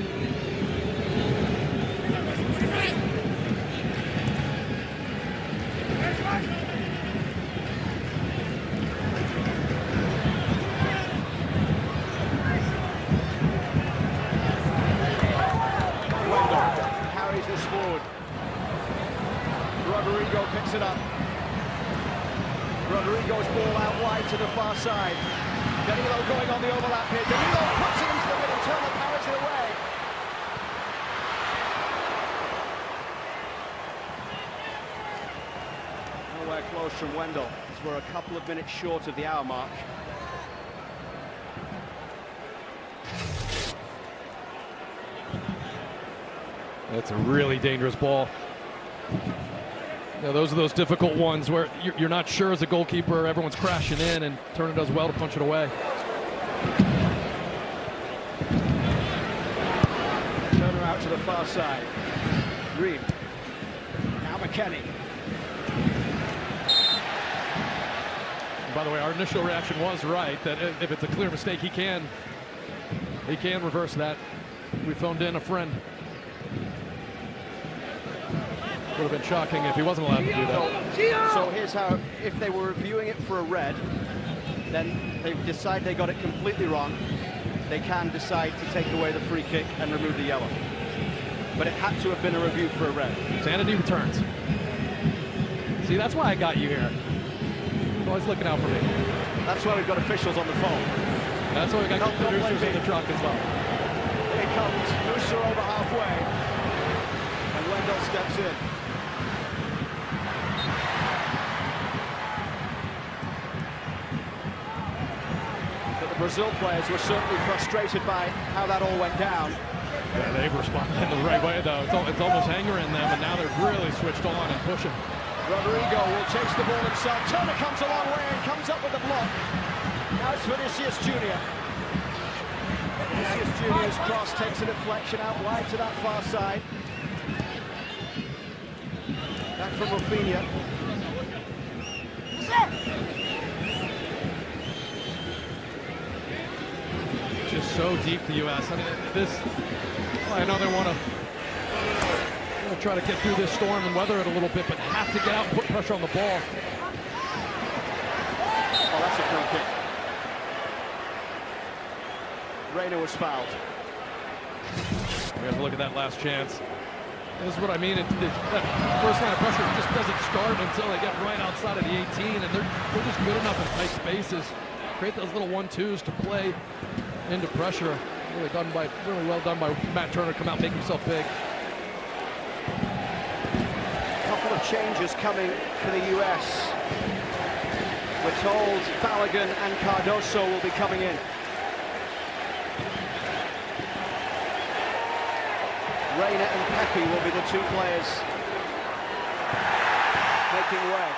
Carries this forward. Rodrigo picks it up. Rodrigo's ball out wide to the far side. Danilo going on the overlap here. Danilo puts it into the middle. Turner carries it away. Nowhere close from Wendell, as we're a couple of minutes short of the hour mark. That's a really dangerous ball. Those are those difficult ones where you're not sure as a goalkeeper, everyone's crashing in, and Turner does well to punch it away. Turner out to the far side. Reed McKennie. By the way, our initial reaction was right, that if it's a clear mistake, he can reverse that. We phoned in a friend. Would have been shocking if he wasn't allowed to do that. So here's how, if they were reviewing it for a red, then they decide they got it completely wrong, they can decide to take away the free kick and remove the yellow. But it had to have been a review for a red. Sanity returns. See, that's why I got you here. Always looking out for me. That's why we've got officials on the phone. That's why we got producers in the truck as well. Here comes Musa over halfway, and Wendell steps in. But the Brazil players were certainly frustrated by how that all went down. Yeah, they've responded in the right way, though. It's almost hanger in them, and now they're really switched on and pushing. Rodrigo will chase the ball himself. Turner comes a long way and comes up with the block. Now it's Vinicius Jr. Vinicius Jr.'s cross takes a deflection out wide to that far side. Back from Rafinha. Just so deep, the U.S. I mean, I know they want to try to get through this storm and weather it a little bit, but have to get out and put pressure on the ball. Oh, that's a free kick. Reina was fouled. We have to look at that last chance. This is what I mean. That first line of pressure just doesn't start until they get right outside of the 18, and they're just good enough in tight spaces. Create those little 1-2s to play into pressure. Really well done by Matt Turner. Come out, make himself big. Couple of changes coming for the US. We're told Balogun and Cardoso will be coming in. Reina and Pepe will be the two players making way.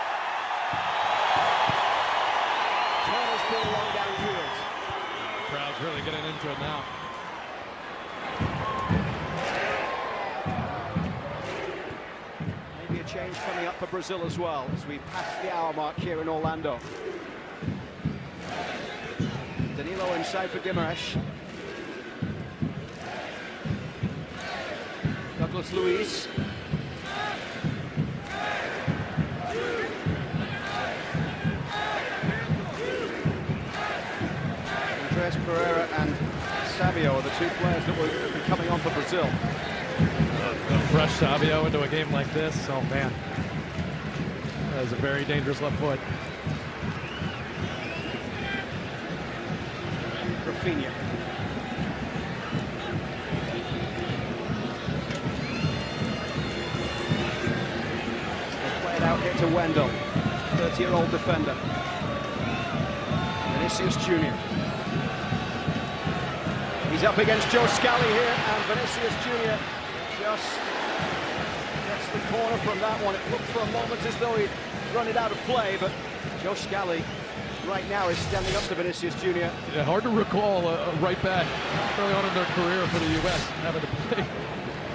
Turner's ball long downfield. The crowd's really getting into it now. Maybe a change coming up for Brazil as well as we pass the hour mark here in Orlando. Danilo inside for Guimaraes. Douglas Luiz. Andres Pereira and Savio are the two players that will be coming on for Brazil. A fresh Savio into a game like this, oh man. That is a very dangerous left foot. Rafinha. Out here to Wendell, 30-year-old defender. Vinicius Jr. He's up against Joe Scally here, and Vinicius Jr. just gets the corner from that one. It looked for a moment as though he'd run it out of play, but Joe Scally right now is standing up to Vinicius Jr. Yeah, hard to recall a right back early on in their career for the U.S. having to play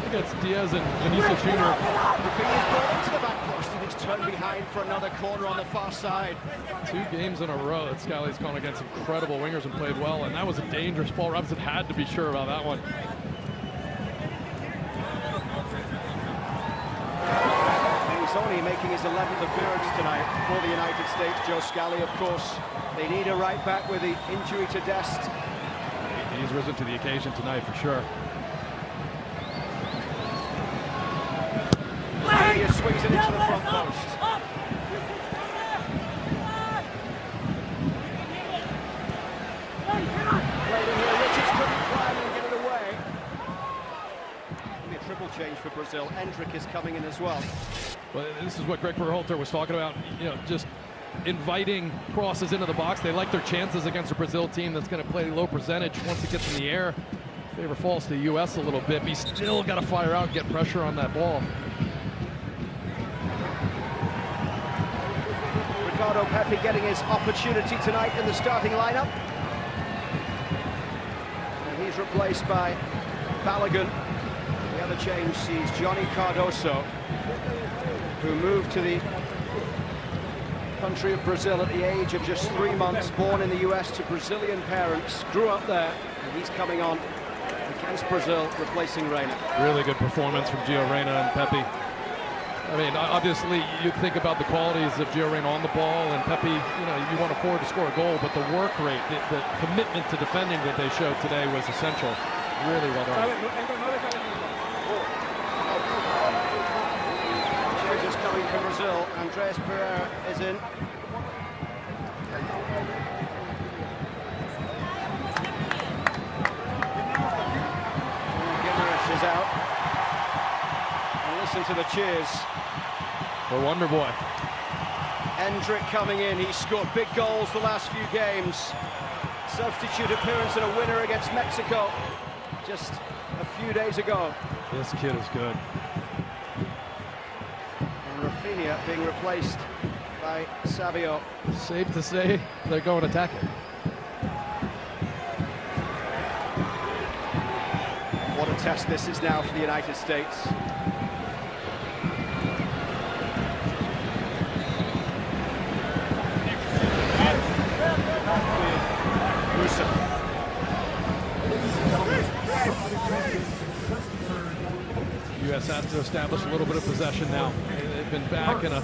against Diaz and Vinicius Jr. Rafinha's ball into the back post, and it's turned behind for another corner on the far side. 2 games in a row that Scally's gone against incredible wingers and played well, and that was a dangerous ball. Robinson had to be sure about that one. He's only making his 11th appearance tonight for the United States. Joe Scally, of course, they need a right back with the injury to Dest. He's risen to the occasion tonight for sure. He swings it into the front post. Played in here, Richards couldn't climb and get it away. Maybe a triple change for Brazil. Endrick is coming in as well. Well, this is what Greg Berhalter was talking about, just inviting crosses into the box. They like their chances against a Brazil team that's going to play low percentage once it gets in the air. Favor falls to the U.S. a little bit, but he's still got to fire out and get pressure on that ball. Ricardo Pepi getting his opportunity tonight in the starting lineup. And he's replaced by Balogun. The other change sees Johnny Cardoso who moved to the country of Brazil at the age of just 3 months, born in the US to Brazilian parents, grew up there, and he's coming on against Brazil, replacing Reina. Really good performance from Gio Reyna and Pepe. I mean, obviously, you think about the qualities of Gio Reyna on the ball, and Pepe, you know, you want a forward to score a goal, but the work rate, the commitment to defending that they showed today was essential. Really well done. Changes coming from Brazil. Andres Pereira is in. Guimaraes is out. And listen to the cheers. The Wonder Boy. Endrick coming in. He's scored big goals the last few games. Substitute appearance and a winner against Mexico just a few days ago. This kid is good. And Rafinha being replaced by Savio. Safe to say they're going attacking. What a test this is now for the United States. U.S. has to establish a little bit of possession now. They've been back in a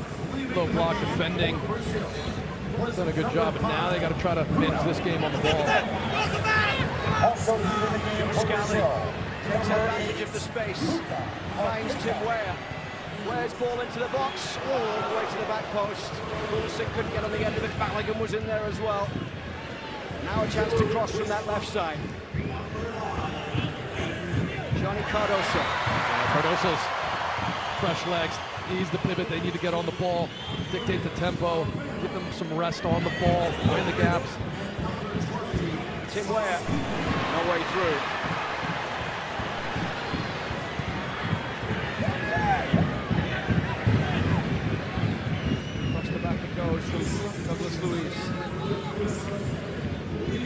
low block defending. Done a good job, but now they got to try to manage this game on the ball. Scally takes advantage of the space, finds Tim Weah. Weah's ball into the box, all the way to the back post. Pulisic couldn't get on the end of it. Balogun was in there as well. Now a chance to cross from that left side. Johnny Cardoso. Cardoso's fresh legs, ease the pivot. They need to get on the ball, dictate the tempo, give them some rest on the ball, find the gaps. Tim Weah, no way through. Across the back it goes from Douglas Luiz.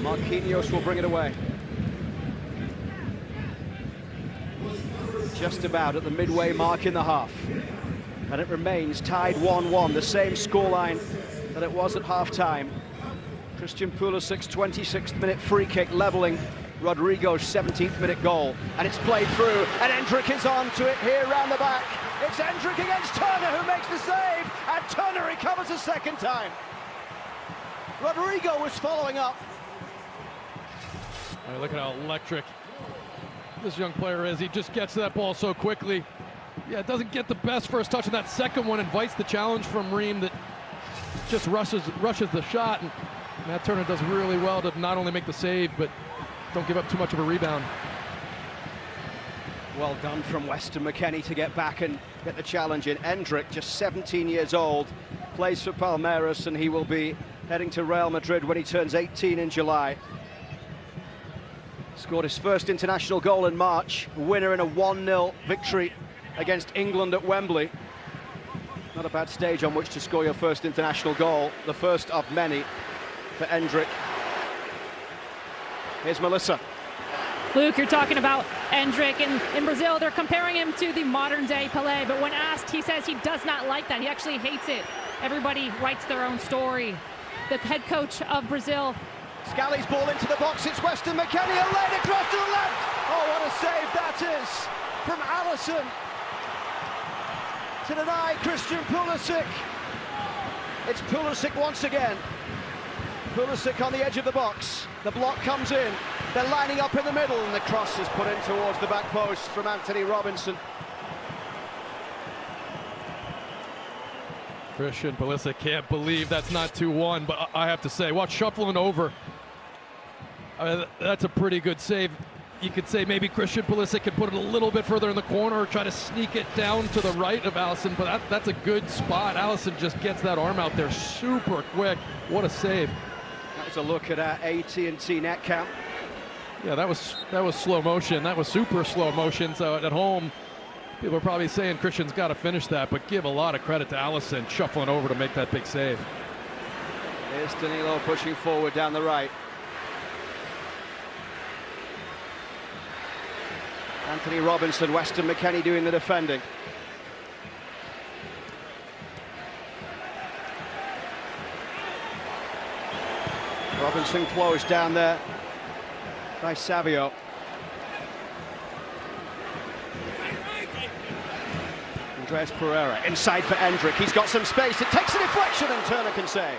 Marquinhos will bring it away. Just about at the midway mark in the half. And it remains tied 1-1, the same scoreline that it was at half-time. Christian Pulisic's 26th minute free kick leveling Rodrigo's 17th minute goal. And it's played through, and Endrick is on to it here round the back. It's Endrick against Turner who makes the save, and Turner recovers a second time. Rodrigo was following up. All right, look at how electric this young player is. He just gets to that ball so quickly. Yeah, it doesn't get the best first touch, and that second one invites the challenge from Ream that just rushes the shot. And Matt Turner does really well to not only make the save, but don't give up too much of a rebound. Well done from Weston McKennie to get back and get the challenge in. Endrick, just 17 years old, plays for Palmeiras, and he will be heading to Real Madrid when he turns 18 in July. Scored his first international goal in March, winner in a 1-0 victory against England at Wembley. Not a bad stage on which to score your first international goal, the first of many for Endrick. Here's Melissa. Luke, you're talking about Endrick, and in Brazil, they're comparing him to the modern-day Pelé, but when asked, he says he does not like that. He actually hates it. Everybody writes their own story. The head coach of Brazil. Scally's ball into the box, it's Weston McKennie, and laid across to the left. Oh, what a save that is from Allison to deny Christian Pulisic. It's Pulisic once again. Pulisic on the edge of the box. The block comes in. They're lining up in the middle, and the cross is put in towards the back post from Anthony Robinson. Christian Pulisic can't believe that's not 2-1, but I have to say, watch shuffling over. That's a pretty good save. You could say maybe Christian Pulisic could put it a little bit further in the corner or try to sneak it down to the right of Allison, but that's a good spot. Allison just gets that arm out there super quick. What a save. That was a look at our AT&T net count. Yeah, that was slow motion. That was super slow motion. So at home, people are probably saying Christian's got to finish that, but give a lot of credit to Allison shuffling over to make that big save. Here's Danilo pushing forward down the right. Anthony Robinson, Weston McKennie doing the defending. Robinson closed down there by Savio. Andres Pereira inside for Endrick. He's got some space. It takes a deflection and Turner can save.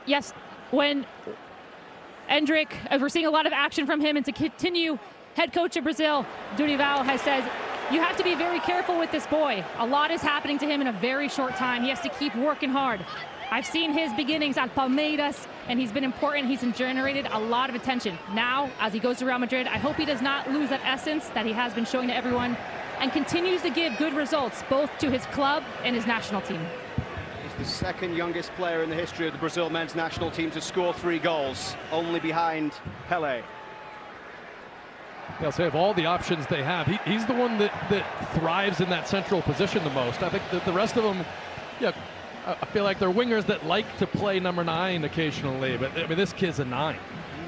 Yes, when Endrick, we're seeing a lot of action from him, and to continue, head coach of Brazil, Dorival, has said, you have to be very careful with this boy. A lot is happening to him in a very short time. He has to keep working hard. I've seen his beginnings at Palmeiras, and he's been important. He's generated a lot of attention. Now, as he goes to Real Madrid, I hope he does not lose that essence that he has been showing to everyone and continues to give good results, both to his club and his national team. He's the second youngest player in the history of the Brazil men's national team to score 3 goals, only behind Pelé. They'll say of all the options they have, he's the one that thrives in that central position the most. I think that the rest of them, yeah, I feel like they're wingers that like to play number 9 occasionally, but I mean, this kid's a 9.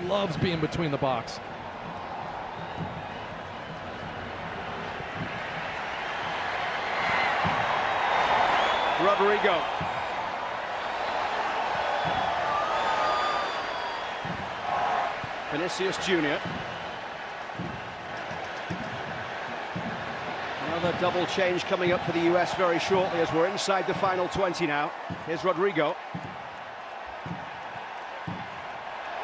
Loves being between the box. Rodrigo. Vinicius Jr. Another double change coming up for the US very shortly as we're inside the final 20 now. Here's Rodrigo.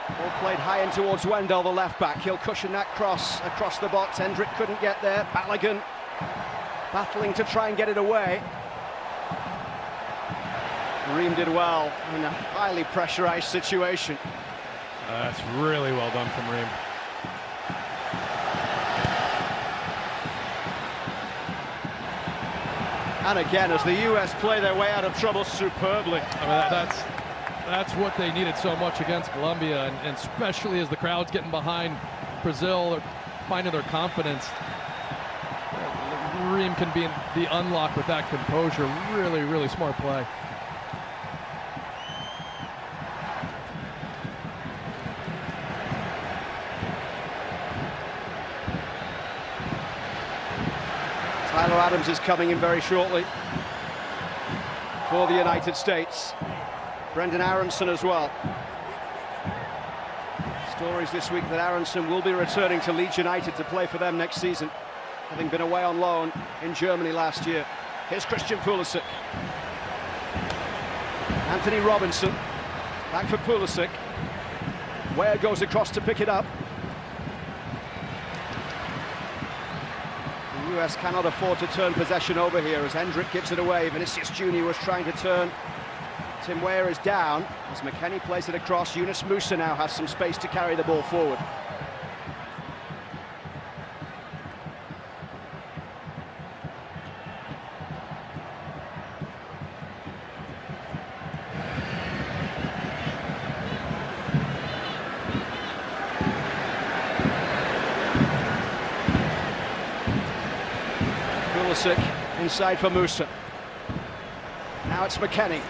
Ball played high in towards Wendell, the left back. He'll cushion that cross across the box. Hendrick couldn't get there. Balogun battling to try and get it away. Ream did well in a highly pressurized situation. That's really well done from Ream. And again, as the US play their way out of trouble superbly. I mean, that's what they needed so much against Colombia, and especially as the crowd's getting behind Brazil, they're finding their confidence. Ream can be the unlock with that composure. Really, really smart play. Tyler Adams is coming in very shortly for the United States. Brendan Aronson as well. Stories this week that Aronson will be returning to Leeds United to play for them next season, having been away on loan in Germany last year. Here's Christian Pulisic. Anthony Robinson, back for Pulisic. Where goes across to pick it up. The US cannot afford to turn possession over here as Hendrick gives it away. Vinicius Jr. was trying to turn. Tim Weah is down as McKennie plays it across. Yunus Musa now has some space to carry the ball forward. Pulisic inside for Musa. Now it's McKennie.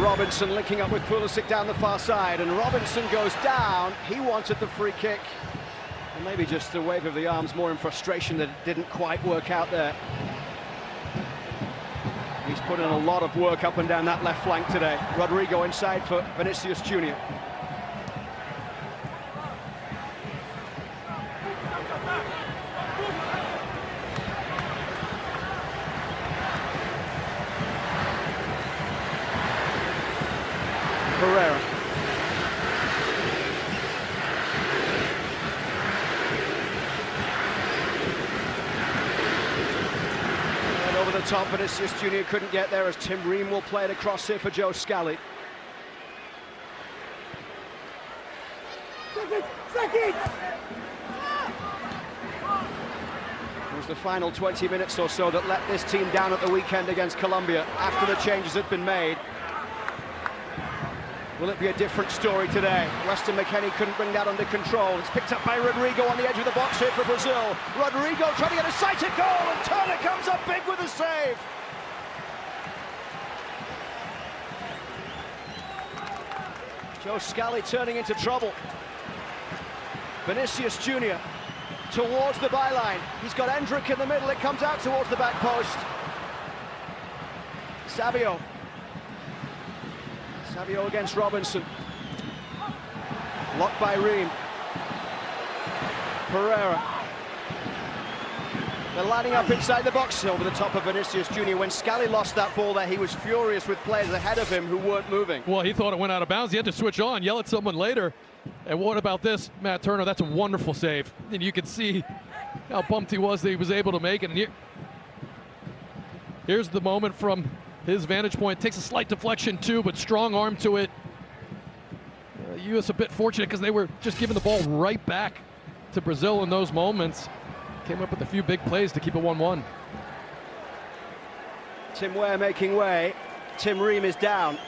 Robinson linking up with Pulisic down the far side, and Robinson goes down. He wanted the free kick, and maybe just a wave of the arms more in frustration that it didn't quite work out there. He's put in a lot of work up and down that left flank today. Rodrigo inside for Vinicius Jr. Pereira. And over the top, Vinicius Jr. couldn't get there as Tim Ream will play it across here for Joe Scally. It was the final 20 minutes or so that let this team down at the weekend against Colombia after the changes had been made. Will it be a different story today? Weston McKennie couldn't bring that under control. It's picked up by Rodrigo on the edge of the box here for Brazil. Rodrigo trying to get a sighted goal, and Turner comes up big with a save. Joe Scally turning into trouble. Vinicius Jr. towards the byline. He's got Endrick in the middle. It comes out towards the back post. Savio against Robinson. Blocked by Ream. Pereira. They're lining up inside the box over the top of Vinicius Jr. When Scally lost that ball there, he was furious with players ahead of him who weren't moving. Well, he thought it went out of bounds. He had to switch on, yell at someone later. And what about this, Matt Turner? That's a wonderful save. And you can see how pumped he was that he was able to make it. And here's the moment from his vantage point. Takes a slight deflection too, but strong arm to it. U.S. a bit fortunate because they were just giving the ball right back to Brazil in those moments. Came up with a few big plays to keep it 1-1. Tim Ware making way. Tim Ream is down.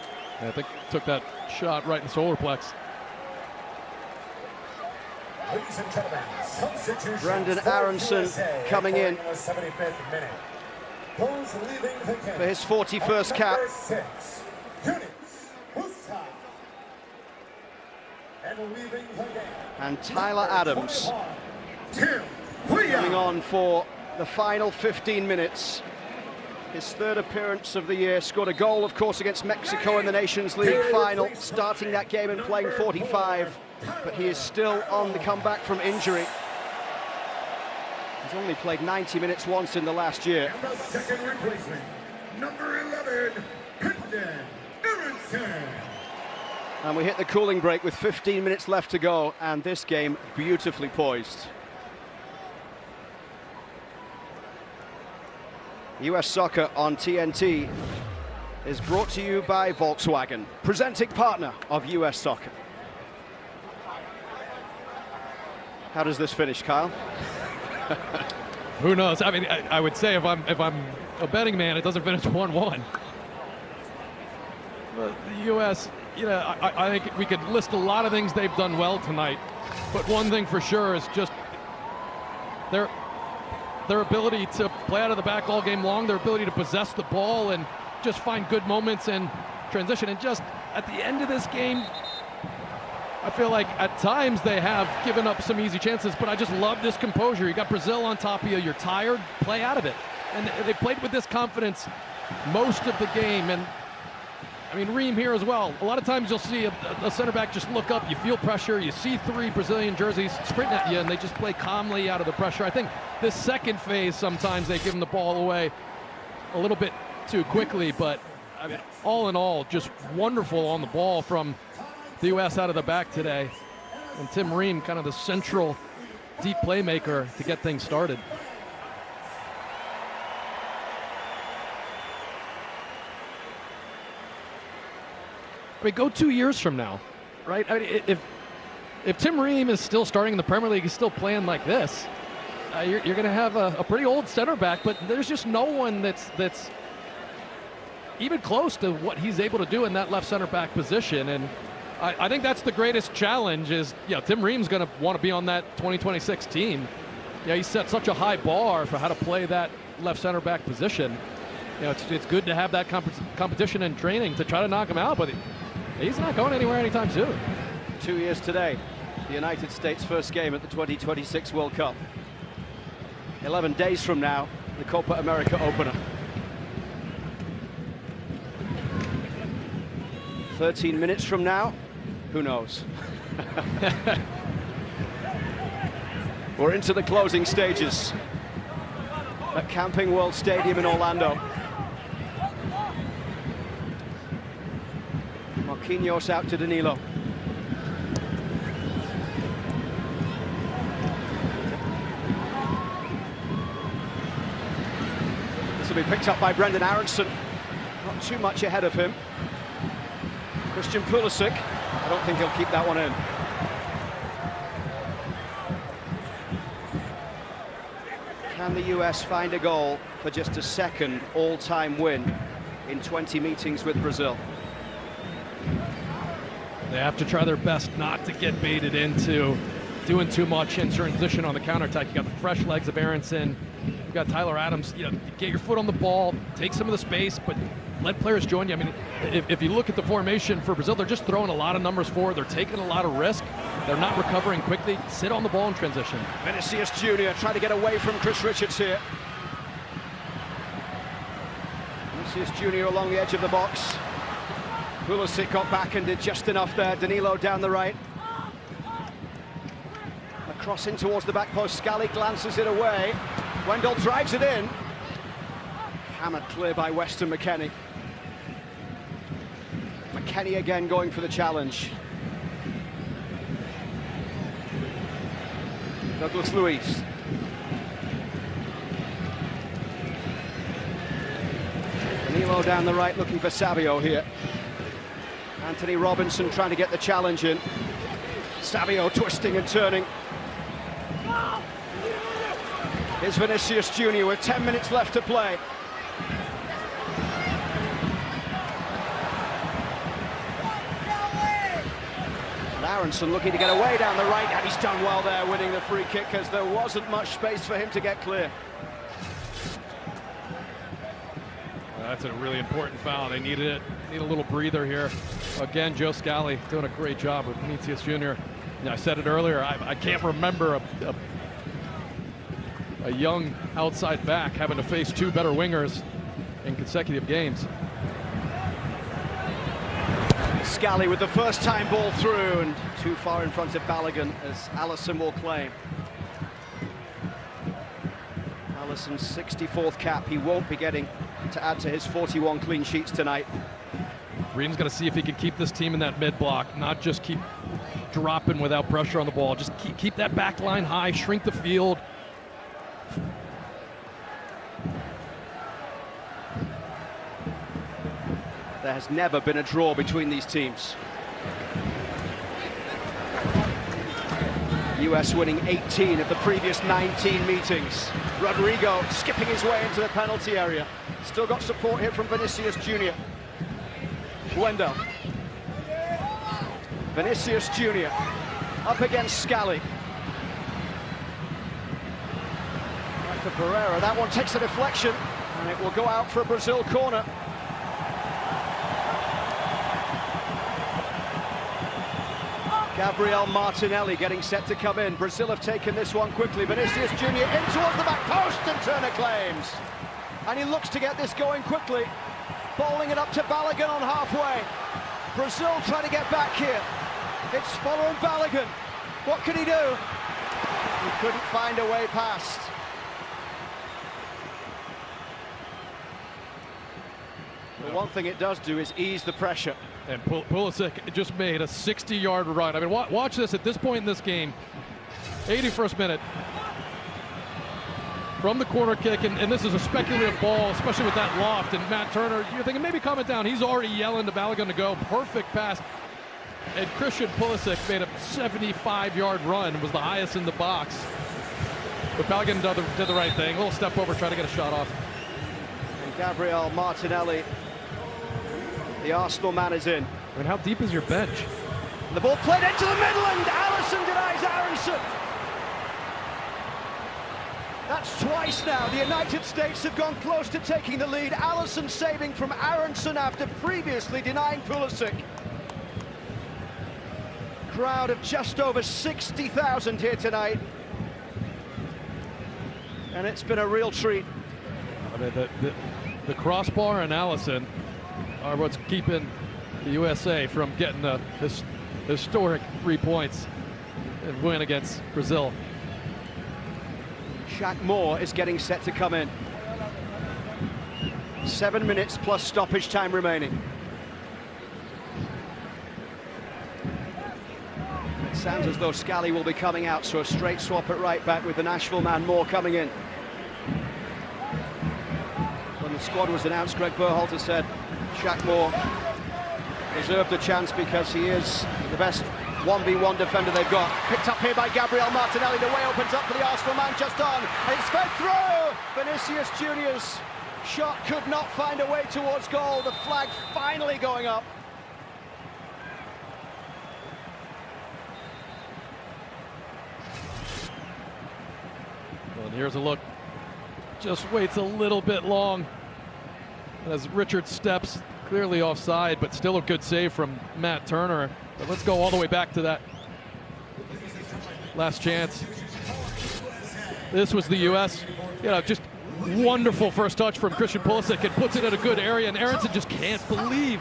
Yeah, I think took that shot right in the solar plex. Ladies and gentlemen, substitution Brandon for Aronson USA coming in the 75th minute. Those leaving the game for his 41st cap. Number 6, Eunice Musa. And leaving the game. And Tyler Adams Tim coming on for the final 15 minutes. His third appearance of the year. Scored a goal, of course, against Mexico in the Nations League final, starting that game and playing 45. But he is still on the comeback from injury. He's only played 90 minutes once in the last year. And the second replacement, number 11, Brandon Aronson. And we hit the cooling break with 15 minutes left to go, and this game beautifully poised. US Soccer on TNT is brought to you by Volkswagen, presenting partner of US Soccer. How does this finish, Kyle? Who knows? I mean, I would say if I'm a betting man, it doesn't finish 1-1. But the U.S., you know, I think we could list a lot of things they've done well tonight. But one thing for sure is just their ability to play out of the back all game long, their ability to possess the ball and just find good moments in transition. And just at the end of this game, I feel like at times they have given up some easy chances, but I just love this composure. You got Brazil on top of you, you're tired, play out of it. And they played with this confidence most of the game. And I mean, Ream here as well. A lot of times you'll see a center back just look up, you feel pressure, you see 3 Brazilian jerseys sprinting at you, and they just play calmly out of the pressure. I think this second phase, sometimes they give them the ball away a little bit too quickly, but I mean, all in all, just wonderful on the ball from the U.S. out of the back today. And Tim Ream, kind of the central deep playmaker to get things started. I mean, go 2 years from now, right? I mean, if Tim Ream is still starting in the Premier League, he's still playing like this, you're going to have a pretty old center back, but there's just no one that's even close to what he's able to do in that left center back position. And I think that's the greatest challenge is, Tim Ream's going to want to be on that 2026 team. Yeah, he set such a high bar for how to play that left center back position. It's good to have that competition and training to try to knock him out, but he's not going anywhere anytime soon. 2 years today, the United States' first game at the 2026 World Cup. 11 days from now, the Copa America opener. 13 minutes from now, who knows? We're into the closing stages at Camping World Stadium in Orlando. Marquinhos out to Danilo. This will be picked up by Brandon Aronson. Not too much ahead of him. Christian Pulisic. I don't think he'll keep that one in. Can the US find a goal for just a second all-time win in 20 meetings with Brazil? They have to try their best not to get baited into doing too much in transition on the counterattack. You got the fresh legs of Aronson. You got Tyler Adams. Get your foot on the ball, take some of the space, but let players join you. I mean, if you look at the formation for Brazil, they're just throwing a lot of numbers forward. They're taking a lot of risk. They're not recovering quickly. Sit on the ball in transition. Vinicius Jr. trying to get away from Chris Richards here. Vinicius Jr. along the edge of the box. Pulisic got back and did just enough there. Danilo down the right. A cross in towards the back post. Scally glances it away. Wendell drives it in. Hammered clear by Weston McKennie. McKennie again going for the challenge. Douglas Luiz. Danilo down the right looking for Savio here. Anthony Robinson trying to get the challenge in. Savio twisting and turning. Here's Vinicius Jr. with 10 minutes left to play. And Aronson looking to get away down the right, and he's done well there, winning the free kick, because there wasn't much space for him to get clear. That's a really important foul. They needed it. Need a little breather here. Again, Joe Scally doing a great job with Vinicius Jr. I said it earlier, I can't remember a young outside back having to face two better wingers in consecutive games. Scally with the first time ball through, and too far in front of Balogun, as Alisson will claim. Alisson's 64th cap. He won't be getting to add to his 41 clean sheets tonight. Reed's going to see if he can keep this team in that mid block, not just keep dropping without pressure on the ball. Just keep that back line high, shrink the field. There has never been a draw between these teams. US winning 18 of the previous 19 meetings. Rodrigo skipping his way into the penalty area. Still got support here from Vinicius Jr. Wendell. Vinicius Jr. up against Scally. Right for Pereira. That one takes a deflection, and it will go out for a Brazil corner. Gabriel Martinelli getting set to come in. Brazil have taken this one quickly. Vinicius Jr. in towards the back post, and Turner claims. And he looks to get this going quickly. Bowling it up to Balogun on halfway. Brazil trying to get back here. It's following Balogun. What can he do? He couldn't find a way past. The one thing it does do is ease the pressure. And Pulisic just made a 60-yard run. I mean, watch this at this point in this game. 81st minute. From the corner kick, and this is a speculative ball, especially with that loft. And Matt Turner, you're thinking maybe calm it down. He's already yelling to Balogun to go. Perfect pass. And Christian Pulisic made a 75-yard run, was the highest in the box. But Balogun did the right thing. A little step over, try to get a shot off. And Gabriel Martinelli, the Arsenal man, is in. I mean, how deep is your bench? And the ball played into the middle, and Alisson denies Aronson. That's twice now. The United States have gone close to taking the lead. Alisson saving from Aronson after previously denying Pulisic. Crowd of just over 60,000 here tonight. And it's been a real treat. I mean, the crossbar and Alisson are what's keeping the USA from getting a historic 3 points and win against Brazil. Shaq Moore is getting set to come in. 7 minutes plus stoppage time remaining. It sounds as though Scally will be coming out, so a straight swap at right back with the Nashville man Moore coming in. When the squad was announced, Greg Berhalter said Shaq Moore deserved a chance because he is the best 1v1 defender they've got. Picked up here by Gabriel Martinelli. The way opens up for the Arsenal man just on. And it's fed through. Vinicius Jr.'s shot could not find a way towards goal. The flag finally going up. Well, and here's a look. Just waits a little bit long. As Richard steps, clearly offside, but still a good save from Matt Turner. But let's go all the way back to that last chance. This was the U.S. Just wonderful first touch from Christian Pulisic. It puts it in a good area, and Aronson just can't believe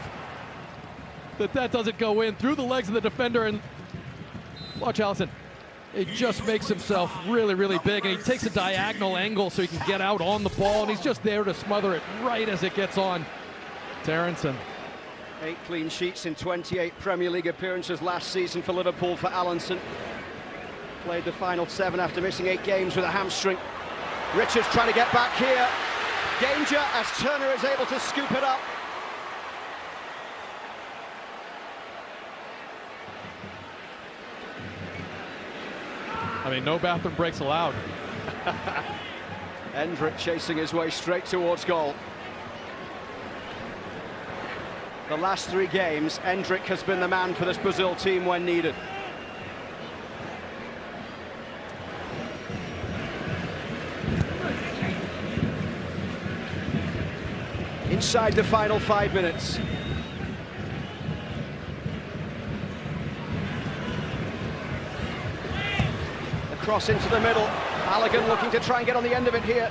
that doesn't go in through the legs of the defender. And watch Allison. He just makes himself really, really big, and he takes a diagonal angle so he can get out on the ball, and he's just there to smother it right as it gets on to Aronson. 8 clean sheets in 28 Premier League appearances last season for Liverpool for Allinson. Played the final 7 after missing 8 games with a hamstring. Richards trying to get back here. Danger as Turner is able to scoop it up. I mean, no bathroom breaks allowed. Endrick chasing his way straight towards goal. The last 3 games, Endrick has been the man for this Brazil team when needed. Inside the final 5 minutes. Cross into the middle. Balogun looking to try and get on the end of it here.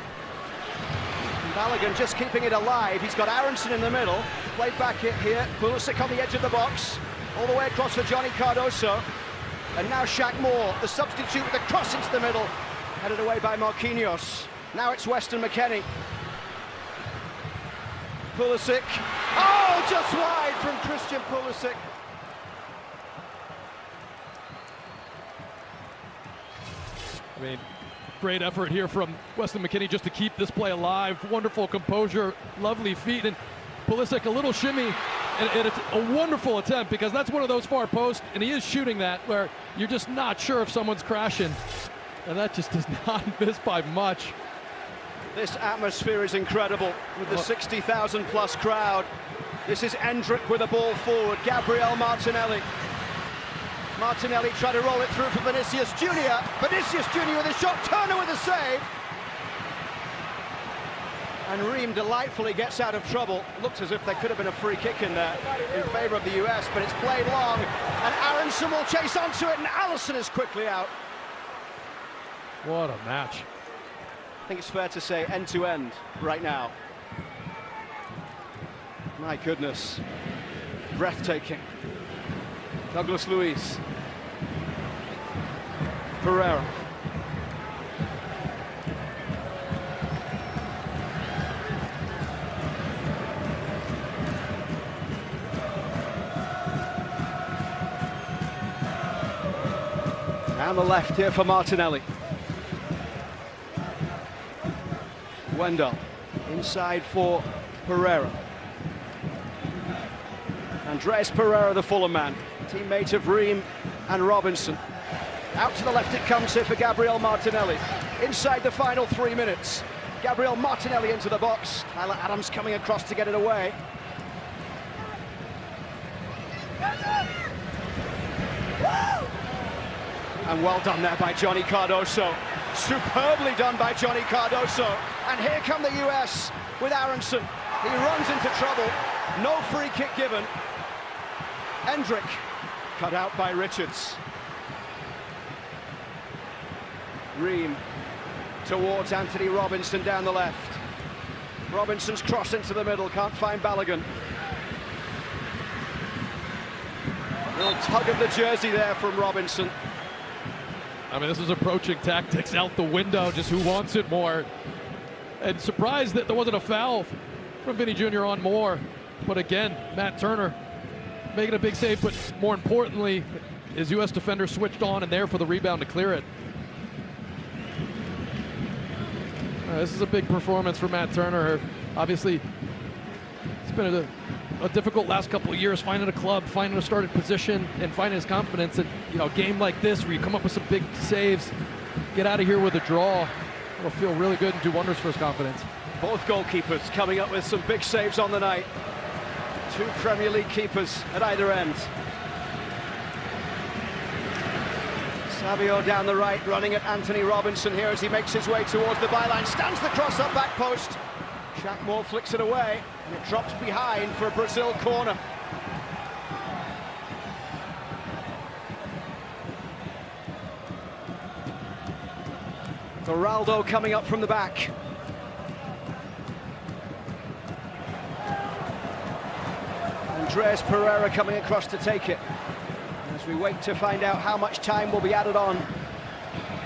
Balogun just keeping it alive. He's got Aronson in the middle. Played back here. Pulisic on the edge of the box. All the way across for Johnny Cardoso. And now Shaq Moore, the substitute with the cross into the middle. Headed away by Marquinhos. Now it's Weston McKennie. Pulisic. Oh, just wide from Christian Pulisic. I mean, great effort here from Weston McKennie just to keep this play alive. Wonderful composure, lovely feet, and Pulisic a little shimmy, and it's a wonderful attempt because that's one of those far posts, and he is shooting that where you're just not sure if someone's crashing, and that just does not miss by much. This atmosphere is incredible with the 60,000 plus crowd. This is Endrick with a ball forward. Gabriel Martinelli. Martinelli tried to roll it through for Vinicius Junior. Vinicius Junior with a shot, Turner with a save. And Ream delightfully gets out of trouble. Looks as if there could have been a free kick in there in favour of the US, but it's played long. And Aronson will chase onto it, and Allison is quickly out. What a match. I think it's fair to say end-to-end right now. My goodness. Breathtaking. Douglas Luiz. Pereira. Down the left here for Martinelli. Wendell inside for Pereira. Andres Pereira, the Fulham man, teammate of Ream and Robinson. Out to the left it comes here for Gabriel Martinelli. Inside the final 3 minutes. Gabriel Martinelli into the box. Tyler Adams coming across to get it away. And well done there by Johnny Cardoso. Superbly done by Johnny Cardoso. And here come the US with Aronson. He runs into trouble. No free kick given. Endrick cut out by Richards. Ream towards Anthony Robinson down the left. Robinson's cross into the middle, can't find Balogun. Little tug of the jersey there from Robinson. I mean, this is approaching tactics out the window, just who wants it more. And surprised that there wasn't a foul from Vinny Jr. on Moore. But again, Matt Turner making a big save, but more importantly, his U.S. defender switched on and there for the rebound to clear it. This is a big performance for Matt Turner. Obviously, it's been a difficult last couple of years, finding a club, finding a starting position, and finding his confidence. And, you know, a game like this where you come up with some big saves, get out of here with a draw, it'll feel really good and do wonders for his confidence. Both goalkeepers coming up with some big saves on the night. 2 Premier League keepers at either end. Savio down the right, running at Anthony Robinson here as he makes his way towards the byline. Stands the cross up back post. Shaq Moore flicks it away, and it drops behind for a Brazil corner. Geraldo coming up from the back. Andres Pereira coming across to take it. As we wait to find out how much time will be added on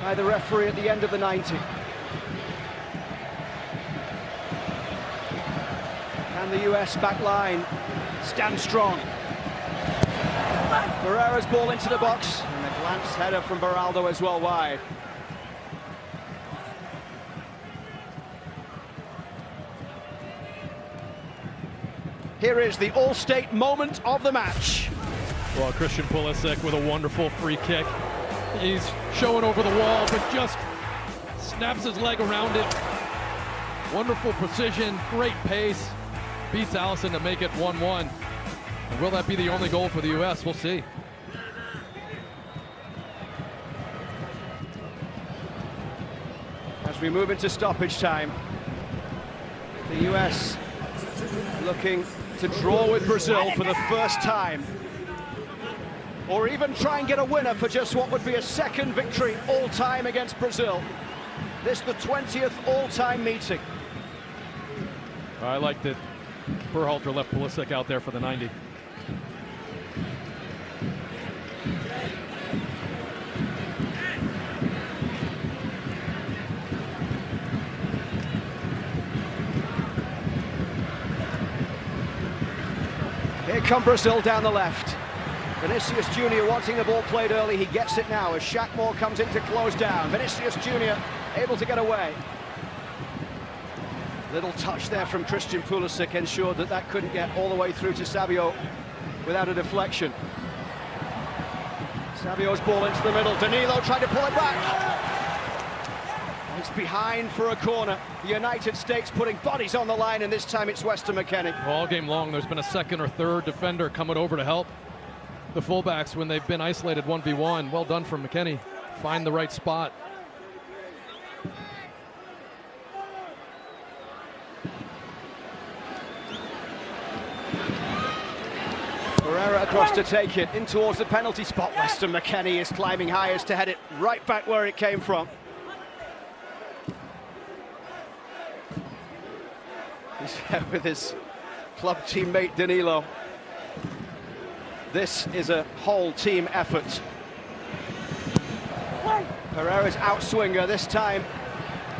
by the referee at the end of the 90. And the US back line stand strong. Pereira's ball into the box, and a glance header from Geraldo as well wide. Here is the all-state moment of the match. Well, Christian Pulisic with a wonderful free kick. He's showing over the wall, but just snaps his leg around it. Wonderful precision, great pace. Beats Allison to make it 1-1. And will that be the only goal for the U.S.? We'll see. As we move into stoppage time, the U.S. looking to draw with Brazil for the first time, or even try and get a winner for just what would be a second victory all-time against Brazil. This the 20th all-time meeting. I like that Berhalter left Pulisic out there for the 90. Here come Brazil down the left. Vinicius Jr. wanting the ball played early. He gets it now as Shaq Moore comes in to close down. Vinicius Jr. able to get away. Little touch there from Christian Pulisic ensured that that couldn't get all the way through to Savio without a deflection. Savio's ball into the middle. Danilo trying to pull it back. It's behind for a corner. The United States putting bodies on the line, and this time it's Weston McKennie. All game long, there's been a second or third defender coming over to help the fullbacks when they've been isolated 1v1. Well done from McKennie. Find the right spot. Pereira across to take it in towards the penalty spot. Weston McKennie is climbing highest to head it right back where it came from. He's there with his club teammate Danilo. This is a whole team effort. Pereira's outswinger this time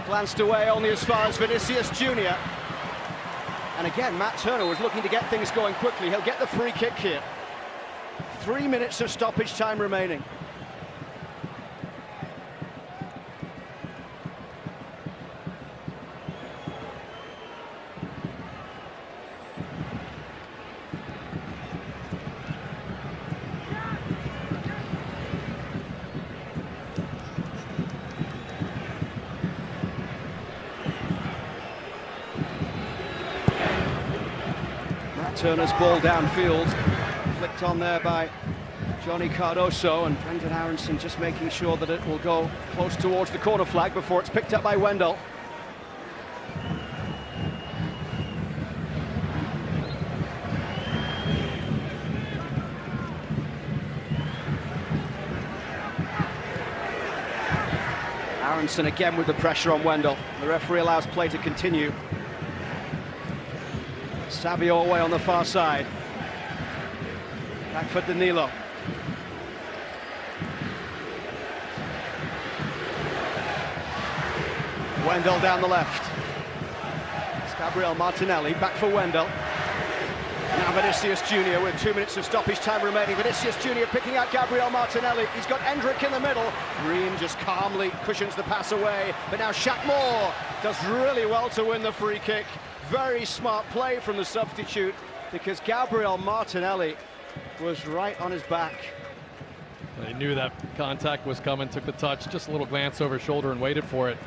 glanced away only as far as Vinicius Jr. And again, Matt Turner was looking to get things going quickly. He'll get the free kick here. 3 minutes of stoppage time remaining. Turner's ball downfield, flicked on there by Johnny Cardoso, and Brendan Aronson just making sure that it will go close towards the corner flag before it's picked up by Wendell. Aronson again with the pressure on Wendell. The referee allows play to continue. Savio away on the far side. Back for Danilo. Wendell down the left. It's Gabriel Martinelli, back for Wendell. Now Vinicius Jr. with 2 minutes of stoppage time remaining. Vinicius Jr. picking out Gabriel Martinelli. He's got Endrick in the middle. Green just calmly cushions the pass away. But now Shaq Moore does really well to win the free kick. Very smart play from the substitute, because Gabriel Martinelli was right on his back. They knew that contact was coming, took the touch, just a little glance over his shoulder and waited for it.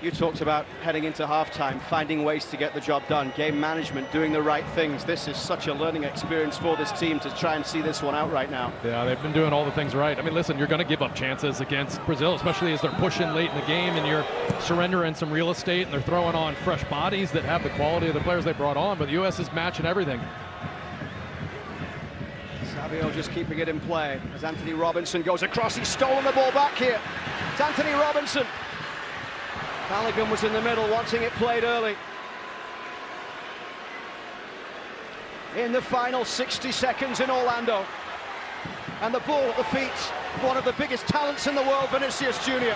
You talked about heading into halftime, finding ways to get the job done, game management, doing the right things. This is such a learning experience for this team to try and see this one out right now. Yeah, they've been doing all the things right. I mean, listen, you're going to give up chances against Brazil, especially as they're pushing late in the game and you're surrendering some real estate and they're throwing on fresh bodies that have the quality of the players they brought on, but the U.S. is matching everything. Savio just keeping it in play as Anthony Robinson goes across. He's stolen the ball back here. It's Anthony Robinson. Balogun was in the middle, wanting it played early. In the final 60 seconds in Orlando. And the ball at the feet, one of the biggest talents in the world, Vinicius Jr.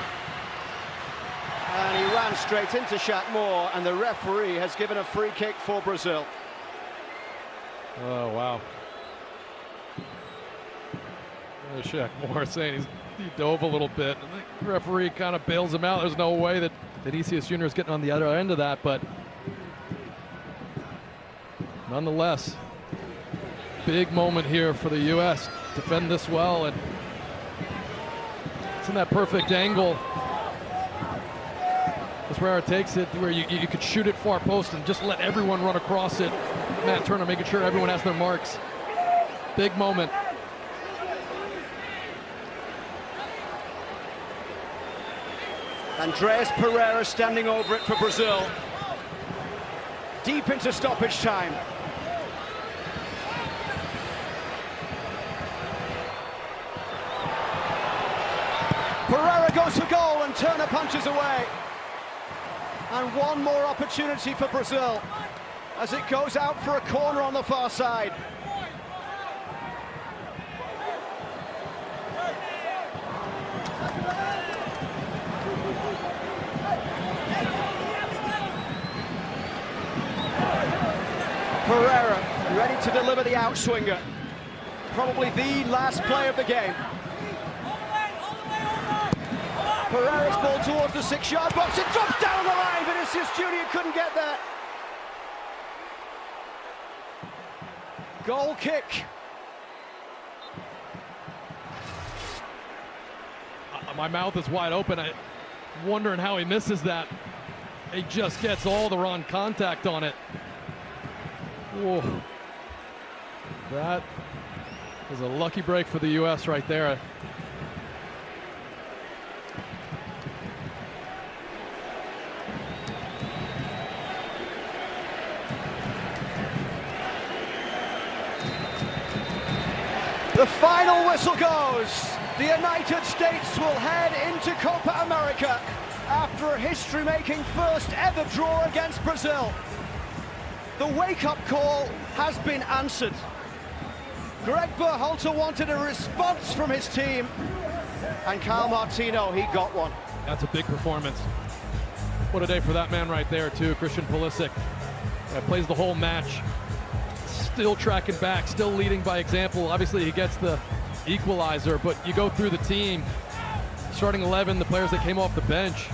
And he ran straight into Shaq Moore, and the referee has given a free kick for Brazil. Oh, wow. Shaq Moore saying he dove a little bit. And the referee kind of bails him out. There's no way that Vinicius Jr. is getting on the other end of that, but nonetheless, big moment here for the U.S. Defend this well, and it's in that perfect angle. That's where it takes it, where you could shoot it far post and just let everyone run across it. Matt Turner making sure everyone has their marks. Big moment. Andreas Pereira standing over it for Brazil. Deep into stoppage time. Pereira goes for goal and Turner punches away. And one more opportunity for Brazil as it goes out for a corner on the far side. Pereira ready to deliver the outswinger. Probably the last play of the game. Pereira's ball towards the 6-yard box. It drops down the line. Vinicius Jr. couldn't get there. Goal kick. My mouth is wide open. I'm wondering how he misses that. He just gets all the wrong contact on it. Whoa. That is a lucky break for the U.S. right there. The final whistle goes. The United States will head into Copa America after a history-making first ever draw against Brazil. The wake-up call has been answered. Greg Berhalter wanted a response from his team, and Kyle Martino, he got one. That's a big performance. What a day for that man right there, too. Christian Pulisic plays the whole match. Still tracking back, still leading by example. Obviously, he gets the equalizer, but you go through the team. Starting 11, the players that came off the bench,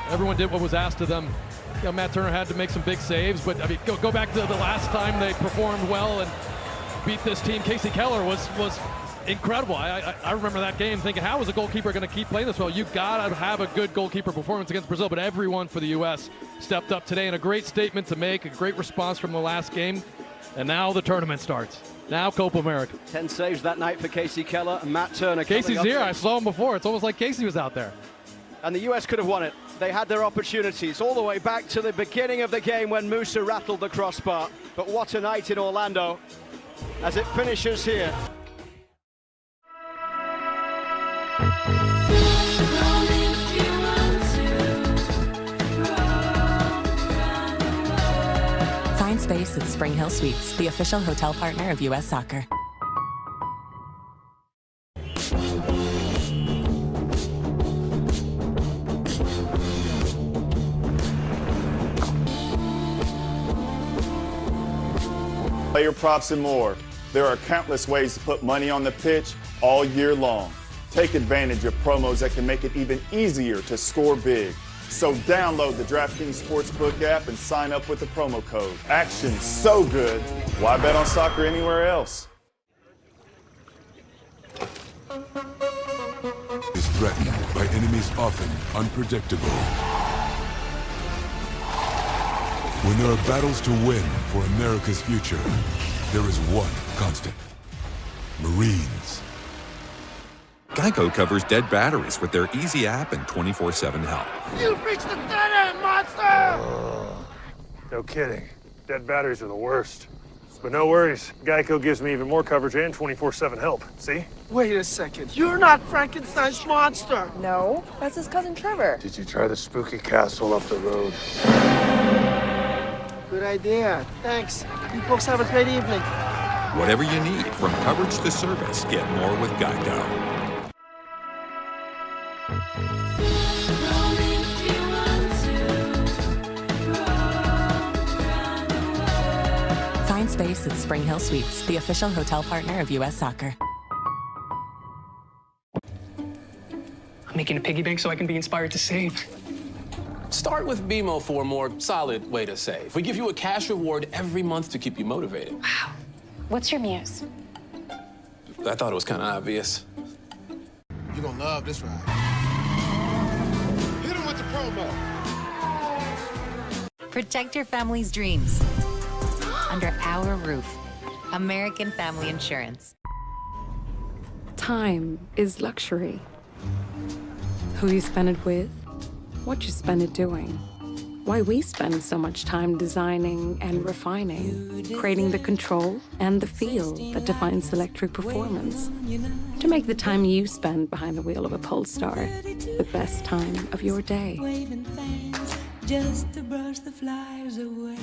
everyone did what was asked of them. You know, Matt Turner had to make some big saves, but I mean, go back to the last time they performed well and beat this team. Casey Keller was incredible. I remember that game thinking, how is a goalkeeper going to keep playing this well? You've got to have a good goalkeeper performance against Brazil, but everyone for the U.S. stepped up today, and a great statement to make, a great response from the last game. And now the tournament starts. Now Copa America. 10 saves that night for Casey Keller and Matt Turner. Casey's here. I saw him before. It's almost like Casey was out there. And the U.S. could have won it. They had their opportunities all the way back to the beginning of the game when Musa rattled the crossbar. But what a night in Orlando as it finishes here. Find space at Spring Hill Suites, the official hotel partner of U.S. Soccer. Player props and more. There are countless ways to put money on the pitch all year long. Take advantage of promos that can make it even easier to score big. So download the DraftKings Sportsbook app and sign up with the promo code. Action's so good, why bet on soccer anywhere else? Is threatened by enemies often unpredictable. When there are battles to win for America's future, there is one constant. Marines. Geico covers dead batteries with their easy app and 24/7 help. You've reached the dead end, monster! No kidding. Dead batteries are the worst. But no worries. Geico gives me even more coverage and 24/7 help. See? Wait a second. You're not Frankenstein's monster. No, that's his cousin Trevor. Did you try the spooky castle up the road? Good idea. Thanks. You folks have a great evening. Whatever you need, from coverage to service, get more with Geico. Find space at Spring Hill Suites, the official hotel partner of U.S. Soccer. I'm making a piggy bank so I can be inspired to save. Start with BMO for a more solid way to save. We give you a cash reward every month to keep you motivated. Wow. What's your muse? I thought it was kind of obvious. You're gonna love this ride. Hit him with the promo. Protect your family's dreams. Under our roof. American Family Insurance. Time is luxury. Who you spend it with, what you spend it doing. Why we spend so much time designing and refining, creating the control and the feel that defines electric performance. To make the time you spend behind the wheel of a Polestar the best time of your day. Just to brush the flies away.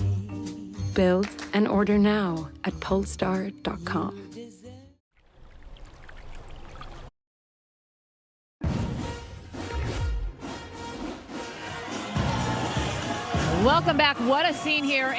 Build and order now at polestar.com. Welcome back. What a scene here